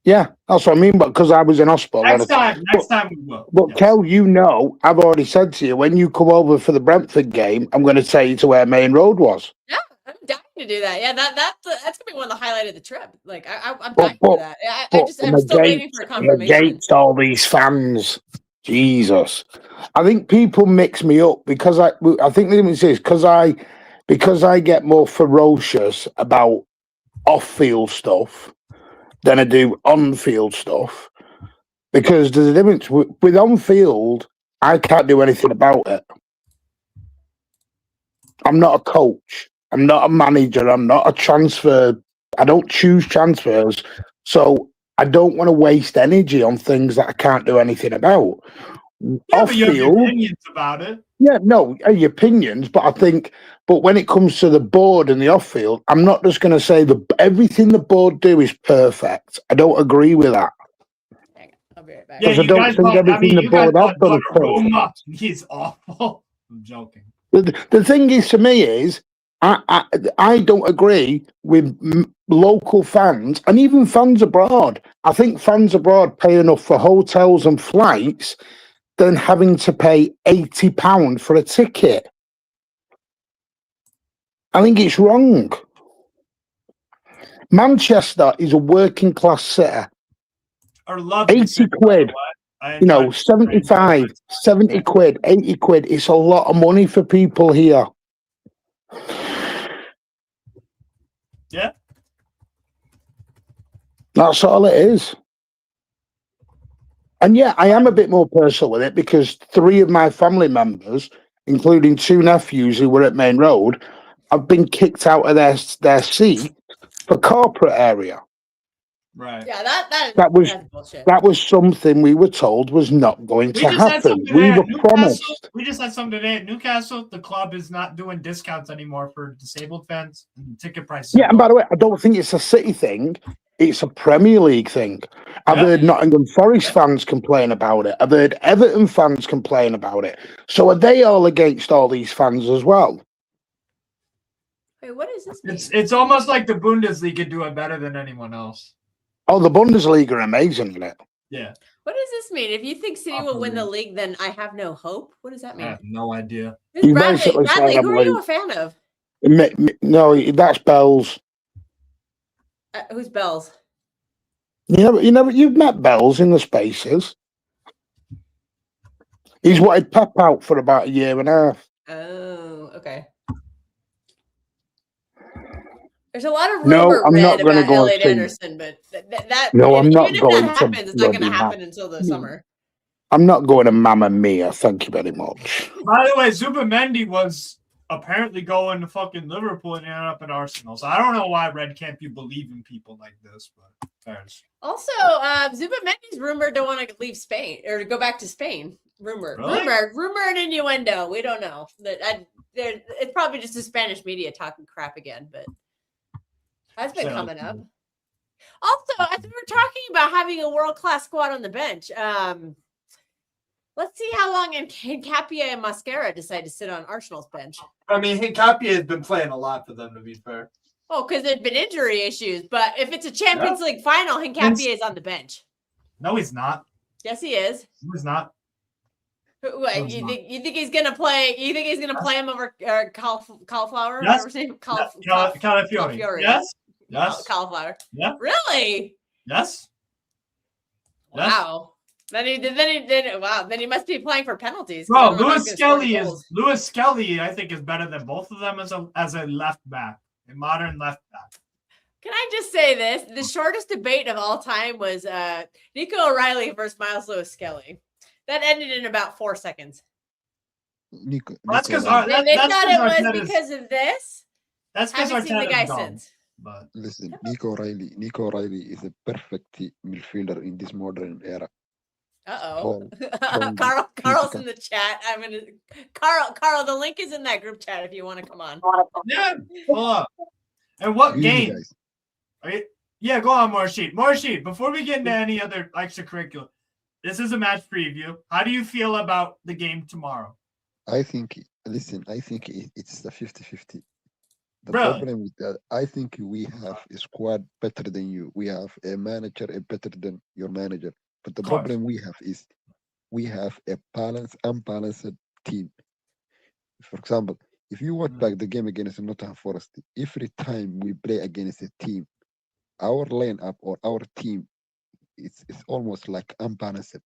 S5: yeah, that's what I mean. But because I was in hospital.
S2: Next time we will.
S5: But
S2: Yes.
S5: Kel, you know, I've already said to you, when you come over for the Brentford game, I'm going to take you to where Main Road was.
S3: Yeah, I'm dying to do that. Yeah, that's gonna be one of the highlight of the trip. Like, I'm dying to do that. I'm still waiting for a confirmation.
S5: Against all these fans, Jesus, I think people mix me up because I think the difference is because I get more ferocious about off-field stuff than I do on-field stuff. Because there's a difference with on-field, I can't do anything about it. I'm not a coach. I'm not a manager. I'm not a transfer. I don't choose transfers. So I don't want to waste energy on things that I can't do anything about.
S2: Yeah, but you have your opinions about it.
S5: Yeah, no, your opinions, but when it comes to the board and the off-field, I'm not just going to say everything the board do is perfect. I don't agree with that.
S3: I'll be right back.
S2: Yeah,
S5: I don't think everything the board has done is perfect.
S2: He's awful. I'm joking.
S5: The thing is, to me, is I don't agree with local fans and even fans abroad. I think fans abroad pay enough for hotels and flights than having to pay £80 for a ticket. I think it's wrong. Manchester is a working class city. 80 quid. 75, 70 quid, 80 quid. It's a lot of money for people here.
S2: Yeah.
S5: That's all it is. And yeah, I am a bit more personal with it because 3 of my family members, including 2 nephews who were at Main Road, have been kicked out of their seat for corporate area.
S2: Right.
S3: Yeah, that's bullshit.
S5: That was something we were told was not going to happen. We were promised.
S2: We just had something today at Newcastle. The club is not doing discounts anymore for disabled fans. And ticket prices.
S5: Yeah, and by the way, I don't think it's a City thing. It's a Premier League thing. I've heard Nottingham Forest fans complain about it. I've heard Everton fans complain about it. So are they all against all these fans as well?
S3: Wait, what is this mean?
S2: It's almost like the Bundesliga do it better than anyone else.
S5: Oh, the Bundesliga are amazing, isn't it?
S2: Yeah.
S3: What does this mean? If you think City will win the league, then I have no hope. What does that mean?
S2: I have no idea.
S3: Bradley, who are you a fan of?
S5: No, that's Bells.
S3: Who's Bells?
S5: You've met Bells in the Spaces. He's wanted Pep out for about 1.5 years.
S3: Oh, okay. There's a lot of
S5: No,
S3: rumor
S5: I'm not
S3: read
S5: gonna
S3: about
S5: go
S3: Elliot
S5: and
S3: Anderson, but
S5: No, I'm not
S3: even if
S5: going
S3: that
S5: to
S3: happens, it's not going to
S5: bloody
S3: happen until the summer.
S5: I'm not going to Mamma Mia. Thank you very much.
S2: By the way, Zubamendi was apparently going to fucking Liverpool and ended up at Arsenal. So I don't know why Red can't you believe in people like this, but there's
S3: also Zubamendi's rumored to want to leave Spain or to go back to Spain. Rumor and innuendo. We don't know. It's probably just the Spanish media talking crap again, but that's been coming up. Also, as we were talking about having a world-class squad on the bench, let's see how long Hincapié and Mascara decide to sit on Arsenal's bench.
S2: I mean, Hincapié has been playing a lot for them, to be fair.
S3: Oh, because there's been injury issues. But if it's a Champions League final, Hincapié is on the bench.
S2: No, he's not.
S3: Yes, he is.
S2: No, he's not.
S3: What, you think he's gonna play? You think he's gonna play him over cauliflower?
S2: Yes.
S3: Calafiore.
S2: Yes. Yes.
S3: Cauliflower.
S2: Yeah.
S3: Really?
S2: Yes.
S3: Wow. Then he must be playing for penalties.
S2: Bro, Lewis Skelly, I think, is better than both of them as a left back, a modern left back.
S3: Can I just say this? The shortest debate of all time was Nico O'Reilly versus Miles Lewis Skelly. That ended in about 4 seconds.
S2: That's because
S3: they thought it was because of this.
S2: That's because
S3: Haven't seen the guy since.
S6: But listen, Nico O'Reilly is a perfect midfielder in this modern era.
S3: Carl's in the chat. Carl, the link is in that group chat if you want to come on.
S2: Yeah. And what game? Yeah, go on, Morshid. Before we get into any other extracurricular, This is a match preview. How do you feel about the game tomorrow?
S6: I think, listen, I think it's the 50-50. The
S2: Really?
S6: problem with that, I think we have a squad better than you. We have a manager better than your manager. But the
S2: Of course.
S6: problem we have is we have a unbalanced team. For example, if you watch back the game against Nottingham Forest, every time we play against a team, our lineup or our team, it's almost like unbalanced.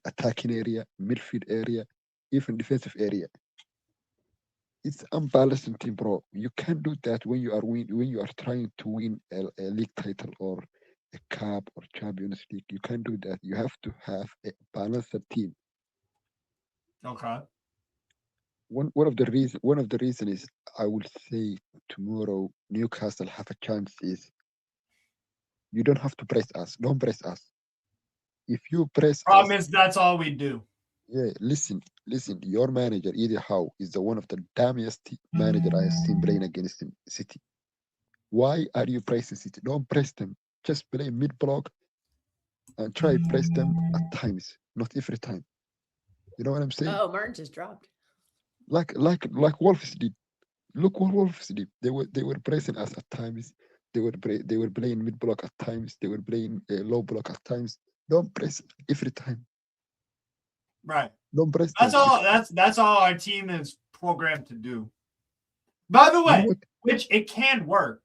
S6: Attacking area, midfield area, even defensive area. It's unbalanced team, bro. You can't do that when you are trying to win a league title or a cup or Champions League. You can't do that. You have to have a balanced team.
S2: Okay.
S6: One of the reason is I would say tomorrow Newcastle have a chance is you don't have to press us. Don't press us. If you press
S2: Problem
S6: us,
S2: is that's all we do.
S6: yeah, listen. Your manager, Eddie Howe, is the one of the damnest manager I have seen playing against City. Why are you pressing City? Don't press them. Just play mid block and try press them at times, not every time. You know what I'm saying?
S3: Oh, Martin just dropped.
S6: Like Wolves did. Look what Wolves did. They were pressing us at times. They were playing mid block at times. They were playing low block at times. Don't press every time.
S2: Right.
S6: Don't press
S2: That's
S6: them.
S2: all. That's all our team is programmed to do. By the
S6: You know
S2: way,
S6: what?
S2: which it can work.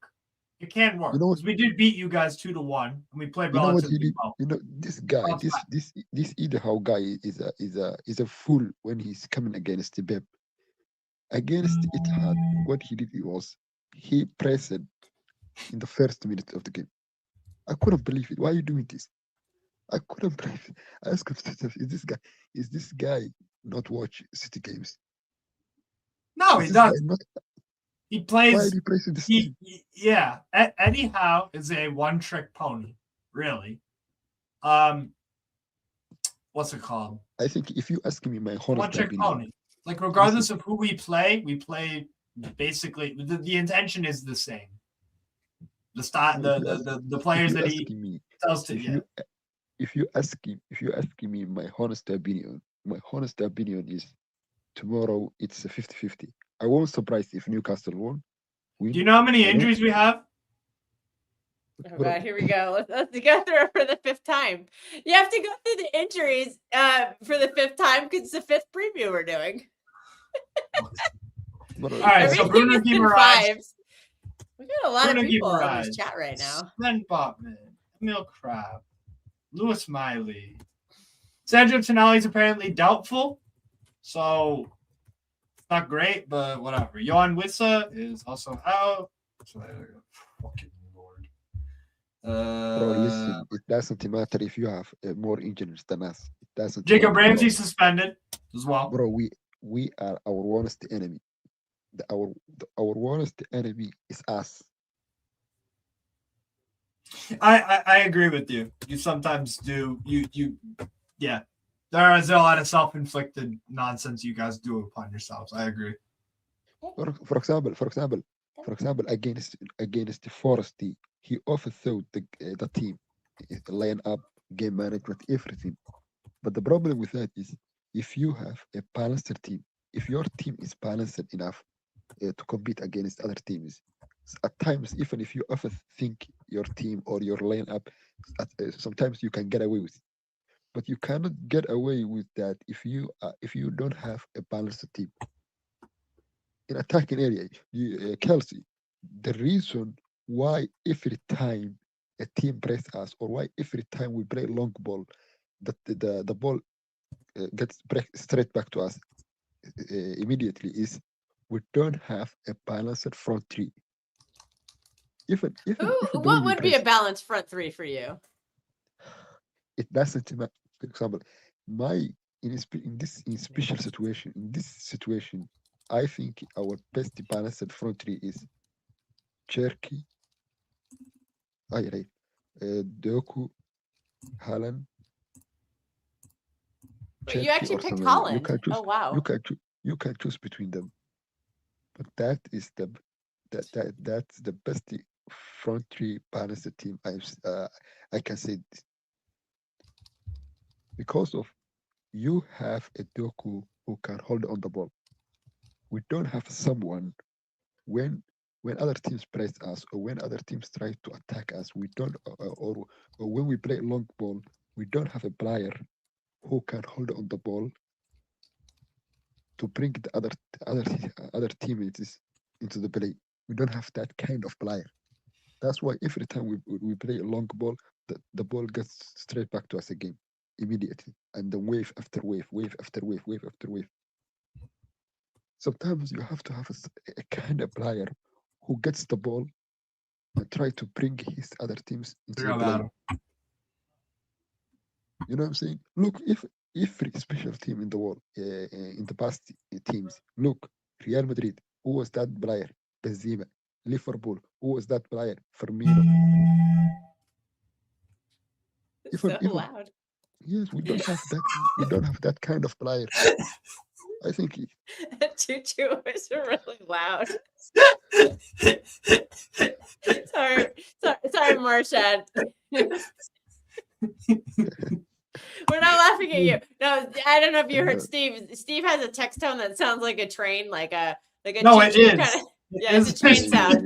S2: It can work
S6: You know what?
S2: because we did beat you guys 2-1, and we played
S6: You know what he
S2: relatively
S6: did?
S2: well.
S6: You know this guy,
S2: Bounce back.
S6: this Idaho guy is a fool when he's coming against the Pep. Against Etihad, what he did was he pressed in the first minute of the game. I couldn't believe it. Why are you doing this? I couldn't believe it. I asked myself, is this guy not watch City games?
S2: No,
S6: Is
S2: he
S6: this guy
S2: does.
S6: not?
S2: He
S6: Why are
S2: plays.
S6: you pressing this
S2: He,
S6: team?
S2: yeah. Eddie Howe is a one-trick pony. Really. What's it called?
S6: I think if you ask me my honest
S2: One-trick
S6: opinion,
S2: pony. Like regardless of who we play basically. The intention is the same. The style, the players that he tells to. Yeah.
S6: if you ask me my honest opinion is tomorrow it's a 50-50. I won't surprise if Newcastle win.
S2: Do you know how many
S6: I won't-
S2: injuries we have?
S3: Oh
S6: Bro,
S3: God, here we go. Let's go through it for the fifth time. You have to go through the injuries for the fifth time because it's the fifth preview we're doing.
S6: bro,
S2: All right,
S6: if
S2: so
S6: I-
S2: Bruno
S3: Everything is in
S2: Guimaraes.
S3: fives. We got a lot
S2: Bruno
S3: of people in
S2: Guimaraes,
S3: this chat right now.
S2: Sven Botman, Emil Crab, Lewis Miley. Sandro Tonali is apparently doubtful, so not great, but whatever. Johan Wissa is also out. Fucking Lord.
S6: bro, listen, it doesn't matter if you have more injuries than us. It doesn't
S2: Jacob
S6: matter,
S2: Ramsey suspended as well.
S6: bro. We are our worst enemy. Our worst enemy is us.
S2: I agree with you. You sometimes do. Yeah. There is a lot of self-inflicted nonsense you guys do upon yourselves. I agree.
S6: For example, against the Forest, he overthrew the team, line up, game management, everything. But the problem with that is, if you have a balanced team, if your team is balanced enough to compete against other teams, at times, even if you overthink your team or your lineup, sometimes you can get away with it. But you cannot get away with that if you don't have a balanced team. In attacking area, Kelsey, the reason why every time a team press us or why every time we play long ball, the ball gets straight back to us immediately is we don't have a balanced front three. Even
S3: What would be a balanced front three for you?
S6: It doesn't matter. For example, in this situation, I think our best balanced front three is Cherky, Doku, Haaland.
S3: But you
S6: Cherky
S3: actually
S6: or
S3: picked
S6: somebody.
S3: Holland.
S6: You can choose.
S3: Oh wow.
S6: You can choose between them. But that's the best front three balanced team I can say. because of you have a Doku who can hold on the ball. We don't have someone when other teams press us or when other teams try to attack us. We don't or when we play long ball, we don't have a player who can hold on the ball to bring the other teammates into the play. We don't have that kind of player. That's why every time we play a long ball, the ball gets straight back to us again immediately, and then wave after wave, wave after wave, wave after wave. Sometimes you have to have a kind of player who gets the ball and try to bring his other teams into the play. You know what I'm saying? Look, if every special team in the world, in the past teams, look, Real Madrid, who was that player? Benzema. Liverpool, who was that player? Firmino.
S3: It's so loud.
S6: Yes, we don't have that. We don't have that kind of player. I think
S3: Choo-choo is really loud. sorry, Marshad. We're not laughing at you. No, I don't know if you heard Steve. Steve has a text tone that sounds like a train, like a
S2: No, it is.
S3: Kind of, yeah, it's a train sound.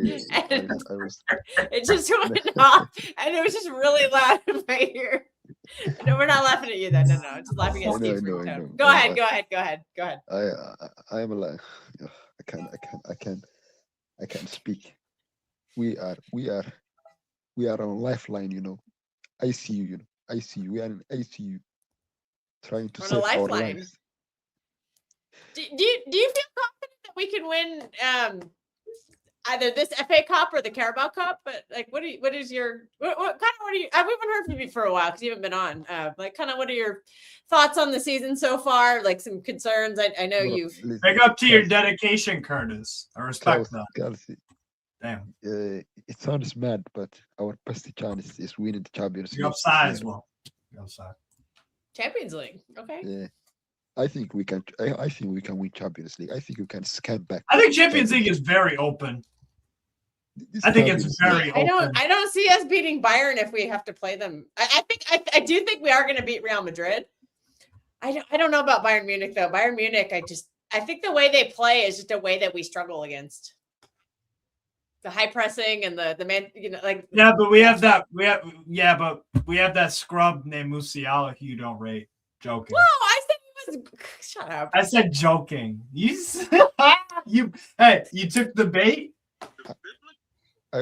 S3: It just went off, and it was just really loud in my ear. No, we're not laughing at you then. No, just laughing at Steve's ringtone. Go ahead.
S6: I am like, I can't speak. We are on lifeline, you know. ICU, you know. ICU. We are in ICU, trying to save our lives.
S3: Do you feel confident that we can win either this FA Cup or the Carabao Cup? But like, what are you? We haven't heard from you for a while because you haven't been on. What are your thoughts on the season so far? Like some concerns. I know you've.
S2: Big up to your dedication, Curtis. I respect that. Damn.
S6: It sounds mad, but our best chance is winning the Champions League.
S2: You're upside as well. You're upside.
S3: Champions League. Okay.
S6: Yeah. I think we can. I think we can win Champions League. I think we can scan back.
S2: I think Champions League is very open. I think it's very open.
S3: I don't see us beating Bayern if we have to play them. I do think we are going to beat Real Madrid. I don't know about Bayern Munich though. Bayern Munich, I think the way they play is just a way that we struggle against. The high pressing and the man,
S2: but we have that scrub named Musiala who you don't rate. Joking.
S3: Whoa, I said he was. Shut up.
S2: I said joking. You took the bait.
S6: I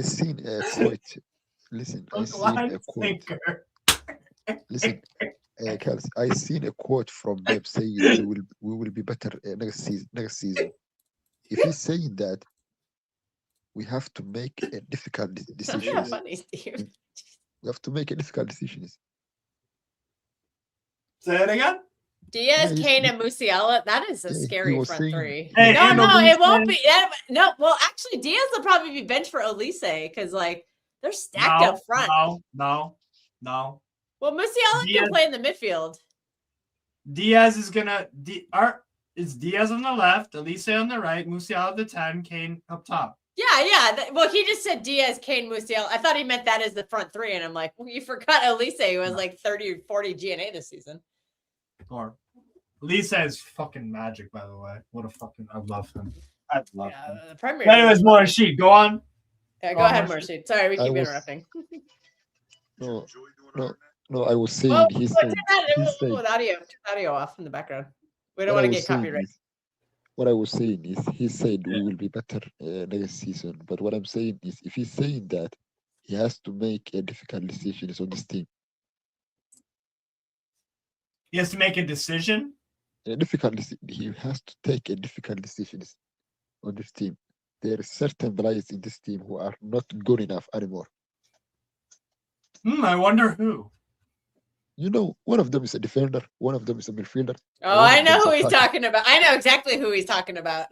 S6: seen a quote. Listen, I seen a quote. Listen, Kelsey, I seen a quote from Pep saying we will be better next season. If he's saying that, we have to make a difficult decision.
S3: That's funny, Steve.
S6: We have to make a difficult decision.
S2: Say it again.
S3: Diaz, Kane, and Musiala. That is a scary front three.
S2: Hey,
S3: no, it won't be. No, well, actually, Diaz will probably be benched for Elise because they're stacked up front.
S2: No.
S3: Well, Musiala can play in the midfield.
S2: Diaz is gonna. It's Diaz on the left, Elise on the right, Musiala the 10, Kane up top.
S3: Yeah. Well, he just said Diaz, Kane, Musiala. I thought he meant that as the front three, and I'm like, well, you forgot Elise, who was like 30 or 40 GNA this season.
S2: Or Elise is fucking magic, by the way. I love him. I love him.
S3: The Premier.
S2: Anyways, Morashid, go on.
S3: Yeah, go ahead, Morashid. Sorry, we keep interrupting.
S6: No. I was saying he said
S3: with audio off in the background. We don't want to get copyright.
S6: What I was saying is he said we will be better next season. But what I'm saying is if he's saying that, he has to make a difficult decision on this team.
S2: He has to make a decision?
S6: He has to take a difficult decision on this team. There are certain players in this team who are not good enough anymore.
S2: I wonder who.
S6: You know, one of them is a defender, one of them is a midfielder.
S3: Oh, I know who he's talking about. I know exactly who he's talking about.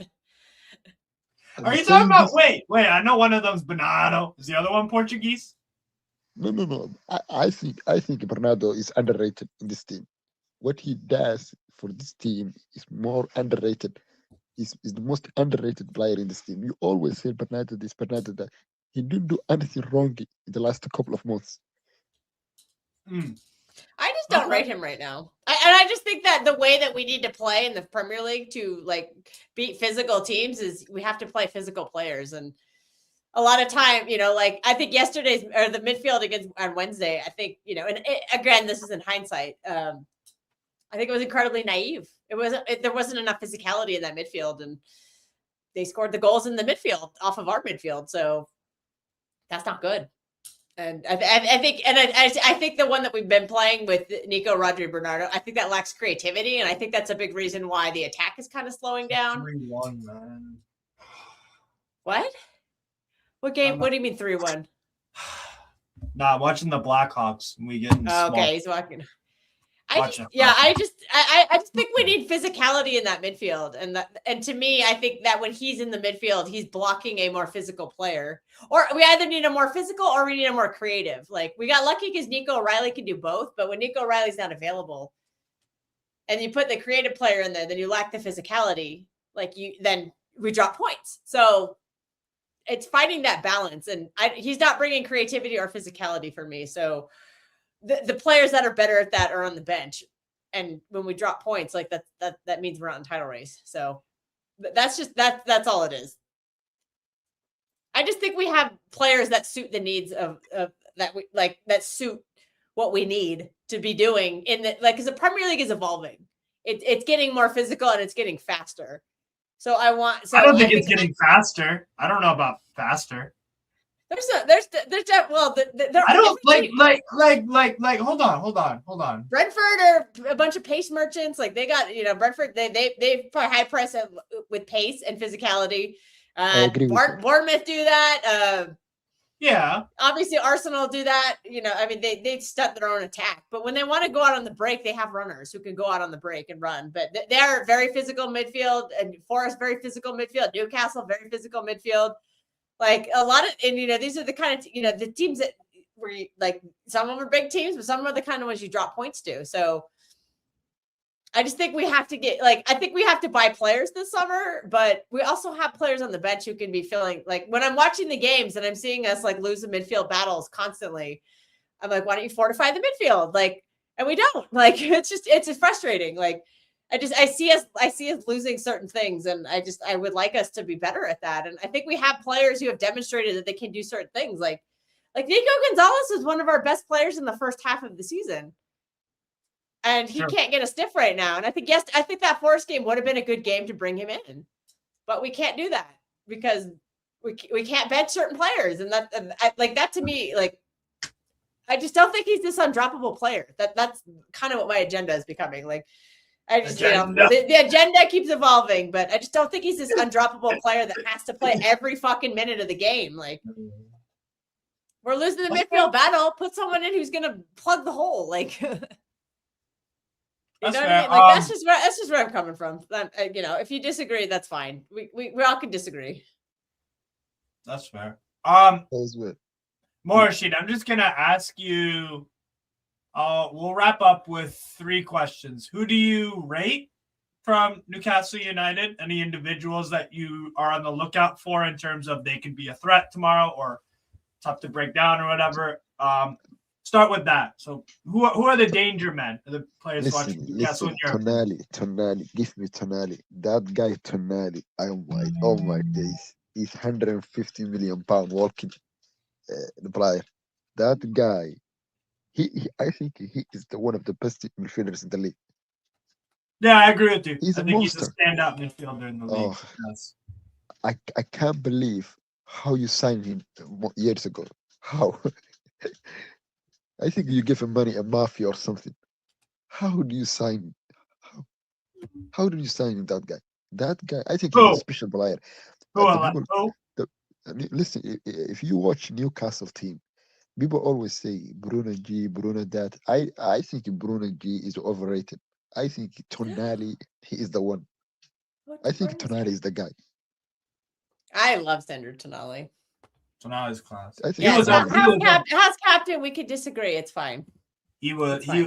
S2: Are you talking about? Wait, I know one of them's Bernardo. Is the other one Portuguese?
S6: No. I think Bernardo is underrated in this team. What he does for this team is more underrated. Is the most underrated player in this team. You always say Bernardo this, Bernardo that. He didn't do anything wrong in the last couple of months.
S3: I just don't rate him right now. I just think that the way that we need to play in the Premier League to like beat physical teams is we have to play physical players. And a lot of time, like I think yesterday's or the midfield against on Wednesday, I think, and again, this is in hindsight. I think it was incredibly naive. There wasn't enough physicality in that midfield, and they scored the goals in the midfield off of our midfield. So that's not good. And I think the one that we've been playing with Nico, Rodri, Bernardo, I think that lacks creativity, and I think that's a big reason why the attack is kind of slowing down.
S2: 3-1, man.
S3: What? What game? What do you mean 3-1?
S2: Nah, watching the Blackhawks and we getting small.
S3: Okay, he's walking. I just think we need physicality in that midfield, and to me, I think that when he's in the midfield, he's blocking a more physical player. Or we either need a more physical or we need a more creative. Like we got lucky because Nico O'Reilly can do both, but when Nico O'Reilly's not available, and you put the creative player in there, then you lack the physicality. Then we drop points. So it's finding that balance, and he's not bringing creativity or physicality for me. So. The players that are better at that are on the bench, and when we drop points, like that means we're not in title race. So that's all it is. I just think we have players that suit the needs of that suit what we need to be doing in because the Premier League is evolving. It's getting more physical and it's getting faster. So I
S2: don't think it's getting faster. I don't know about faster.
S3: There's
S2: I don't like hold on.
S3: Brentford are a bunch of pace merchants. Like they got, Brentford, they put high price with pace and physicality. Bournemouth do that.
S2: Yeah.
S3: Obviously Arsenal do that. They stunt their own attack. But when they want to go out on the break, they have runners who can go out on the break and run. But they're very physical midfield, and Forest very physical midfield. Newcastle very physical midfield. Like a lot of, and these are the kind of, the teams that were like, some of them are big teams, but some of them are the kind of ones you drop points to. So I just think we have to I think we have to buy players this summer, but we also have players on the bench who can be feeling like when I'm watching the games and I'm seeing us like lose the midfield battles constantly. I'm like, why don't you fortify the midfield? And we don't. It's frustrating. I see us losing certain things, and I would like us to be better at that. And I think we have players who have demonstrated that they can do certain things. Like Nico Gonzalez was one of our best players in the first half of the season, and he can't get a sniff right now. And I think that Forest game would have been a good game to bring him in, but we can't do that because we can't bench certain players, and that to me, I just don't think he's this undroppable player. That's kind of what my agenda is becoming. I just, the agenda keeps evolving, but I just don't think he's this undroppable player that has to play every fucking minute of the game. We're losing the midfield battle. Put someone in who's gonna plug the hole. That's what I mean? That's just where I'm coming from. If you disagree, that's fine. We all can disagree.
S2: That's fair.
S6: Well.
S2: Morishid, I'm just gonna ask you. We'll wrap up with 3 questions. Who do you rate from Newcastle United? Any individuals that you are on the lookout for in terms of they could be a threat tomorrow or tough to break down or whatever? Start with that. So who are the danger men? The players watching Newcastle in Europe?
S6: Tonali. Give me Tonali. That guy Tonali. Oh my days. He's 150 million pound walking the player. That guy. I think he is one of the best midfielders in the league.
S2: Yeah, I agree with you.
S6: He's a
S2: he's a standout midfielder in the league. Yes.
S6: I can't believe how you signed him years ago. How? I think you give him money, a mafia or something. How do you sign? How did you sign that guy? That guy, I think he's a special player. Listen, if you watch Newcastle team, people always say Bruno G, Bruno that. I think Bruno G is overrated. I think Tonali, he is the one. I think Tonali is the guy.
S3: I love Sandro Tonali.
S2: Tonali's class.
S3: As captain, we could disagree. It's fine.
S2: Tonali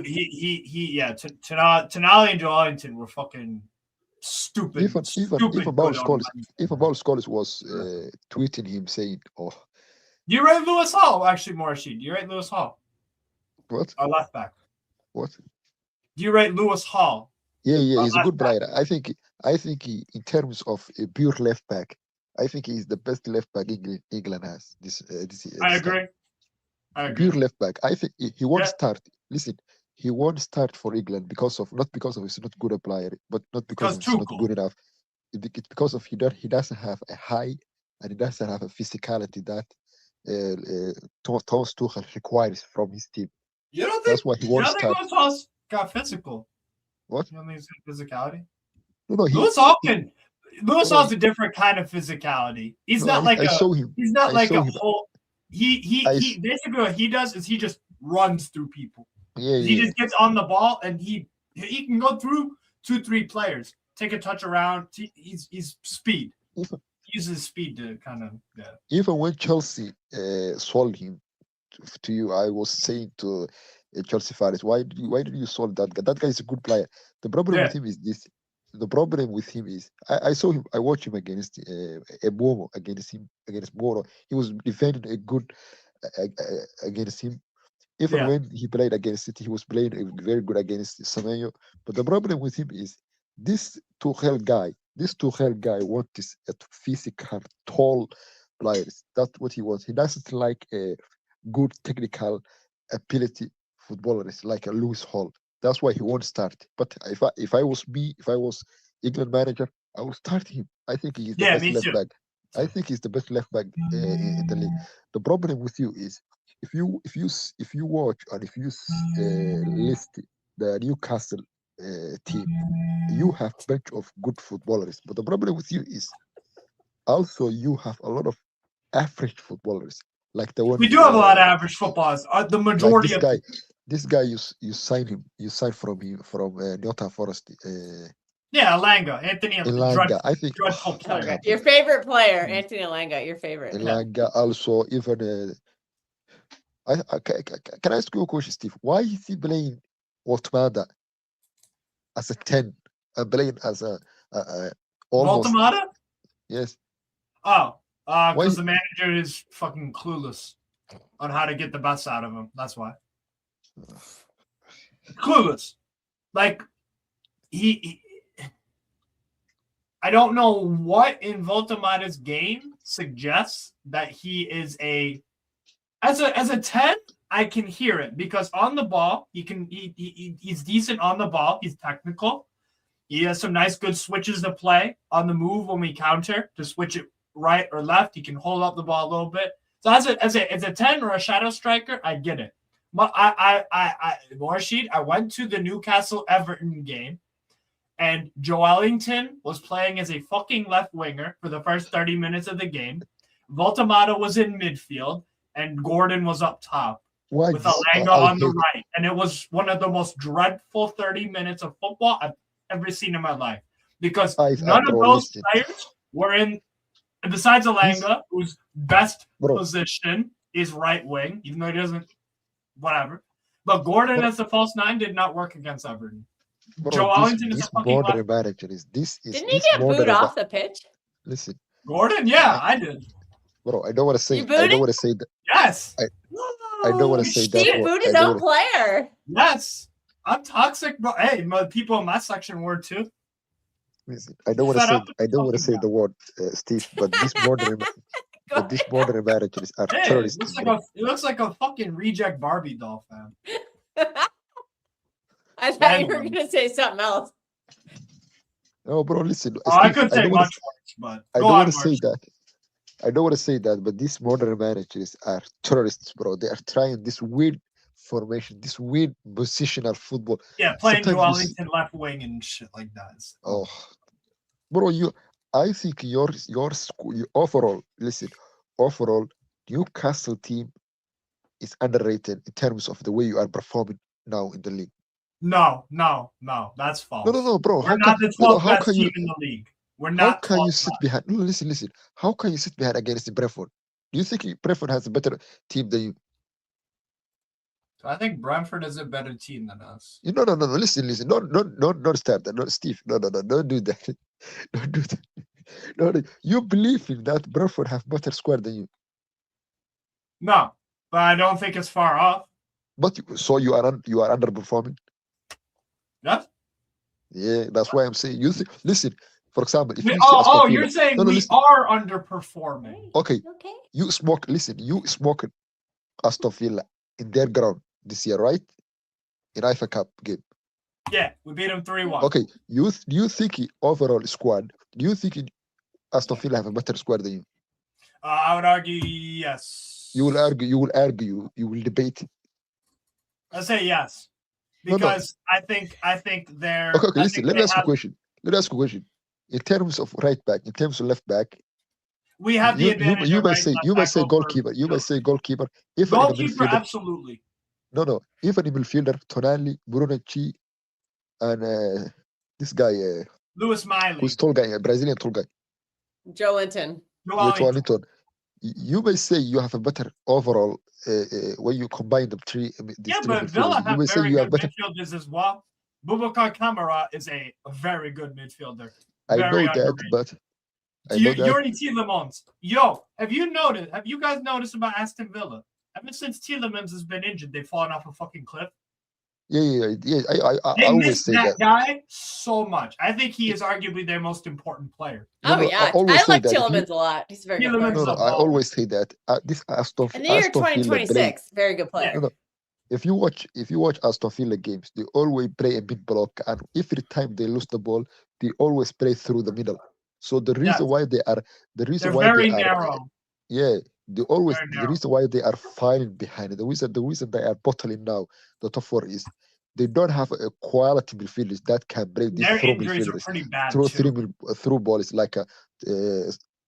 S2: and Joelinton were fucking stupid.
S6: Even Paul Scholes was tweeting him saying, "Oh."
S2: You rate Lewis Hall, actually, Morishid. You rate Lewis Hall.
S6: What?
S2: Our left back.
S6: What?
S2: Do you rate Lewis Hall?
S6: Yeah,
S2: Our
S6: he's a
S2: left
S6: good player. I think he, in terms of a pure left back, I think he's the best left back England has.
S2: I
S6: This time.
S2: agree. I
S6: Pure
S2: agree.
S6: left back. I think he won't
S2: Yeah.
S6: start. Listen, he won't start for England because of not because of he's not good a player, but not because
S2: Because
S6: of he's not
S2: Tuchel.
S6: good enough. It's because of he doesn't have a high and he doesn't have a physicality that Thomas Tuchel requires from his team.
S2: You don't think?
S6: That's why he
S2: You
S6: won't
S2: don't think
S6: start.
S2: Lewis Hall's got physical?
S6: What?
S2: You don't think he's got physicality?
S6: No,
S2: Lewis Hall can. Lewis
S6: No,
S2: Hall's a different kind of physicality. He's
S6: no,
S2: not like
S6: I
S2: a.
S6: saw him.
S2: He's not
S6: I
S2: like
S6: saw
S2: a
S6: him.
S2: whole. He
S6: I
S2: basically what he does is he just runs through people.
S6: Yeah,
S2: He
S6: yeah.
S2: just gets on the ball and he can go through 2-3 players, take a touch around. He's speed.
S6: Even,
S2: He uses speed to kind of
S6: even when Chelsea sold him to you, I was saying to Chelsea fans, why did you sold that guy? That guy is a good player. The problem
S2: Yeah.
S6: with him is this. The problem with him is I saw him. I watched him against Ebomo against Moro. He was defending a good against him. Even
S2: Yeah.
S6: when he played against City, he was playing very good against Semenyo. But the problem with him is this Tuchel guy. This Tuchel guy wants a physical, tall players. That's what he wants. He doesn't like a good technical ability footballers like a Lewis Hall. That's why he won't start. But if I was England manager, I would start him. I think he's the
S2: Yeah,
S6: best
S2: me
S6: left
S2: too.
S6: back. I think he's the best left back in the league. The problem with you is if you watch and if you list the Newcastle team, you have bunch of good footballers. But the problem with you is also you have a lot of average footballers, like the one
S2: We do have a lot of average footballers. The
S6: like
S2: majority
S6: this
S2: of
S6: guy. This guy you signed from Nottingham Forest.
S2: yeah, Elanga, Anthony
S6: Elanga, I think.
S2: dreadful player.
S3: Okay. Your favorite player, Anthony Elanga, your favorite.
S6: Elanga also even. Can I ask you a question, Steve? Why is he playing Otmada as a 10 and playing as a almost
S2: Voltamata?
S6: yes?
S2: Oh,
S6: Why?
S2: because the manager is fucking clueless on how to get the best out of him. That's why. Clueless. Like he I don't know what in Voltamata's game suggests that he is as a 10. I can hear it because on the ball he's decent on the ball. He's technical. He has some nice good switches to play on the move when we counter to switch it right or left. He can hold up the ball a little bit. So as a 10 or a shadow striker, I get it. But Morshid, I went to the Newcastle Everton game, and Joelinton was playing as a fucking left winger for the first 30 minutes of the game. Voltamata was in midfield, and Gordon was up top
S6: Why
S2: with
S6: this?
S2: Alanga
S6: I
S2: on the
S6: hate-
S2: right. And it was one of the most dreadful 30 minutes of football I've ever seen in my life. Because none of
S6: bro,
S2: those
S6: listen.
S2: players were in, besides Alanga, whose best
S6: Bro.
S2: position is right wing, even though he doesn't, whatever. But Gordon
S6: Bro.
S2: as the false 9 did not work against Everton.
S6: Bro,
S2: Joe Allington is
S6: this
S2: a fucking
S6: border
S2: left.
S6: manager is this is
S3: Didn't he
S6: this
S3: get
S6: border
S3: booed off the pitch?
S6: Listen,
S2: Gordon? Yeah, I did.
S6: bro, I don't want to say.
S3: You
S6: I
S3: booed
S6: don't
S3: him?
S6: want to say that.
S2: Yes.
S6: I don't want to say that.
S3: He
S6: word.
S3: booed
S6: I
S3: his
S6: don't
S3: own
S6: wanna-
S3: player.
S2: Yes. I'm toxic, bro. Hey, people in my section were too.
S6: Listen, I don't want to
S2: Fed
S6: say.
S2: up with
S6: I don't want to
S2: fucking
S6: say the word, Steve. But this border, but this border managers are
S2: Hey, it
S6: terrorists.
S2: looks like a fucking reject Barbie doll, fam.
S3: I thought you were
S2: Anyway.
S3: going to say something else.
S6: No, bro, listen.
S2: Oh, I
S6: Steve,
S2: could say
S6: don't wanna
S2: much worse, but
S6: I
S2: go
S6: don't
S2: on,
S6: want to say
S2: Marsh.
S6: that. I don't want to say that, but these modern managers are terrorists, bro. They are trying this weird formation, this weird positional football.
S2: Yeah, playing
S6: Sometimes you
S2: Joelinton left wing and shit like that.
S6: Oh, bro, I think your overall, listen, overall, Newcastle team is underrated in terms of the way you are performing now in the league.
S2: No, that's false.
S6: No, bro.
S2: We're not the 12th
S6: how
S2: best
S6: can
S2: team
S6: you?
S2: in the league. We're
S6: How
S2: not.
S6: can you
S2: 12th
S6: sit
S2: best.
S6: behind? No, listen. How can you sit behind against the Brentford? Do you think Brentford has a better team than you?
S2: I think Brentford is a better team than us.
S6: No. Listen. Don't start that. No, Steve. No. Don't do that. Don't do that. No. You believe in that Brentford have better squad than you.
S2: No, but I don't think it's far off.
S6: But so you are underperforming.
S2: Yeah.
S6: Yeah, that's why I'm saying. Listen. For example, if
S2: We,
S6: you see Aston Villa,
S2: you're saying
S6: no,
S2: we
S6: listen.
S2: are underperforming.
S6: Okay,
S3: Okay.
S6: you smoke. Listen, you smoke Aston Villa in their ground this year, right? In IFA Cup game.
S2: Yeah, we beat them 3-1.
S6: Okay, do you think overall squad? Do you think Aston Villa have a better squad than you?
S2: I would argue yes.
S6: You will argue. You will argue. You will debate.
S2: I say yes
S6: No, no.
S2: because I think they're.
S6: Okay,
S2: I
S6: listen.
S2: think
S6: Let me
S2: they
S6: ask you a
S2: have-
S6: question. Let me ask you a question. In terms of right back, in terms of left back,
S2: We have the advantage.
S6: you
S2: of
S6: might
S2: right
S6: say
S2: left
S6: you might
S2: back
S6: say
S2: over
S6: goalkeeper. You might
S2: Phil.
S6: say goalkeeper. Even in the
S2: Goalkeeper,
S6: midfielder,
S2: absolutely.
S6: no. Even in midfielder, Tonali, Brunochi, and this guy,
S2: Lewis Miley.
S6: who's tall guy, a Brazilian tall guy,
S3: Joe Linton.
S2: Joe
S6: yeah,
S2: Wellington.
S6: Joelinton. You may say you have a better overall when you combine the three. These
S2: Yeah,
S6: three
S2: but Villa
S6: midfielders. You
S2: have
S6: may say
S2: very
S6: you
S2: good
S6: have better.
S2: midfielders as well. Boubacar Kamara is a very good midfielder.
S6: I
S2: Very
S6: know that,
S2: underrated.
S6: but I know that.
S2: Yuri Tielemans. Yo, have you guys noticed about Aston Villa? Ever since Tielemans has been injured, they've fallen off a fucking cliff.
S6: Yeah. I
S2: They
S6: always
S2: miss
S6: say
S2: that
S6: that.
S2: guy so much. I think he is arguably their most important player.
S6: No,
S3: Oh
S6: no,
S3: yeah,
S6: always
S3: I
S6: say
S3: like
S6: that.
S3: Tielemans a lot. He's a very good
S2: Tielemans
S3: player.
S6: No,
S2: is
S6: I
S2: a
S6: always say that. This Aston
S3: In the year
S6: Aston Villa play.
S3: 2026, very good player.
S6: No. If you watch Aston Villa games, they always play a mid block, and every time they lose the ball, they always play through the middle. So the reason why they are
S2: They're very narrow.
S6: yeah,
S2: Very
S6: the
S2: narrow.
S6: reason why they are falling behind, the reason they are bottling now the top four is they don't have a quality midfielders that can break these
S2: Their
S6: through
S2: injuries are
S6: midfielders
S2: pretty bad
S6: through
S2: too.
S6: through balls like a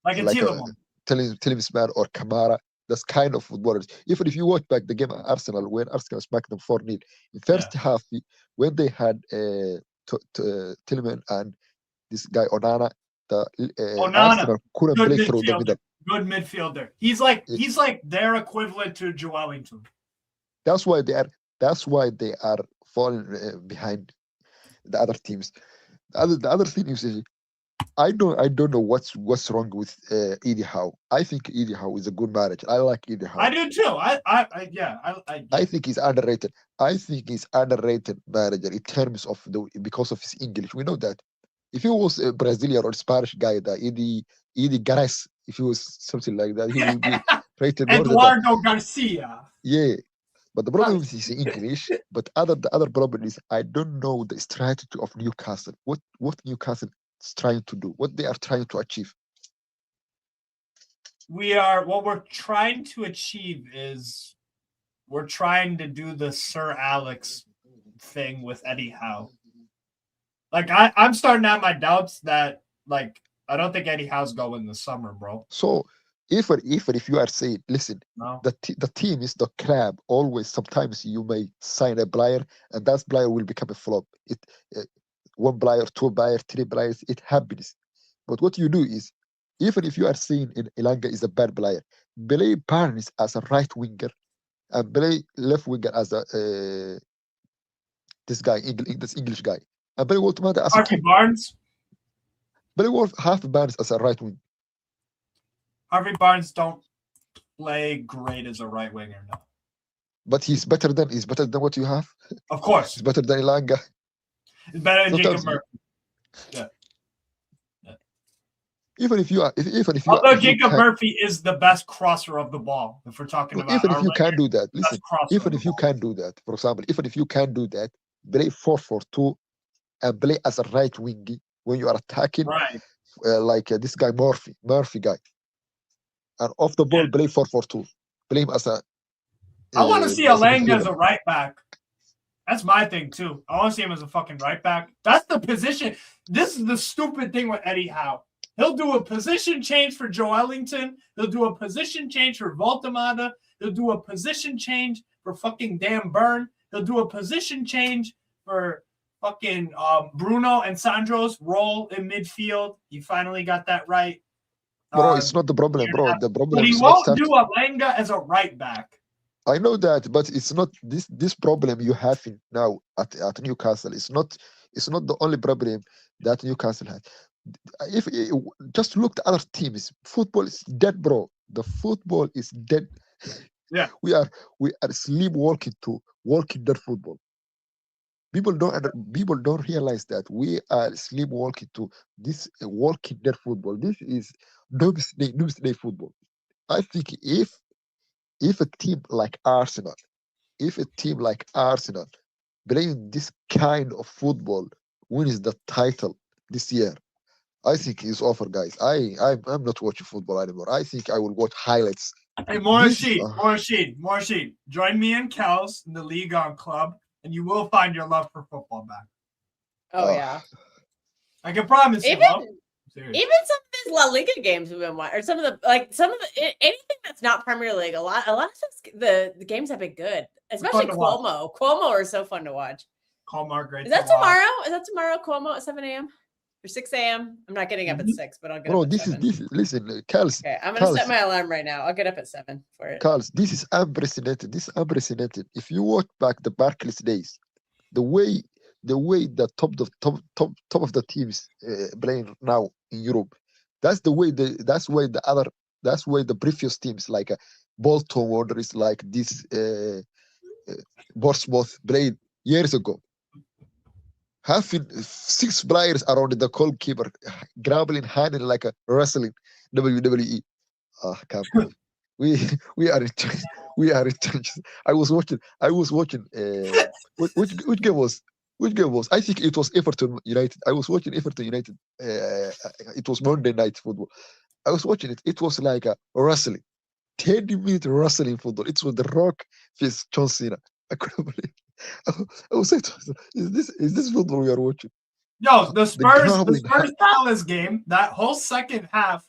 S2: Like a
S6: like a
S2: Tielemans.
S6: Tielemans or Kamara. That's kind of footballers. Even if you watch back the game at Arsenal, when Arsenal smacked them 4-0, in first half, when they had Tielemans and this guy Onana,
S2: Onana,
S6: Arsenal couldn't
S2: good
S6: play through the
S2: midfielder.
S6: middle.
S2: Good midfielder. He's like their equivalent to Joe Wellington.
S6: That's why they are falling behind the other teams. The other thing is, I don't know what's wrong with Eddie Howe. I think Eddie Howe is a good manager. I like Eddie Howe.
S2: I do too.
S6: I think he's underrated. I think he's underrated manager in terms of because of his English. We know that. If he was a Brazilian or Spanish guy, the Eddie Gares, if he was something like that, he would be rated more than that.
S2: Eduardo Garcia.
S6: Yeah. But the problem is his English. But the other problem is I don't know the strategy of Newcastle. What Newcastle is trying to do, what they are trying to achieve.
S2: What we're trying to achieve is we're trying to do the Sir Alex thing with Eddie Howe. Like I'm starting to have my doubts that like I don't think Eddie Howe's going this summer, bro.
S6: So if you are saying, listen,
S2: No.
S6: the team is the crab. Always, sometimes you may sign a player, and that player will become a flop. One player, two players, three players, it happens. But what you do is, even if you are saying in Elanga is a bad player, play Barnes as a right winger, and play left winger as a this guy, this English guy, and play Walt Mata as a
S2: Harvey
S6: top.
S2: Barnes.
S6: Play half Barnes as a right wing.
S2: Harvey Barnes don't play great as a right winger now.
S6: But he's better than what you have.
S2: Of course.
S6: He's better than Elanga.
S2: He's better than Jacob
S6: Sometimes
S2: Murphy. Yeah.
S6: Even if you are,
S2: Although Jacob Murphy is the best crosser of the ball, if we're talking about
S6: even if you can do that,
S2: best
S6: listen.
S2: crosser
S6: Even
S2: of
S6: if
S2: the
S6: you
S2: ball.
S6: can do that, for example, even if you can do that, play 4-4-2 and play as a right wing when you are attacking,
S2: Right.
S6: like this guy Murphy guy, and off the ball play 4-4-2. Play him as a.
S2: I want to see
S6: as a
S2: Elanga
S6: midfielder.
S2: as a right back. That's my thing too. I want to see him as a fucking right back. That's the position. This is the stupid thing with Eddie Howe. He'll do a position change for Joe Ellington. He'll do a position change for Voltamada. He'll do a position change for fucking Dan Burn. He'll do a position change for fucking Bruno and Sandro's role in midfield. He finally got that right.
S6: Bro, it's not the problem, bro. The problem
S2: But he
S6: is
S2: won't
S6: not
S2: do Elanga as a right back.
S6: I know that, but it's not this problem you have now at Newcastle. It's not the only problem that Newcastle has. If just look at other teams, football is dead, bro. The football is dead.
S2: Yeah.
S6: We are sleepwalking to walking their football. People don't realize that we are sleepwalking to this walking their football. This is doomsday football. I think if a team like Arsenal, if a team like Arsenal playing this kind of football wins the title this year, I think it's over, guys. I'm not watching football anymore. I think I will watch highlights.
S2: Hey,
S6: This,
S2: Morshid, join me and Kels in the League On Club, and you will find your love for football back.
S3: Oh
S6: uh,
S3: yeah.
S2: I can promise you.
S3: Even
S2: Bro. Serious.
S3: even some of these La Liga games we've been watching, or some of anything that's not Premier League. A lot of the games have been good, especially
S2: to watch.
S3: Cuomo. Cuomo are so fun to watch.
S2: Call Margaret.
S3: Is that tomorrow? Is that tomorrow? Cuomo at 7 a.m. or 6 a.m. I'm not getting up at 6, but I'll get
S6: bro,
S3: up at 7.
S6: Listen, Carls.
S3: Okay, I'm gonna set my alarm right now. I'll get up at 7 for it.
S6: Carls, this is unprecedented. This is unprecedented. If you watch back the Barclays days, the way the top of the teams playing now in Europe, that's why the previous teams like Bolton Wanderers, like this Bournemouth played years ago. Having 6 players around the goalkeeper, grappling, handling like a wrestling WWE. Can't believe. We are in we are in trenches. I was watching which game was I think it was Everton United. I was watching Everton United. It was Monday night football. I was watching it. It was like a wrestling, 30-minute wrestling football. It was The Rock versus John Cena. I couldn't believe. I was saying to myself, is this football we are watching?
S2: Yo, the Spurs
S6: gambling.
S2: Palace game, that whole second half,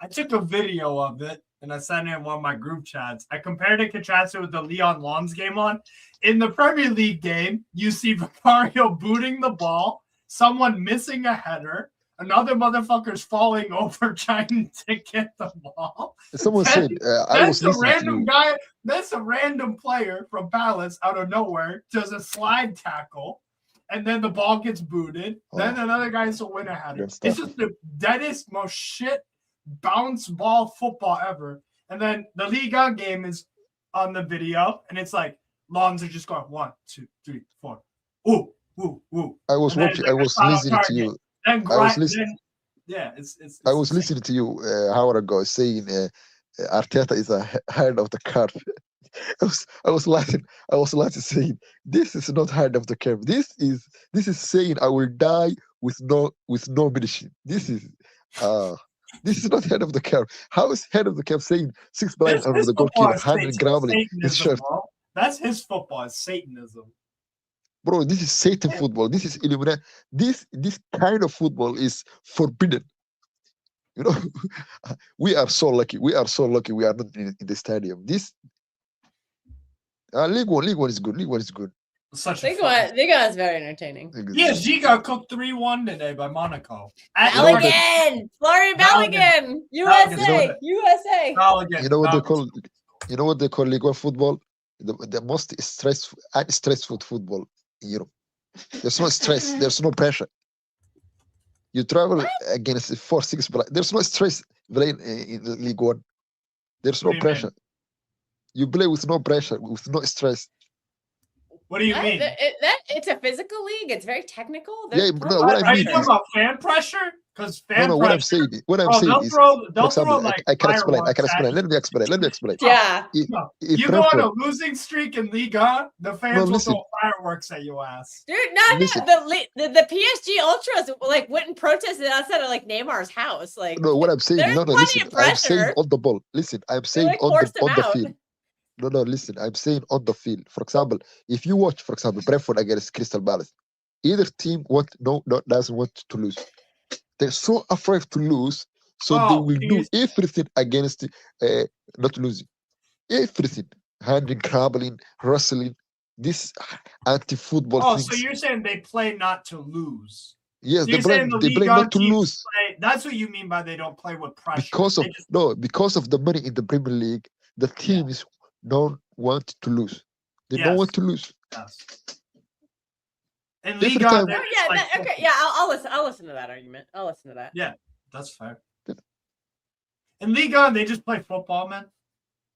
S2: I took a video of it and I sent it in one of my group chats. I compared and contrasted with the Leon Lons game on. In the Premier League game, you see Vicario booting the ball, someone missing a header, another motherfucker's falling over trying to get the ball.
S6: Someone said, I was listening to you.
S2: That's a random player from Palace out of nowhere does a slide tackle, and then the ball gets booted. Then another guy's a winner header. It's just the deadest, most shit bounce ball football ever. And then the Liga game is on the video, and it's like Lawns are just going 1, 2, 3, 4. Ooh, ooh, ooh.
S6: I was watching. I was listening to you. I was listening.
S2: Yeah,
S6: I was listening to you an hour ago saying Arteta is ahead of the curve. I was laughing. I was laughing, saying this is not ahead of the curve. This is saying I will die with no medicine. This is not head of the curve. How is head of the curve saying 6 players under the goalkeeper, handling, grabbing his shirt?
S2: Bro. That's his football. It's Satanism.
S6: Bro, this is Satan football. This is Illuminati. This kind of football is forbidden. You know, we are so lucky. We are so lucky. We are not in the stadium. This League One is good. League One is good.
S3: League One is very entertaining.
S2: PSG got cooked 3-1 today by Monaco.
S3: Balogun, Florian Balogun, USA.
S2: Balogun.
S6: You know what they call? You know what they call League One football? The most stressful football in Europe. There's no stress. There's no pressure. You travel against 4-6, but there's no stress playing in League One. There's no pressure. You play with no pressure, with no stress.
S2: What do you mean?
S3: It's a physical league. It's very technical.
S6: Yeah, no, what
S2: are you talking about fan pressure? Because fan
S6: no,
S2: pressure.
S6: What I'm saying is, for example,
S2: like
S6: I can explain. Let me explain.
S3: Yeah.
S2: You go on a losing streak in Liga, the fans will throw fireworks at your ass.
S3: Dude, the PSG ultras like went and protested outside of like Neymar's house. Like,
S6: no, what I'm saying, listen, I'm saying on the ball. Listen, I'm saying on the field. No, listen, I'm saying on the field. For example, if you watch, for example, Brentford against Crystal Palace, either team doesn't want to lose. They're so afraid to lose, so they will do everything against not losing. Everything. Handling, grabbling, wrestling, this anti-football things.
S2: So you're saying they play not to lose.
S6: Yes, they play not to lose.
S2: That's what you mean by they don't play with pressure.
S6: Because of the money in the Premier League, the teams don't want to lose. They don't want to lose.
S2: Yes. And Liga,
S3: I'll listen to that argument. I'll listen to that.
S2: Yeah, that's fair. In Liga, they just play football, man.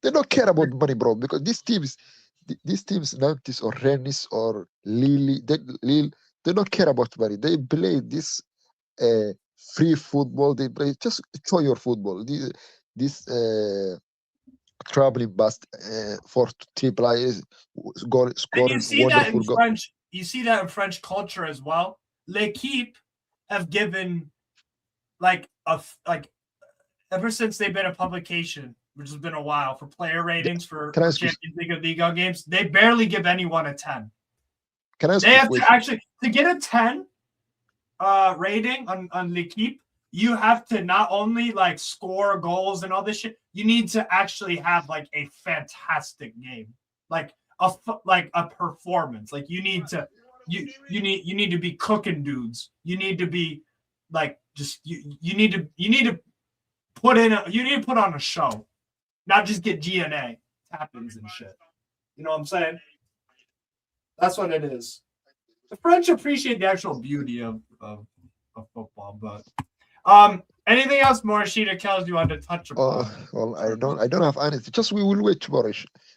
S6: They don't care about money, bro, because these teams, Nantes or Rennes or Lille, they don't care about money. They play this free football. They play just enjoy your football. This traveling bust for 3 players,
S2: And you
S6: scoring
S2: see that
S6: wonderful
S2: in
S6: goal.
S2: French. You see that in French culture as well. L'Equipe have given like ever since they've been a publication, which has been a while, for player ratings for
S6: Can I ask you-
S2: Champions League or Liga games, they barely give anyone a 10.
S6: Can I ask
S2: They
S6: you a
S2: have to
S6: question?
S2: actually to get a 10 rating on L'Equipe, you have to not only like score goals and all this shit, you need to actually have like a fantastic game, like a performance. Like you need to be cooking dudes. You need to be like just you need to put on a show, not just get GNA tap-ins and shit. You know what I'm saying? That's what it is. The French appreciate the actual beauty of football, but anything else, Morishita Kells, you want to touch upon?
S6: Well, I don't have anything. Just we will wait tomorrow.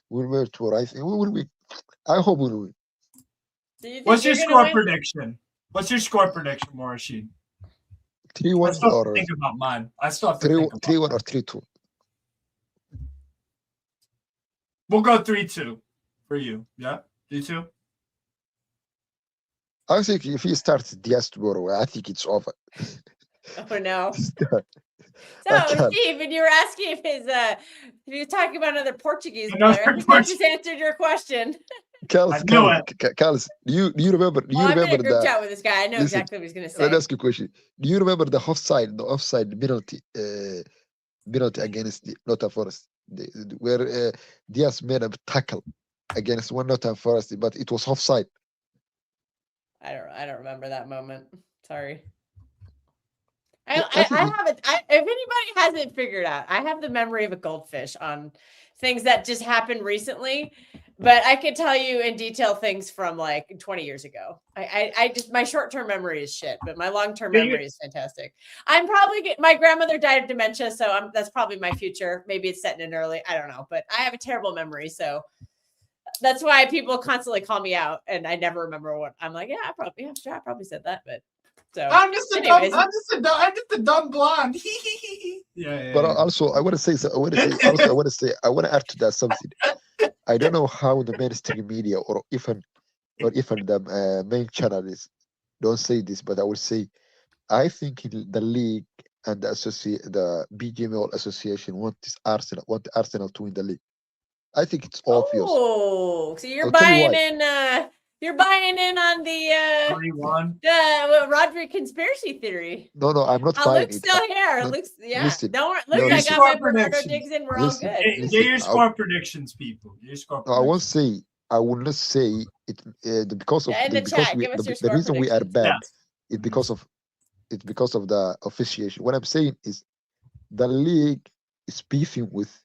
S6: We'll wait tomorrow. I think we will win. I hope we will win.
S3: Do you think
S2: What's your
S3: you're gonna
S2: score
S3: win?
S2: prediction? What's your score prediction, Morishita?
S6: 3-1
S2: I still have to
S6: or
S2: think about mine. I still have to think about
S6: 3-1 or 3-2.
S2: We'll go 3-2 for you. Yeah? 3-2?
S6: I think if he starts Diaz tomorrow, I think it's over.
S3: Oh no.
S6: I
S3: So,
S6: can't.
S3: Steve, when you were asking if you were talking about another Portuguese
S2: Another
S3: player, I think I just answered your question.
S6: Carlos,
S2: I knew
S6: Carlos, do you remember? Do you
S3: I'm in a
S6: remember
S3: group
S6: the?
S3: chat with this guy. I know
S6: listen,
S3: exactly what he's going to say.
S6: Let me ask you a question. Do you remember the offside penalty against the Nottingham Forest, where Diaz made a tackle against one Nottingham Forest, but it was offside.
S3: I don't remember that moment. Sorry.
S6: Yeah,
S3: I have it. If anybody hasn't figured out, I have the memory of a goldfish on things that just happened recently, but I could tell you in detail things from like 20 years ago. I just, my short-term memory is shit, but my long-term memory is fantastic. I'm probably my grandmother died of dementia, so that's probably my future. Maybe it's setting in early. I don't know, but I have a terrible memory, so that's why people constantly call me out, and I never remember what I'm like. Yeah, I probably said that, but so
S2: I'm just a dumb blonde. Yeah.
S6: But also, I want to add to that something. I don't know how the mainstream media or even the main channels don't say this, but I will say, I think the league and the BGML association want Arsenal to win the league. I think it's obvious.
S3: Oh, so you're
S6: I'll tell you
S3: buying
S6: why.
S3: in. You're buying in on the
S2: 21.
S3: Rodri conspiracy theory.
S6: No, I'm not buying
S3: Luke's
S6: it.
S3: still here.
S6: No,
S3: Luke's, yeah.
S6: listen,
S3: Don't worry.
S6: no,
S3: Luke, I
S6: listen.
S3: got my
S2: Score
S3: Bernardo
S2: predictions.
S3: digs in. We're
S6: Listen,
S3: all good.
S2: Get
S6: listen,
S2: your score predictions, people. Get your score
S6: No, I won't
S2: predictions.
S6: say. I will not say it because of
S3: Yeah, in the
S6: because
S3: chat,
S6: we
S3: give us your
S6: the
S3: score
S6: reason we are
S3: predictions.
S6: bad
S2: Yes.
S6: is because of the officiation. What I'm saying is the league is beefing with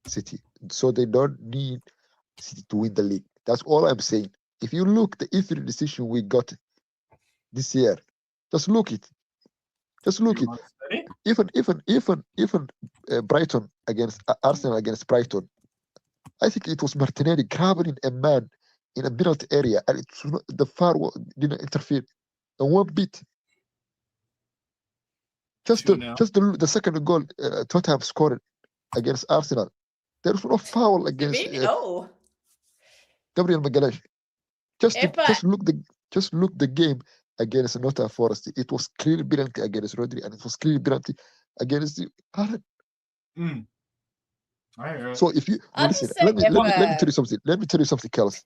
S6: City, so they don't need City to win the league. That's all I'm saying. If you look the every decision we got this year, just look it. Even Brighton against Arsenal against Brighton, I think it was Martinelli grabbing a man in a penalty area, and it's not, the didn't interfere. And one bit. Just
S2: 2-0.
S6: the second goal Tottenham scored against Arsenal. There was no foul against Gabriel Magalhaes. Just look the game against Nottingham Forest. It was clearly penalty against Rodri, and it was clearly penalty against Haaland. So if you listen, let me tell you something. Let me tell you something else.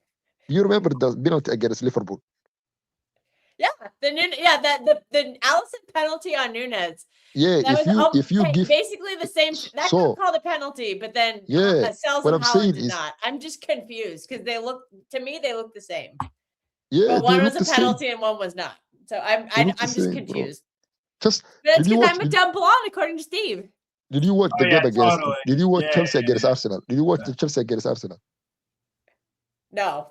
S6: Do you remember the penalty against Liverpool?
S3: Yeah, the Allison penalty on Nunez.
S6: Yeah, if you give
S3: basically the same, that got called a penalty, but then Sells and Haaland did not. I'm just confused because they look the same.
S6: Yeah,
S3: but one was a penalty and one was not. So I'm just confused.
S6: That's
S3: because I'm a dumb blonde, according to Steve.
S6: Did you watch the game against?
S2: Totally.
S6: Did you watch Chelsea against Arsenal? Did you watch the Chelsea against Arsenal?
S3: No.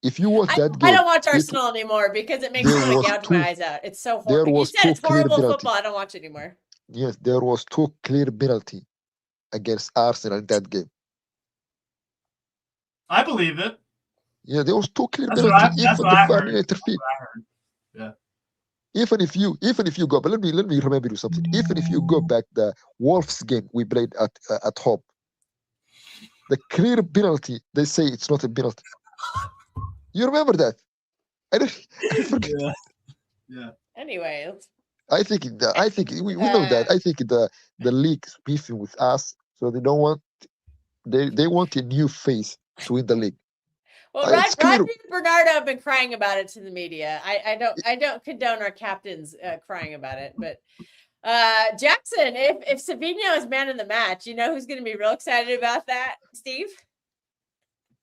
S6: If you watch that game,
S3: I don't watch Arsenal anymore because it makes me want to gouge my eyes out. It's so horrible. You said it's horrible football. I don't watch it anymore.
S6: Yes, there was 2 clear penalty against Arsenal in that game.
S2: I believe it.
S6: Yeah, there was 2 clear
S2: That's
S6: penalties.
S2: what
S6: Even
S2: I
S6: the
S2: heard.
S6: VAR interfered.
S2: I heard. Yeah.
S6: Even if you go, but let me remember you something. Even if you go back the Wolves game we played at home, the clear penalty, they say it's not a penalty. You remember that? I forget.
S2: Yeah. Yeah.
S3: Anyways,
S6: I think we know that. I think the league's beefing with us, so they don't want they want a new face to win the league.
S3: well,
S6: It's clear.
S3: Roger and Bernardo have been crying about it to the media. I don't condone our captains crying about it, but Jackson, if Savinho is man of the match, you know who's going to be real excited about that, Steve?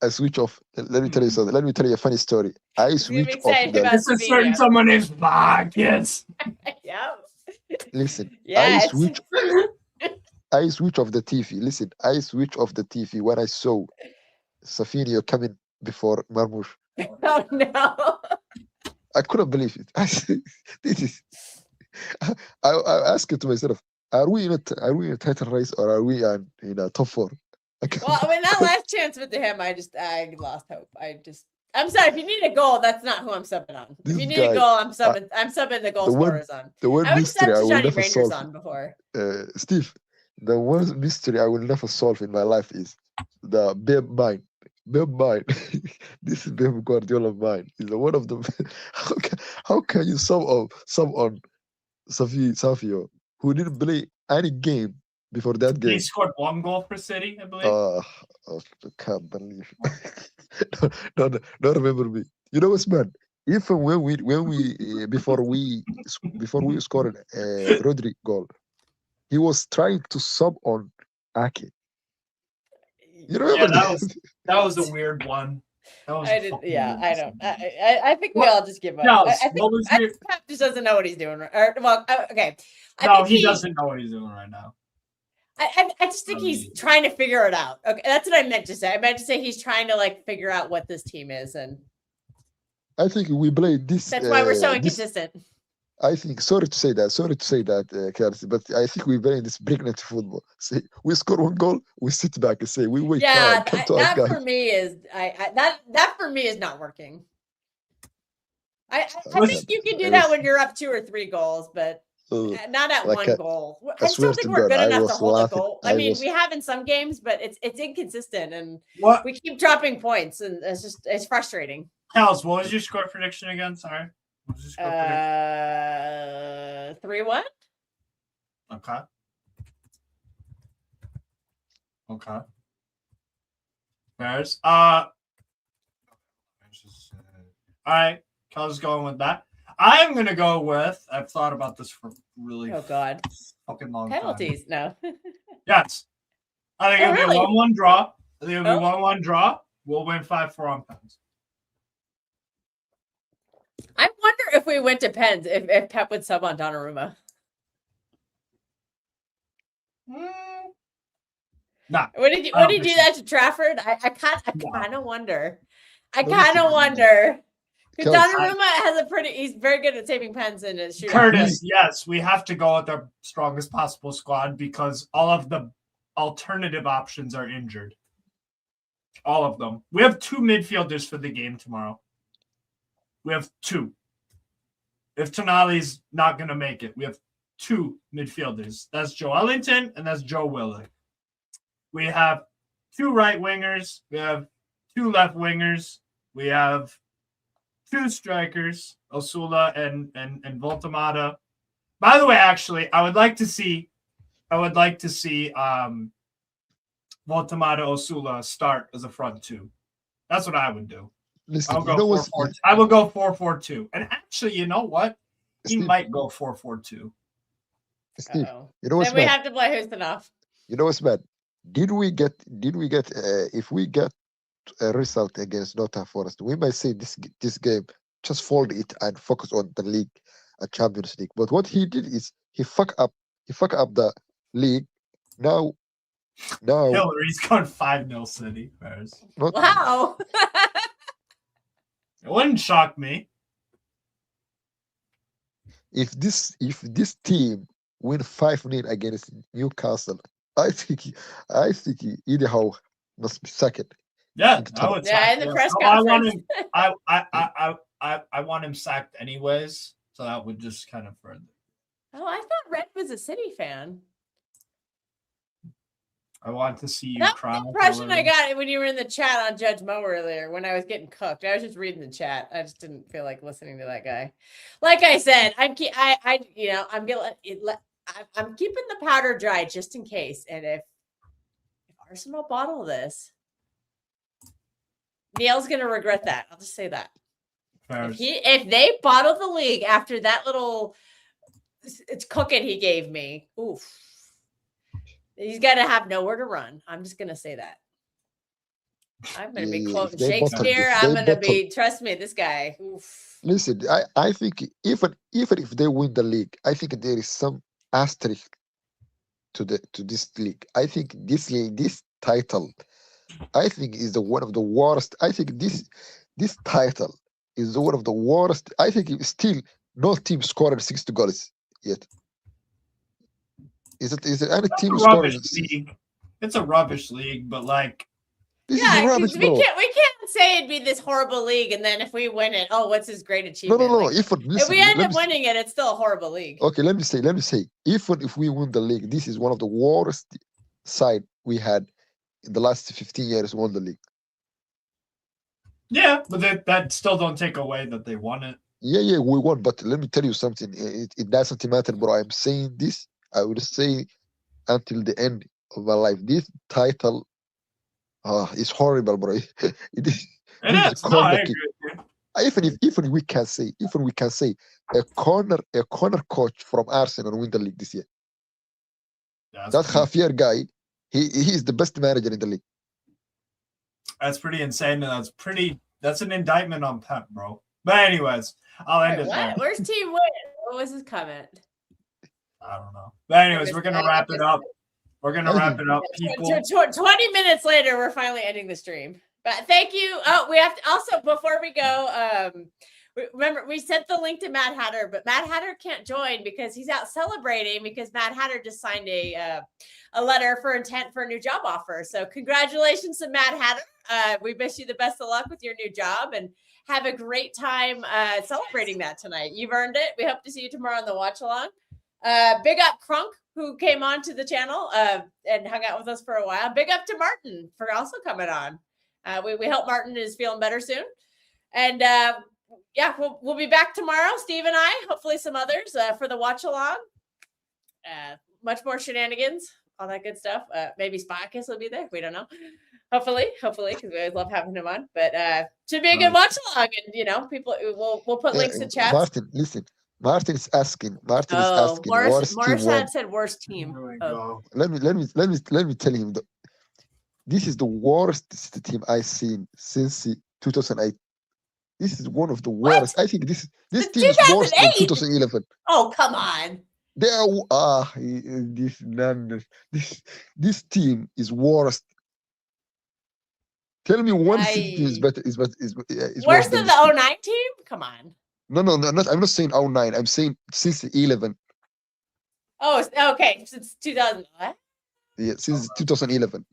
S6: I switch off. Let me tell you something. Let me tell you a funny story. I
S3: He's gonna be
S6: switch off
S3: excited
S6: the.
S3: about
S2: It's a certain
S3: Savinho.
S2: someone named Pockets.
S3: Yeah.
S6: Listen,
S3: Yeah.
S6: I switch off the TV. Listen, I switch off the TV when I saw Safinio coming before Marmoush.
S3: Oh no.
S6: I couldn't believe it. This is. I asked it to myself: Are we in a title race or are we in a top 4?
S3: Well, I mean, that last chance with him, I lost hope. I'm sorry. If you need a goal, that's not who I'm subbing on. If
S6: This
S3: you need
S6: guy,
S3: a goal, I'm subbing the goal
S6: the one-
S3: scorers on.
S6: the one
S3: I would have
S6: mystery I
S3: subbed
S6: will
S3: Johnny
S6: never
S3: Rangers
S6: solve.
S3: on before.
S6: Steve, the one mystery I will never solve in my life is the Babe mine. Babe mine. This is Babe Guardiola mine. Is one of them. How can you sub on Safio, who didn't play any game before that
S2: He
S6: game?
S2: scored 1 goal for City, I believe.
S6: I can't believe. Don't remember me. You know what's man? Even when we before we scored Rodri goal, he was trying to sub on Ake. You remember
S2: that was a weird one. That was
S3: I did.
S2: fucking
S3: Yeah,
S2: weird.
S3: I don't. I think we
S2: What-
S3: all just give up.
S2: No,
S3: I think
S2: what was your-
S3: Pep just doesn't know what he's doing. Or well, okay.
S2: No,
S3: think
S2: he doesn't know what he's doing right now.
S3: I just think he's trying to figure it out. Okay, that's what I meant to say. I meant to say he's trying to like figure out what this team is, and
S6: I think we played this.
S3: that's why we're so
S6: this-
S3: inconsistent.
S6: I think sorry to say that, Kelsey, but I think we play this pregnant football. See, we score 1 goal, we sit back and say, "We wait,
S3: Yeah,
S6: come to us,
S3: that
S6: guys."
S3: for me is that for me is not working. I
S2: Was-
S3: think you can do
S6: I
S3: that
S6: was-
S3: when you're up 2 or 3 goals, but not at
S6: like
S3: 1
S6: I-
S3: goal. I
S6: I
S3: just
S6: swear
S3: don't think
S6: to
S3: we're
S6: God,
S3: good
S6: I
S3: enough to
S6: was
S3: hold
S6: laughing.
S3: a goal.
S6: I
S3: I mean,
S6: was-
S3: we have in some games, but it's inconsistent, and
S2: What,
S3: we keep dropping points, and it's frustrating.
S2: Kels, what was your score prediction again? Sorry. What was your score prediction?
S3: 3-1.
S2: Okay. Okay. Bears. All right. Kels going with that. I'm gonna go with. I've thought about this for really
S3: Oh God,
S2: fucking long
S3: penalties. No.
S2: time. Yes. I think
S3: Oh,
S2: it'll
S3: really?
S2: be a 1-1 draw. I think it'll
S3: Oh.
S2: be 1-1 draw. We'll win 5-4 on pens.
S3: I wonder if we went to Pens, if Pep would sub on Donnarumma.
S2: Nah.
S3: Would he
S2: I don't
S3: do
S2: think
S3: that to Trafford? I kind of wonder. I
S6: No,
S3: kind of
S6: listen.
S3: wonder. Because
S6: Kels,
S3: Donnarumma has a he's very good at saving pens in his shootout.
S2: Curtis, yes, we have to go with our strongest possible squad because all of the alternative options are injured. All of them. We have 2 midfielders for the game tomorrow. We have 2. If Tonali's not going to make it, we have 2 midfielders. That's Joe Ellington and that's Joe Willock. We have 2 right wingers. We have 2 left wingers. We have 2 strikers, Osula and Voltamata. By the way, actually, I would like to see Voltamata Osula start as a front 2. That's what I would do.
S6: Listen,
S2: I'll
S6: you
S2: go
S6: know what's
S2: 4-4. I will go 4-4-2. And actually, you know what? He
S6: Steve,
S2: might go 4-4-2.
S6: Steve,
S3: Uh-oh.
S6: you know what's
S3: Then we
S6: bad?
S3: have to play who's enough.
S6: You know what's bad? Did we get if we get a result against Nottingham Forest, we might say this game just fold it and focus on the league and Champions League. But what he did is he fuck up the league. Now
S2: Hillary's gone 5-0 City. Bears.
S6: not
S3: Wow.
S2: It wouldn't shock me.
S6: if this team win 5-0 against Newcastle, I think Eddie Howe must be second.
S2: Yeah,
S6: in the
S2: I
S6: tunnel.
S2: would.
S3: Yeah,
S2: sack
S3: in the
S2: him.
S3: press
S2: I want
S3: conference.
S2: him. I want him sacked anyways. So that would just kind of further.
S3: Oh, I thought Red was a City fan.
S2: I want to see you
S3: That
S2: cry.
S3: was the impression I got when you were in the chat on Judge Mo earlier when I was getting cooked. I was just reading the chat. I just didn't feel like listening to that guy. Like I said, I'm keeping the powder dry just in case. And if Arsenal bottle this, Neil's gonna regret that. I'll just say that. If they bottle the league after that little it's cooking he gave me, oof. He's got to have nowhere to run. I'm just going to say that. I'm going to be quoting Shakespeare. I'm going to be, trust me, this guy. Oof.
S6: Listen, I think even if they win the league, I think there is some asterisk to this league. I think this league, this title, I think is one of the worst. I think this title is one of the worst. I think still no team scored 60 goals yet. Is it any team scoring?
S2: It's a rubbish league, but like
S6: this is rubbish, bro.
S3: We can't say it'd be this horrible league, and then if we win it, oh, what's his great achievement?
S6: No.
S3: Like, if we end up winning it, it's still a horrible league.
S6: Okay, let me say, even if we win the league, this is one of the worst side we had in the last 15 years won the league.
S2: Yeah, but that still don't take away that they won it.
S6: Yeah, we won, but let me tell you something. It doesn't matter, bro. I'm saying this. I will say until the end of my life. This title is horrible, bro. It is.
S2: No, I agree with you.
S6: Even we can say a corner coach from Arsenal win the league this year. That Javier guy, he is the best manager in the league.
S2: That's pretty insane, and that's an indictment on Pep, bro. But anyways, I'll end it there.
S3: Where's Team Win? What was his comment?
S2: I don't know. But anyways, we're gonna wrap it up. People.
S3: 20 minutes later, we're finally ending the stream. But thank you. Oh, we have to also, before we go, remember we sent the link to Mad Hatter, but Mad Hatter can't join because he's out celebrating because Mad Hatter just signed a letter for intent for a new job offer. So congratulations to Mad Hatter. We wish you the best of luck with your new job and have a great time celebrating that tonight. You've earned it. We hope to see you tomorrow on the watch along. Big up Crunk, who came on to the channel and hung out with us for a while. Big up to Martin for also coming on. We hope Martin is feeling better soon. And yeah, we'll be back tomorrow, Steve and I, hopefully some others for the watch along. Much more shenanigans, all that good stuff. Maybe Spotkiss will be there. We don't know. Hopefully, because we always love having him on. But should be a good watch along, and people we'll put links in chat.
S6: Martin, listen. Martin is asking.
S3: Morris said worst team.
S6: Let me tell him. This is the worst team I've seen since 2008. This is one of the worst. What? I think this team is worse than 2011.
S3: Oh, come on.
S6: They are this team is worse. Tell me one team is better. Is
S3: worse than the 09 team? Come on.
S6: No, I'm not saying 09. I'm saying since 11.
S3: Oh, okay. Since 2000. What?
S6: Yeah, since 2011.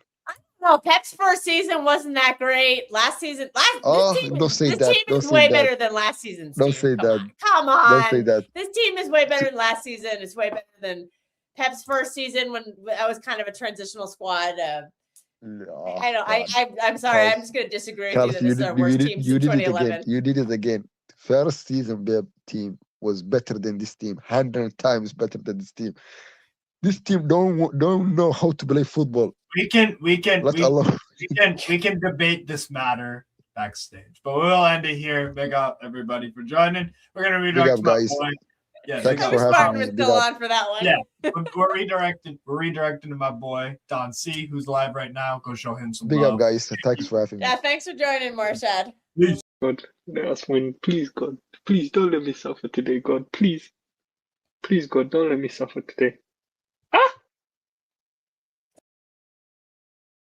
S3: No, Pep's first season wasn't that great. Last season,
S6: don't say that.
S3: This team is way better than last season's
S6: Don't
S3: team.
S6: say that.
S3: Come on.
S6: Don't say that.
S3: This team is way better than last season. It's way better than Pep's first season when that was kind of a transitional squad. I'm sorry. I'm just going to disagree with you that this is our worst team since 2011.
S6: You did it again. First season Pep team was better than this team. 100 times better than this team. This team don't know how to play football.
S2: We can debate this matter backstage, but we'll end it here. Big up everybody for joining. We're gonna redirect my boy.
S6: Yeah, thanks for having me.
S3: Still on for that one.
S2: Yeah, we're redirecting to my boy Don C, who's live right now. Go show him some
S6: big
S2: love.
S6: up, guys. Thanks for having me.
S3: Yeah, thanks for joining, Morshad.
S7: God, let us win. Please, God. Please don't let me suffer today, God. Please, God, don't let me suffer today.